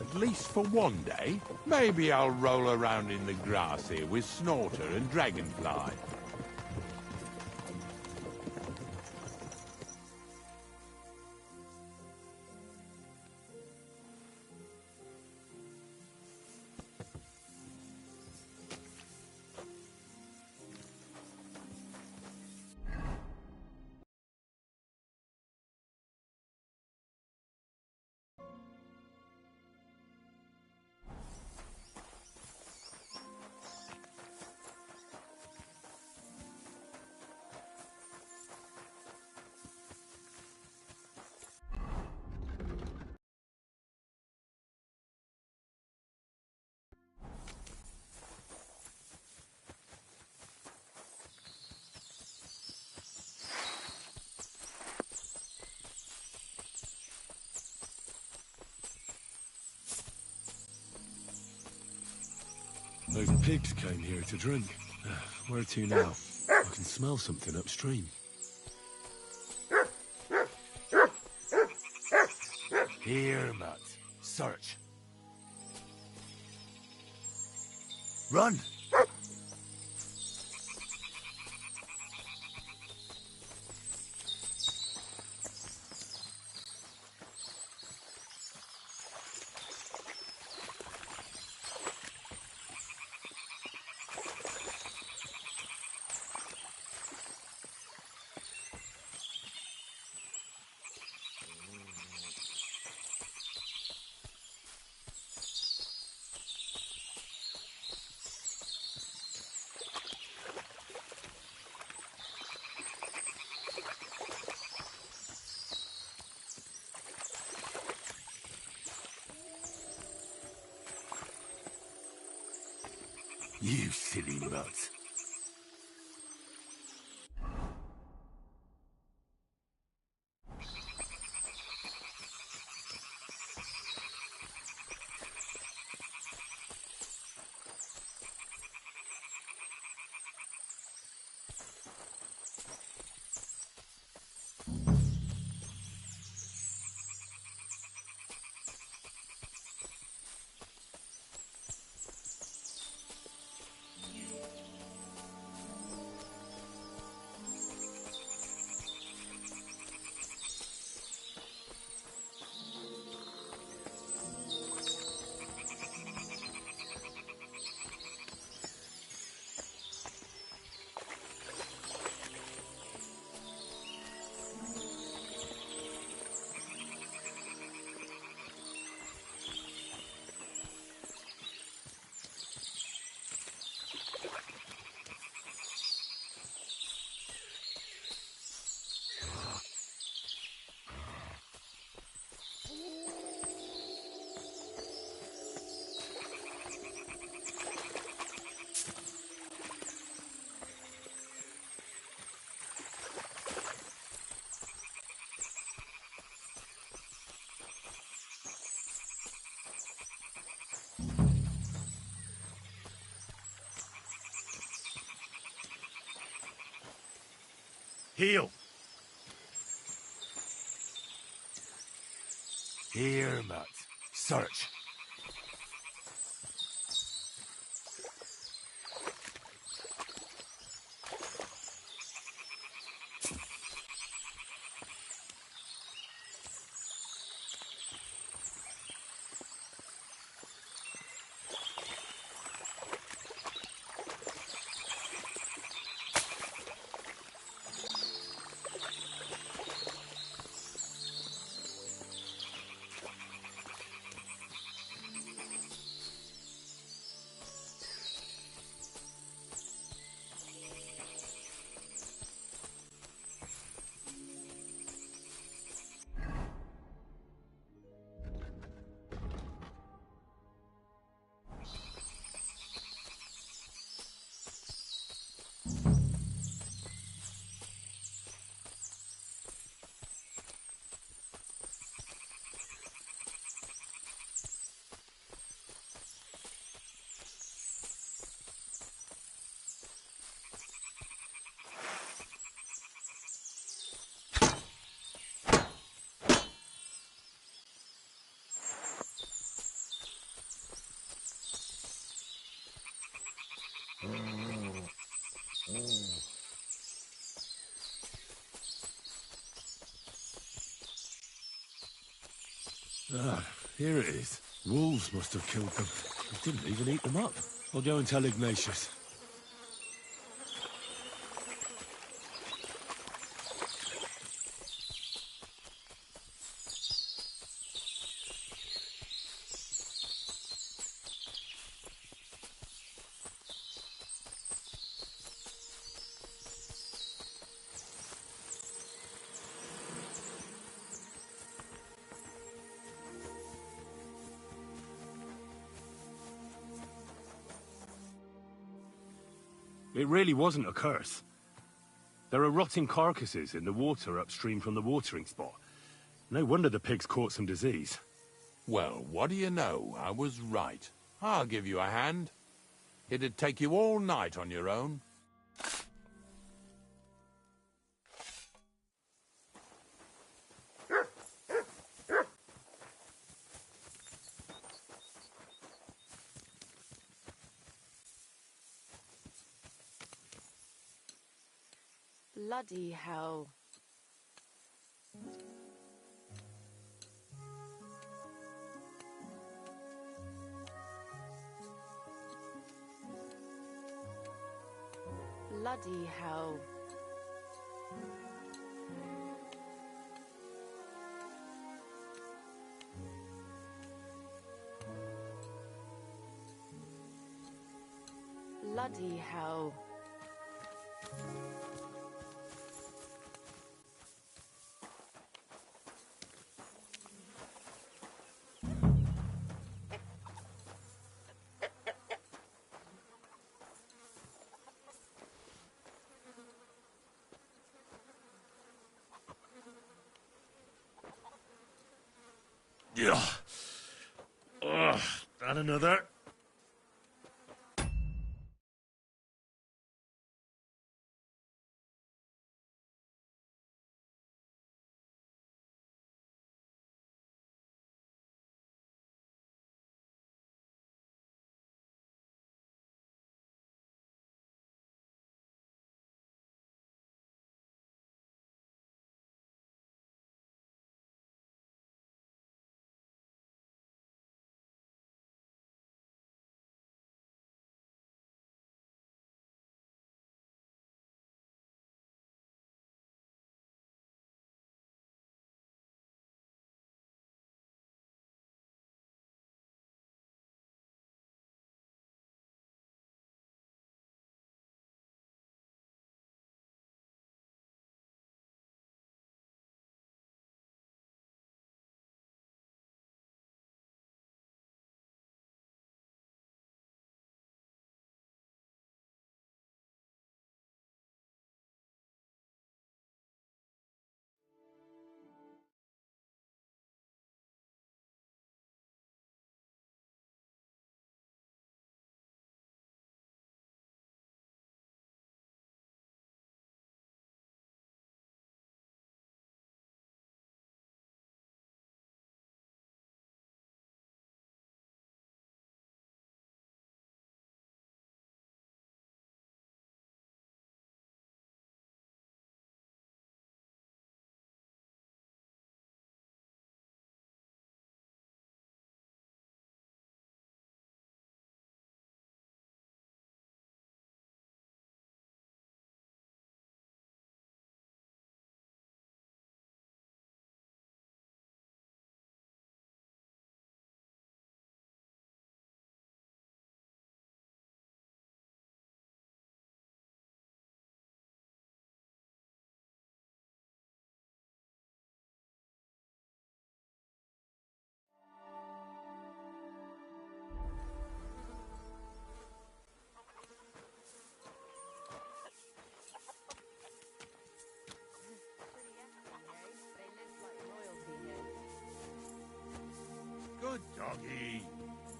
At least for one day. Maybe I'll roll around in the grass here with Snorter and Dragonfly. Those pigs came here to drink. Where to now? I can smell something upstream. Here, Mutt. Search. Run! You silly mutt. Heal. Here, Matt. Search. Ah, here it is. Wolves must have killed them. They didn't even eat them up. I'll go and tell Ignatius. It really wasn't a curse. There are rotting carcasses in the water upstream from the watering spot. No wonder the pigs caught some disease. Well, what do you know? I was right. I'll give you a hand. It'd take you all night on your own. Bloody hell. Bloody hell. Bloody hell. Yeah. Ugh, and another.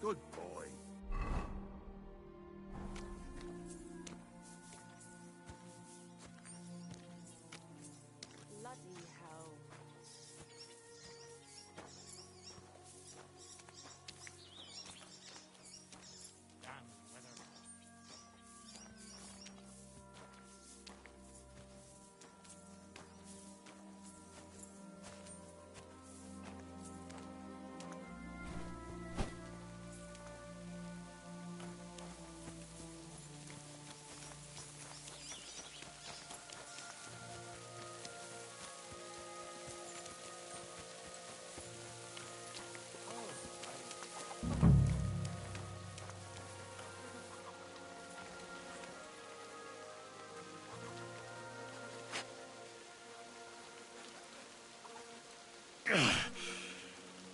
Good boy. Bloody hell.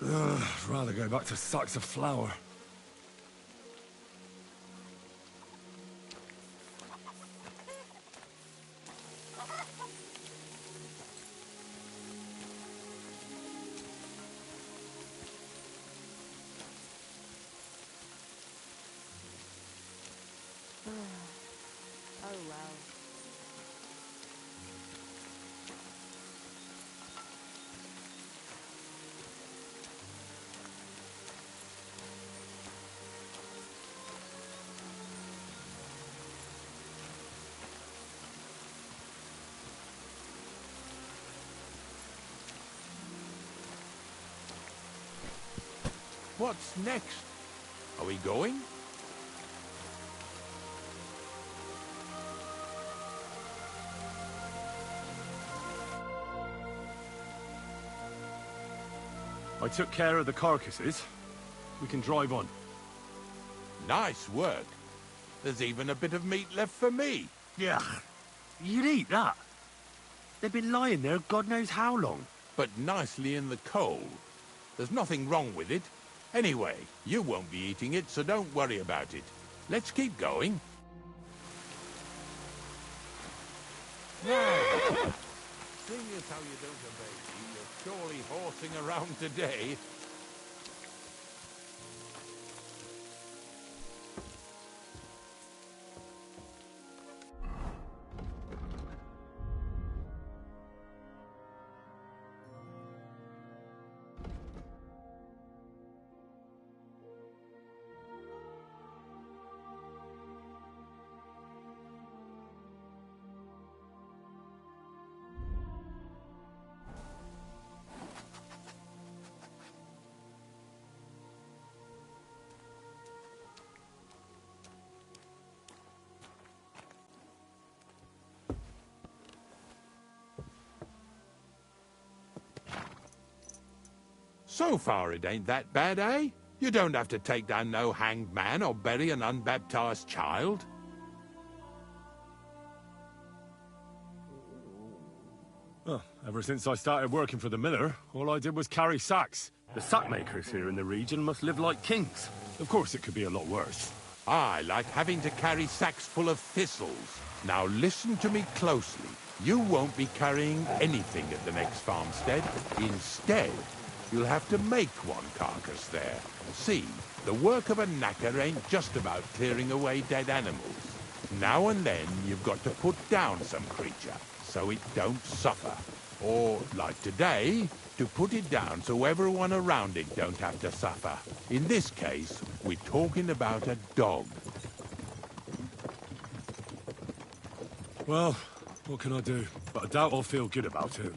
I'd rather go back to sacks of flour. Oh well. What's next? Are we going? I took care of the carcasses. We can drive on. Nice work. There's even a bit of meat left for me. Yeah, you'd eat that. They've been lying there God knows how long. But nicely in the cold. There's nothing wrong with it. Anyway, you won't be eating it, so don't worry about it. Let's keep going. Now, seeing as how you don't obey me, you're surely horsing around today. So far, it ain't that bad, eh? You don't have to take down no hanged man or bury an unbaptized child. Well, ever since I started working for the miller, all I did was carry sacks. The sack makers here in the region must live like kings. Of course, it could be a lot worse. I like having to carry sacks full of thistles. Now listen to me closely. You won't be carrying anything at the next farmstead. Instead, you'll have to make one carcass there. See, the work of a knacker ain't just about clearing away dead animals. Now and then, you've got to put down some creature, so it don't suffer. Or, like today, to put it down so everyone around it don't have to suffer. In this case, we're talking about a dog. Well, what can I do? But I doubt I'll feel good about it.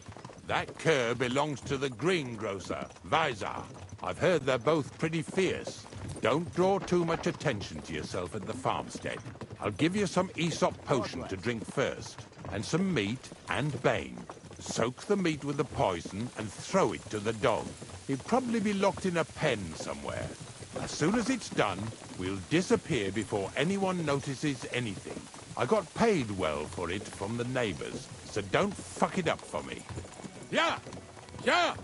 That cur belongs to the greengrocer, Vizar. I've heard they're both pretty fierce. Don't draw too much attention to yourself at the farmstead. I'll give you some Aesop potion to drink first, and some meat and bane. Soak the meat with the poison and throw it to the dog. He'll probably be locked in a pen somewhere. As soon as it's done, we'll disappear before anyone notices anything. I got paid well for it from the neighbors, so don't fuck it up for me. Yeah! Yeah!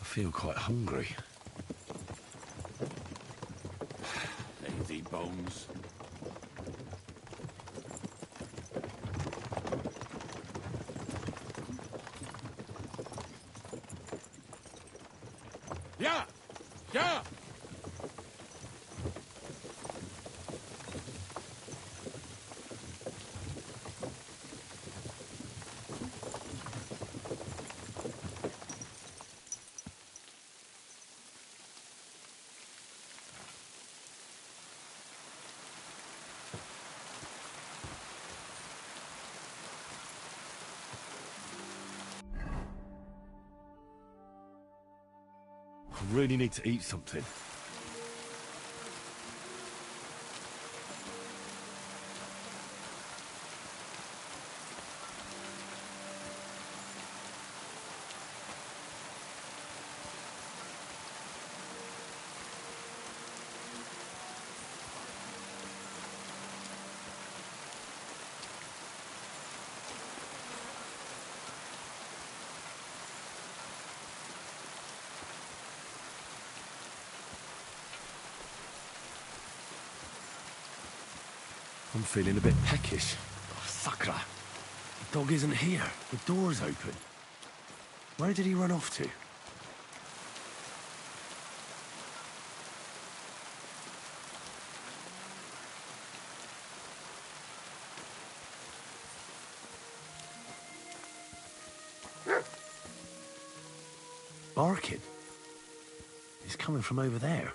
feel quite hungry. Lazy bones. Yeah! Yeah! I really need to eat something. I'm feeling a bit peckish. Oh, Sakra. The dog isn't here. The door's open. Where did he run off to? Barking. He's coming from over there.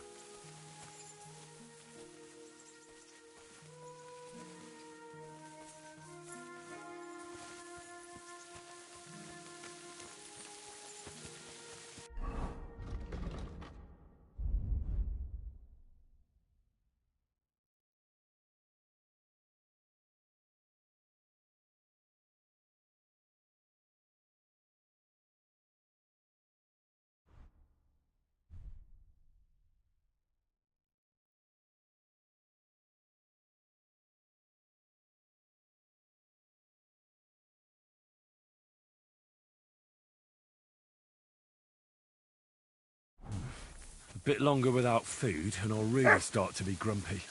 A bit longer without food, and I'll really start to be grumpy.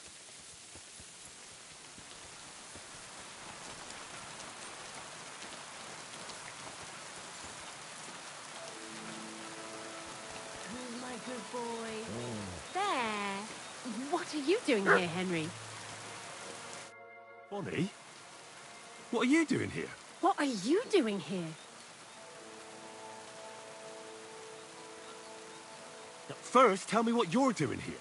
My good boy. There. What are you doing here, Henry? Bonnie? What are you doing here? What are you doing here? First, tell me what you're doing here.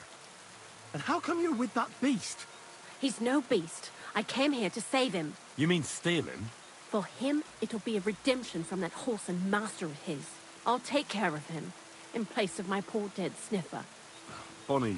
And how come you're with that beast? He's no beast. I came here to save him. You mean steal him? For him, it'll be a redemption from that whoreson master of his. I'll take care of him, in place of my poor dead sniffer. Bonnie...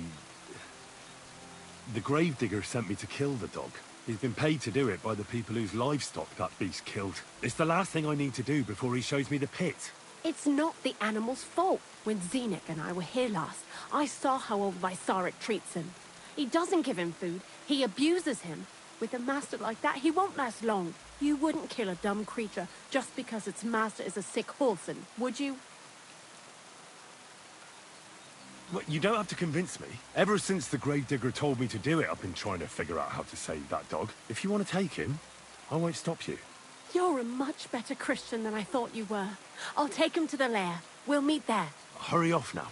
The gravedigger sent me to kill the dog. He's been paid to do it by the people whose livestock that beast killed. It's the last thing I need to do before he shows me the pit. It's not the animal's fault. When Zenek and I were here last, I saw how old Vysarik treats him. He doesn't give him food, he abuses him. With a master like that, he won't last long. You wouldn't kill a dumb creature just because its master is a sick whoreson, would you? Well, you don't have to convince me. Ever since the gravedigger told me to do it, I've been trying to figure out how to save that dog. If you want to take him, I won't stop you. You're a much better Christian than I thought you were. I'll take him to the lair. We'll meet there. Hurry off now,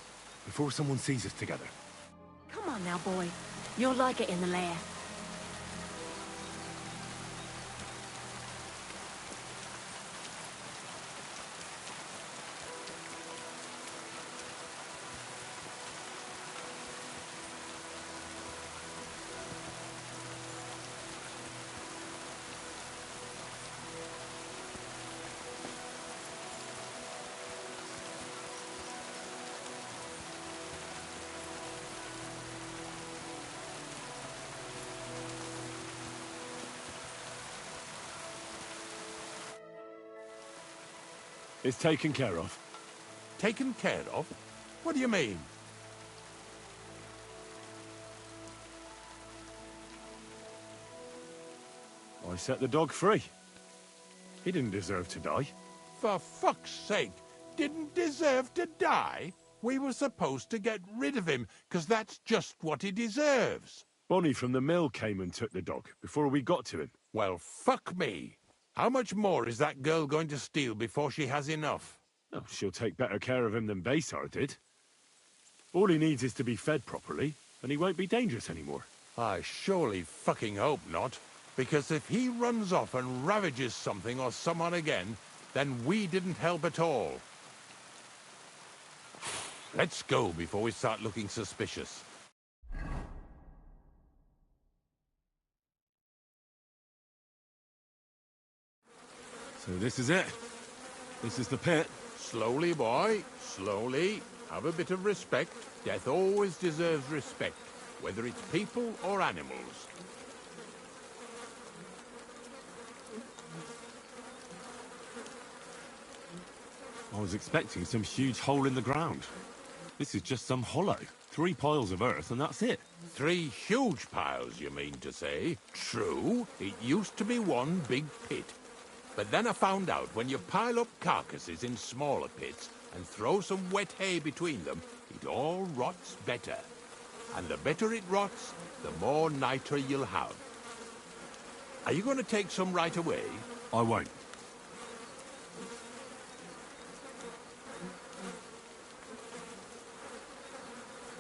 before someone sees us together. Come on now, boy. You'll like it in the lair. It's taken care of. Taken care of? What do you mean? I set the dog free. He didn't deserve to die. For fuck's sake! didn't deserve to die? We were supposed to get rid of him, because that's just what he deserves. Bonnie from the mill came and took the dog before we got to him. Well, fuck me. How much more is that girl going to steal before she has enough? Oh, she'll take better care of him than Baysar did. All he needs is to be fed properly, and he won't be dangerous anymore. I surely fucking hope not. Because if he runs off and ravages something or someone again, then we didn't help at all. Let's go before we start looking suspicious. So this is it. This is the pit. Slowly, boy. Slowly. Have a bit of respect. Death always deserves respect, whether it's people or animals. I was expecting some huge hole in the ground. This is just some hollow. 3 piles of earth and that's it. 3 huge piles, you mean to say? True, it used to be one big pit. But then I found out when you pile up carcasses in smaller pits and throw some wet hay between them, it all rots better. And the better it rots, the more nitre you'll have. Are you going to take some right away? I won't.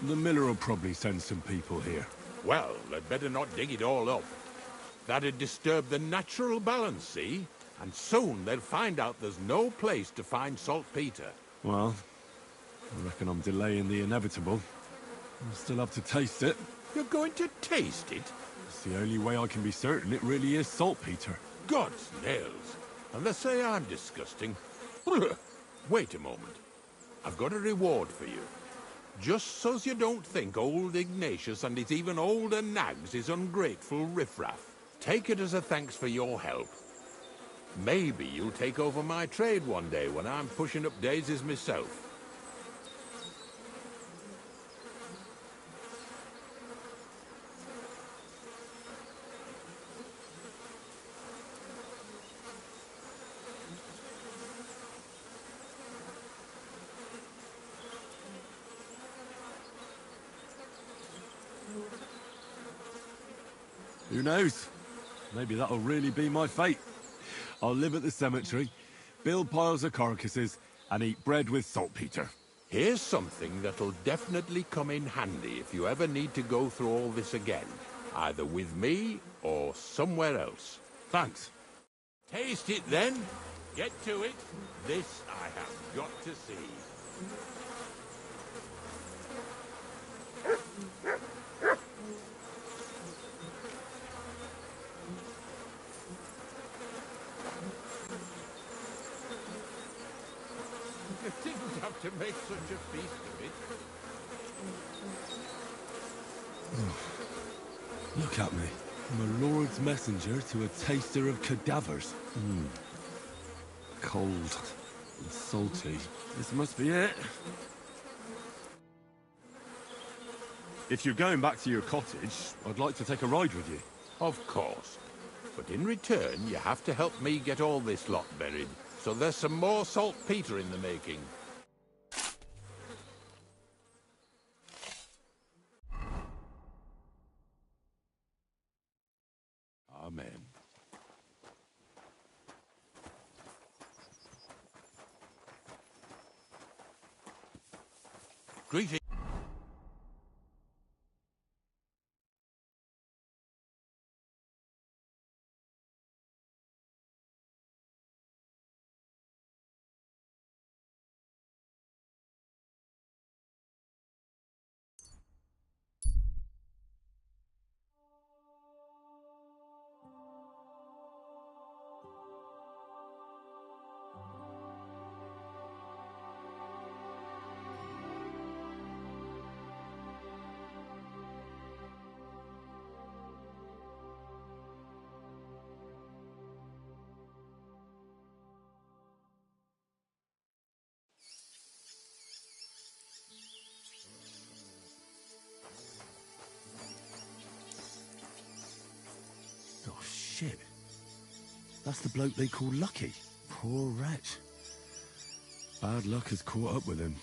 The miller will probably send some people here. Well, they'd better not dig it all up. That'd disturb the natural balance, see? And soon they'll find out there's no place to find saltpeter. Well, I reckon I'm delaying the inevitable. I'll still have to taste it. You're going to taste it? It's the only way I can be certain it really is saltpeter. God's nails. And they say I'm disgusting. Wait a moment. I've got a reward for you. Just so's you don't think old Ignatius and his even older nags is ungrateful riffraff. Take it as a thanks for your help. Maybe you'll take over my trade one day when I'm pushing up daisies myself. Who knows? Maybe that'll really be my fate. I'll live at the cemetery, build piles of carcasses, and eat bread with saltpeter. Here's something that'll definitely come in handy if you ever need to go through all this again. Either with me or somewhere else. Thanks. Taste it then. Get to it. This I have got to see. You didn't have to make such a feast of it. Look at me. I'm a lord's messenger to a taster of cadavers. Cold and salty. This must be it. If you're going back to your cottage, I'd like to take a ride with you. Of course. But in return, you have to help me get all this lot buried. So there's some more saltpeter in the making. Amen. Greetings. Oh, shit. That's the bloke they call Lucky. Poor wretch. Bad luck has caught up with him.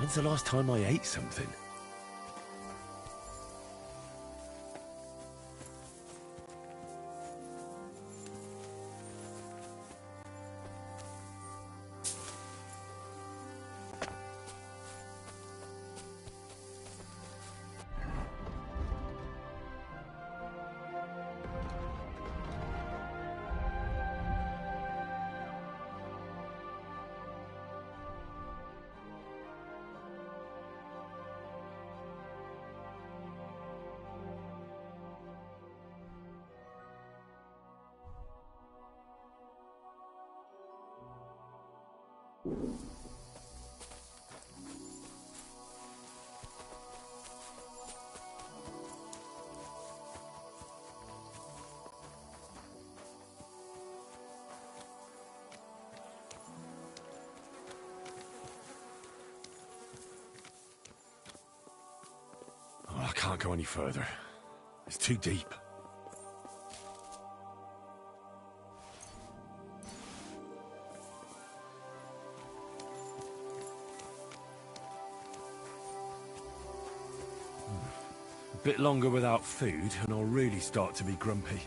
When's the last time I ate something? Oh, I can't go any further. It's too deep. A bit longer without food, and I'll really start to be grumpy.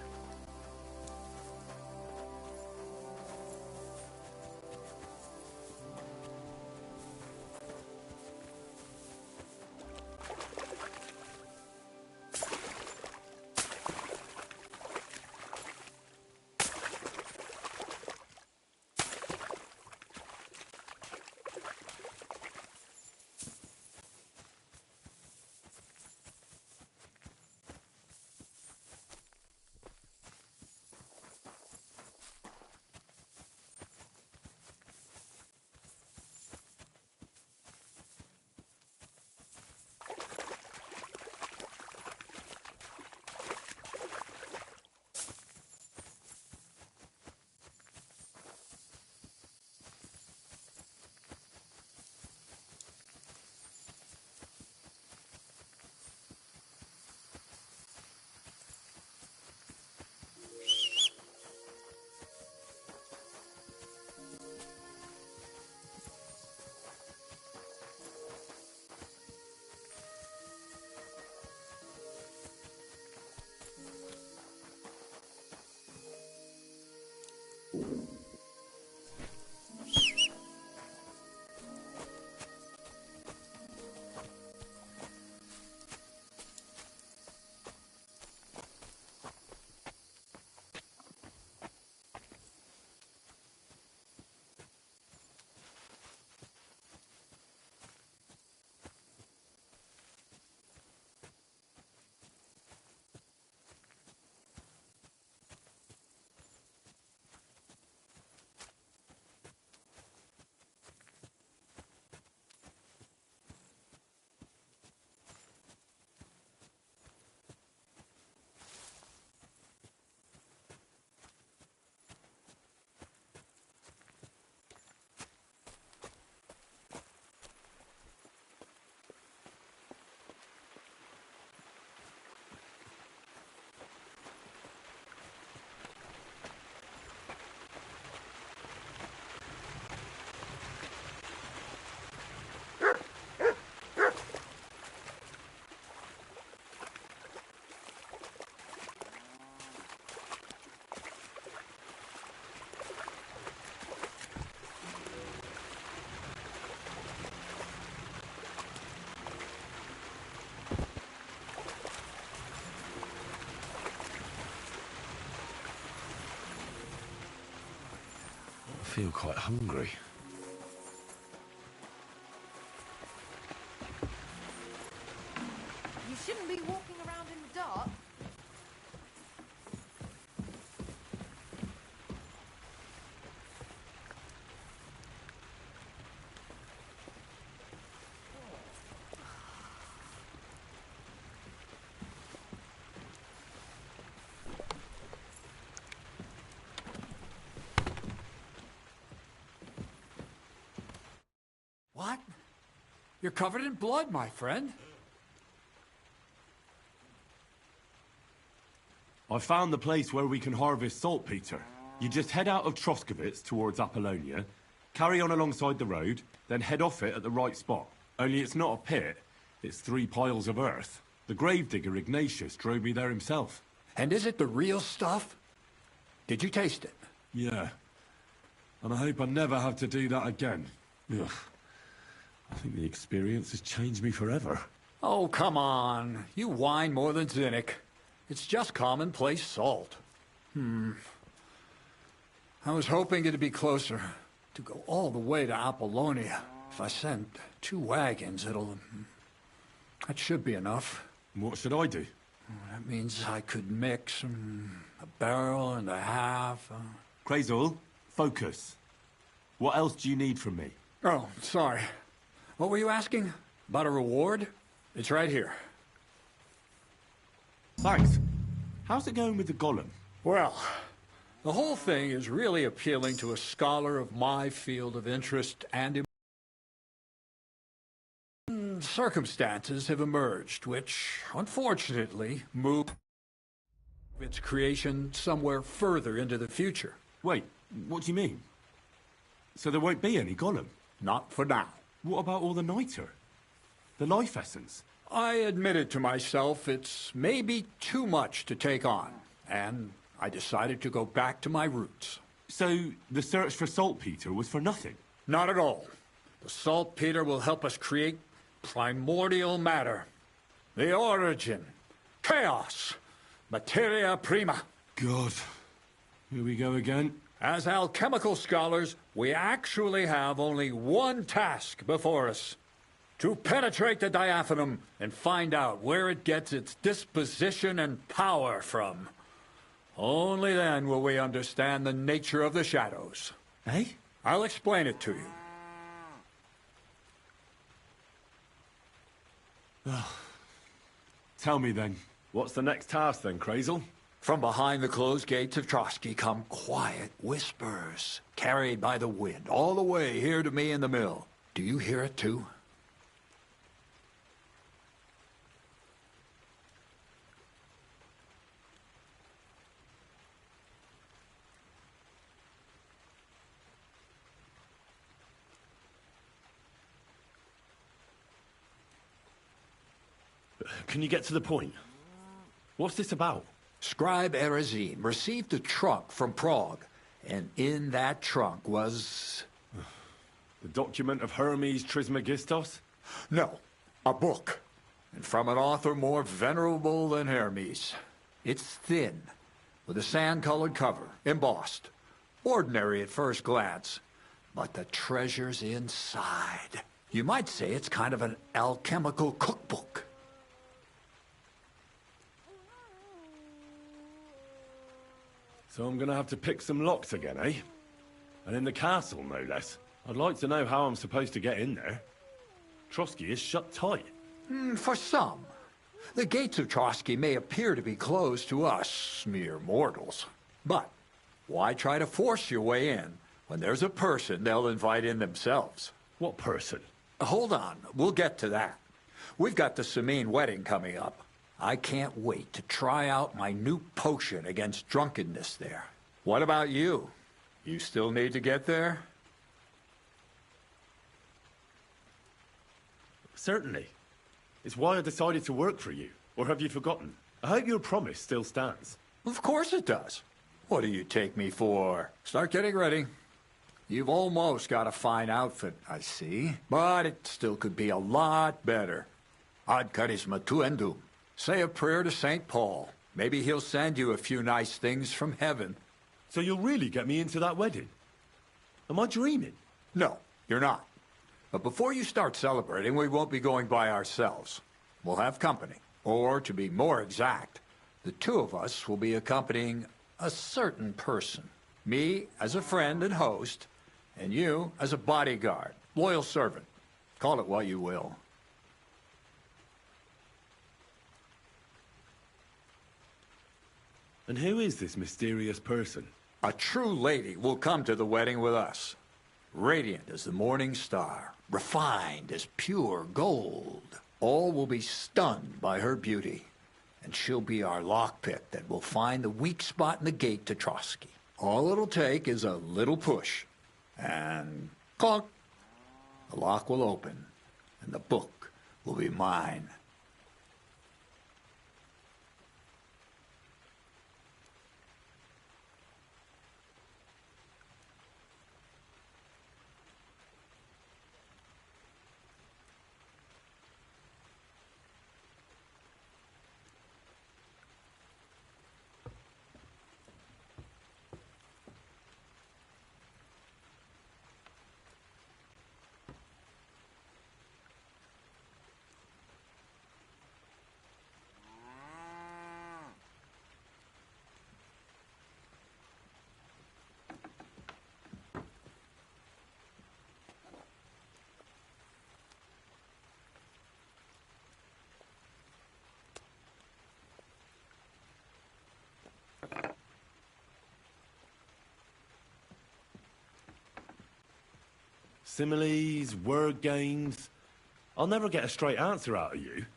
feel quite hungry. You shouldn't be walking around in the dark. What? You're covered in blood, my friend. I found the place where we can harvest saltpeter. You just head out of Troskovitz towards Apollonia, carry on alongside the road, then head off it at the right spot. Only it's not a pit, it's 3 piles of earth. The gravedigger Ignatius drove me there himself. And is it the real stuff? Did you taste it? Yeah. And I hope I never have to do that again. Ugh. I think the experience has changed me forever. Oh, come on. You whine more than Zinnik. It's just commonplace salt. I was hoping it'd be closer. To go all the way to Apollonia. If I send 2 wagons, that should be enough. What should I do? That means I could mix a barrel and a half. Krazel, focus. What else do you need from me? Oh, sorry. What were you asking? About a reward? It's right here. Thanks. How's it going with the golem? Well, the whole thing is really appealing to a scholar of my field of interest, and circumstances have emerged which, unfortunately, move its creation somewhere further into the future. Wait, what do you mean? So there won't be any golem? Not for now. What about all the niter? The life essence? I admitted to myself it's maybe too much to take on, and I decided to go back to my roots. So the search for saltpeter was for nothing? Not at all. The saltpeter will help us create primordial matter. The origin. Chaos. Materia prima. God. Here we go again. As alchemical scholars, we actually have only one task before us. To penetrate the diaphanum and find out where it gets its disposition and power from. Only then will we understand the nature of the shadows. Eh? I'll explain it to you. Tell me then, what's the next task then, Krazel? From behind the closed gates of Trotsky come quiet whispers, carried by the wind, all the way here to me in the mill. Do you hear it too? Can you get to the point? What's this about? Scribe Erezine received a trunk from Prague, and in that trunk was... The document of Hermes Trismegistos? No, a book. And from an author more venerable than Hermes. It's thin, with a sand-colored cover, embossed. Ordinary at first glance, but the treasure's inside. You might say it's kind of an alchemical cookbook. So I'm gonna have to pick some locks again, eh? And in the castle, no less. I'd like to know how I'm supposed to get in there. Trotsky is shut tight. For some. The gates of Trotsky may appear to be closed to us, mere mortals. But why try to force your way in when there's a person they'll invite in themselves? What person? Hold on, we'll get to that. We've got the Samine wedding coming up. I can't wait to try out my new potion against drunkenness there. What about you? You still need to get there? Certainly. It's why I decided to work for you. Or have you forgotten? I hope your promise still stands. Of course it does. What do you take me for? Start getting ready. You've almost got a fine outfit, I see. But it still could be a lot better. Ad charisma tuendum. Say a prayer to St. Paul. Maybe he'll send you a few nice things from heaven. So you'll really get me into that wedding? Am I dreaming? No, you're not. But before you start celebrating, we won't be going by ourselves. We'll have company. Or, to be more exact, the two of us will be accompanying a certain person. Me as a friend and host, and you as a bodyguard, loyal servant. Call it what you will. And who is this mysterious person? A true lady will come to the wedding with us. Radiant as the morning star, refined as pure gold. All will be stunned by her beauty, and she'll be our lockpick that will find the weak spot in the gate to Trotsky. All it'll take is a little push, and clunk, the lock will open, and the book will be mine. Similes, word games. I'll never get a straight answer out of you.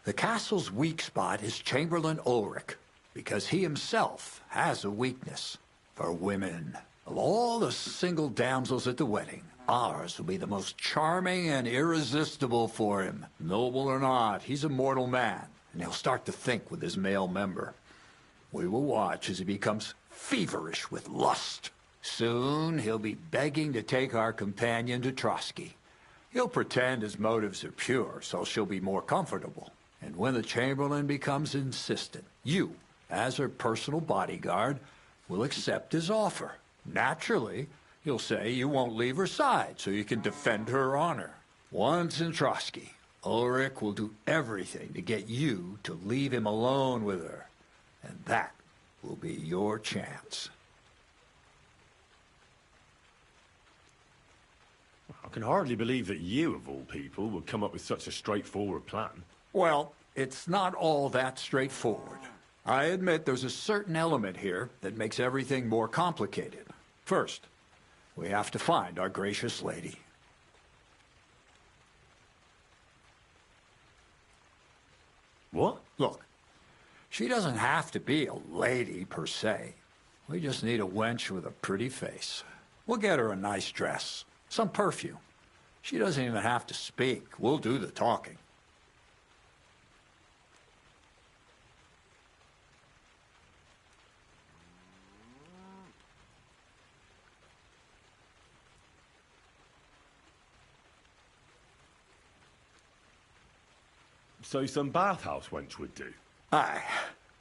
The castle's weak spot is Chamberlain Ulrich, because he himself has a weakness for women. Of all the single damsels at the wedding, ours will be the most charming and irresistible for him. Noble or not, he's a mortal man, and he'll start to think with his male member. We will watch as he becomes feverish with lust. Soon, he'll be begging to take our companion to Trotsky. He'll pretend his motives are pure, so she'll be more comfortable. And when the Chamberlain becomes insistent, you, as her personal bodyguard, will accept his offer. Naturally, you'll say you won't leave her side so you can defend her honor. Once in Trotsky, Ulrich will do everything to get you to leave him alone with her. And that will be your chance. I can hardly believe that you, of all people, would come up with such a straightforward plan. Well, it's not all that straightforward. I admit there's a certain element here that makes everything more complicated. First, we have to find our gracious lady. What? Look, she doesn't have to be a lady per se. We just need a wench with a pretty face. We'll get her a nice dress, some perfume. She doesn't even have to speak. We'll do the talking. So some bathhouse wench would do? Aye,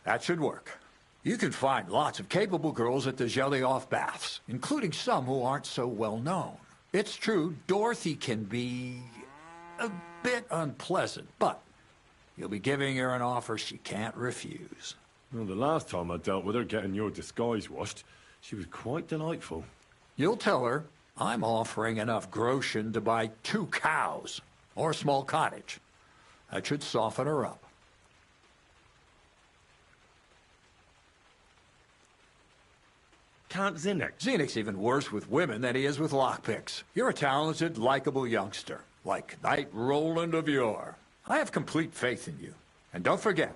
that should work. You can find lots of capable girls at the Gelioff baths, including some who aren't so well known. It's true, Dorothy can be a bit unpleasant, but you'll be giving her an offer she can't refuse. Well, the last time I dealt with her getting your disguise washed, she was quite delightful. You'll tell her I'm offering enough groschen to buy 2 cows or a small cottage. That should soften her up. Can't Zinnik? Zinnik's even worse with women than he is with lockpicks. You're a talented, likable youngster, like Knight Roland of yore. I have complete faith in you. And don't forget,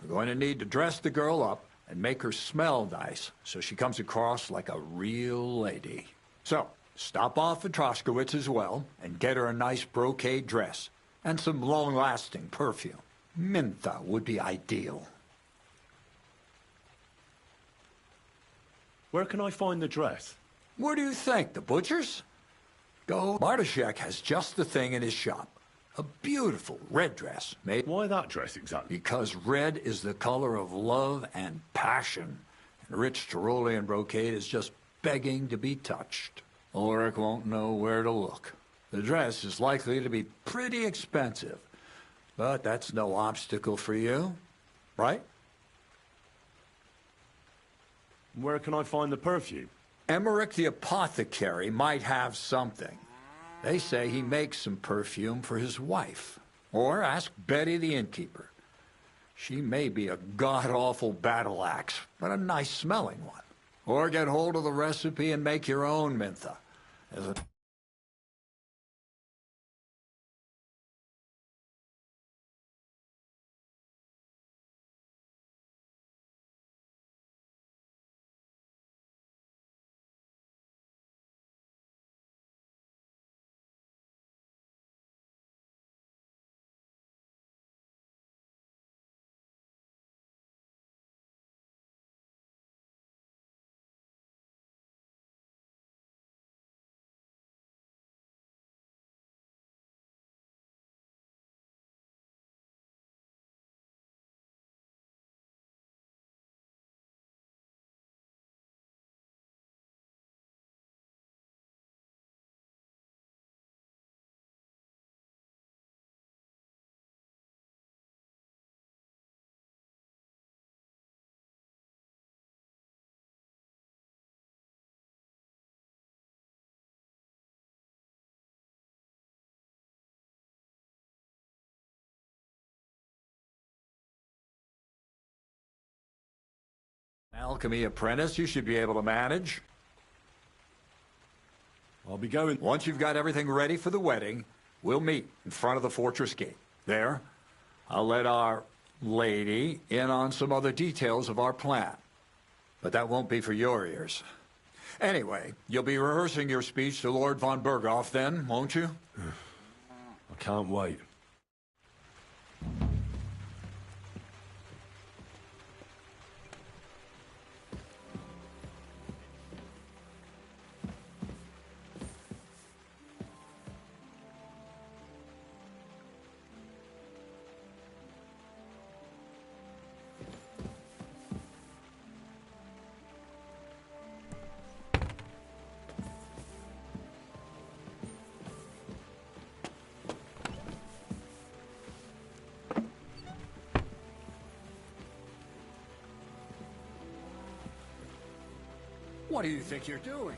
we're going to need to dress the girl up and make her smell nice so she comes across like a real lady. So, stop off at Troskowitz as well and get her a nice brocade dress and some long-lasting perfume. Mintha would be ideal. Where can I find the dress? Where do you think? The butcher's? Go. Martashek has just the thing in his shop. A beautiful red dress made... Why that dress exactly? Because red is the color of love and passion. And rich Tyrolean brocade is just begging to be touched. Ulrich won't know where to look. The dress is likely to be pretty expensive, but that's no obstacle for you, right? Where can I find the perfume? Emmerich the apothecary might have something. They say he makes some perfume for his wife. Or ask Betty the innkeeper. She may be a god-awful battle axe, but a nice-smelling one. Or get hold of the recipe and make your own mintha. As a alchemy apprentice you should be able to manage. I'll be going. Once you've got everything ready for the wedding, we'll meet in front of the fortress gate. There, I'll let our lady in on some other details of our plan. But that won't be for your ears. Anyway, you'll be rehearsing your speech to Lord von Berghoff then, won't you? I can't wait. What do you think you're doing?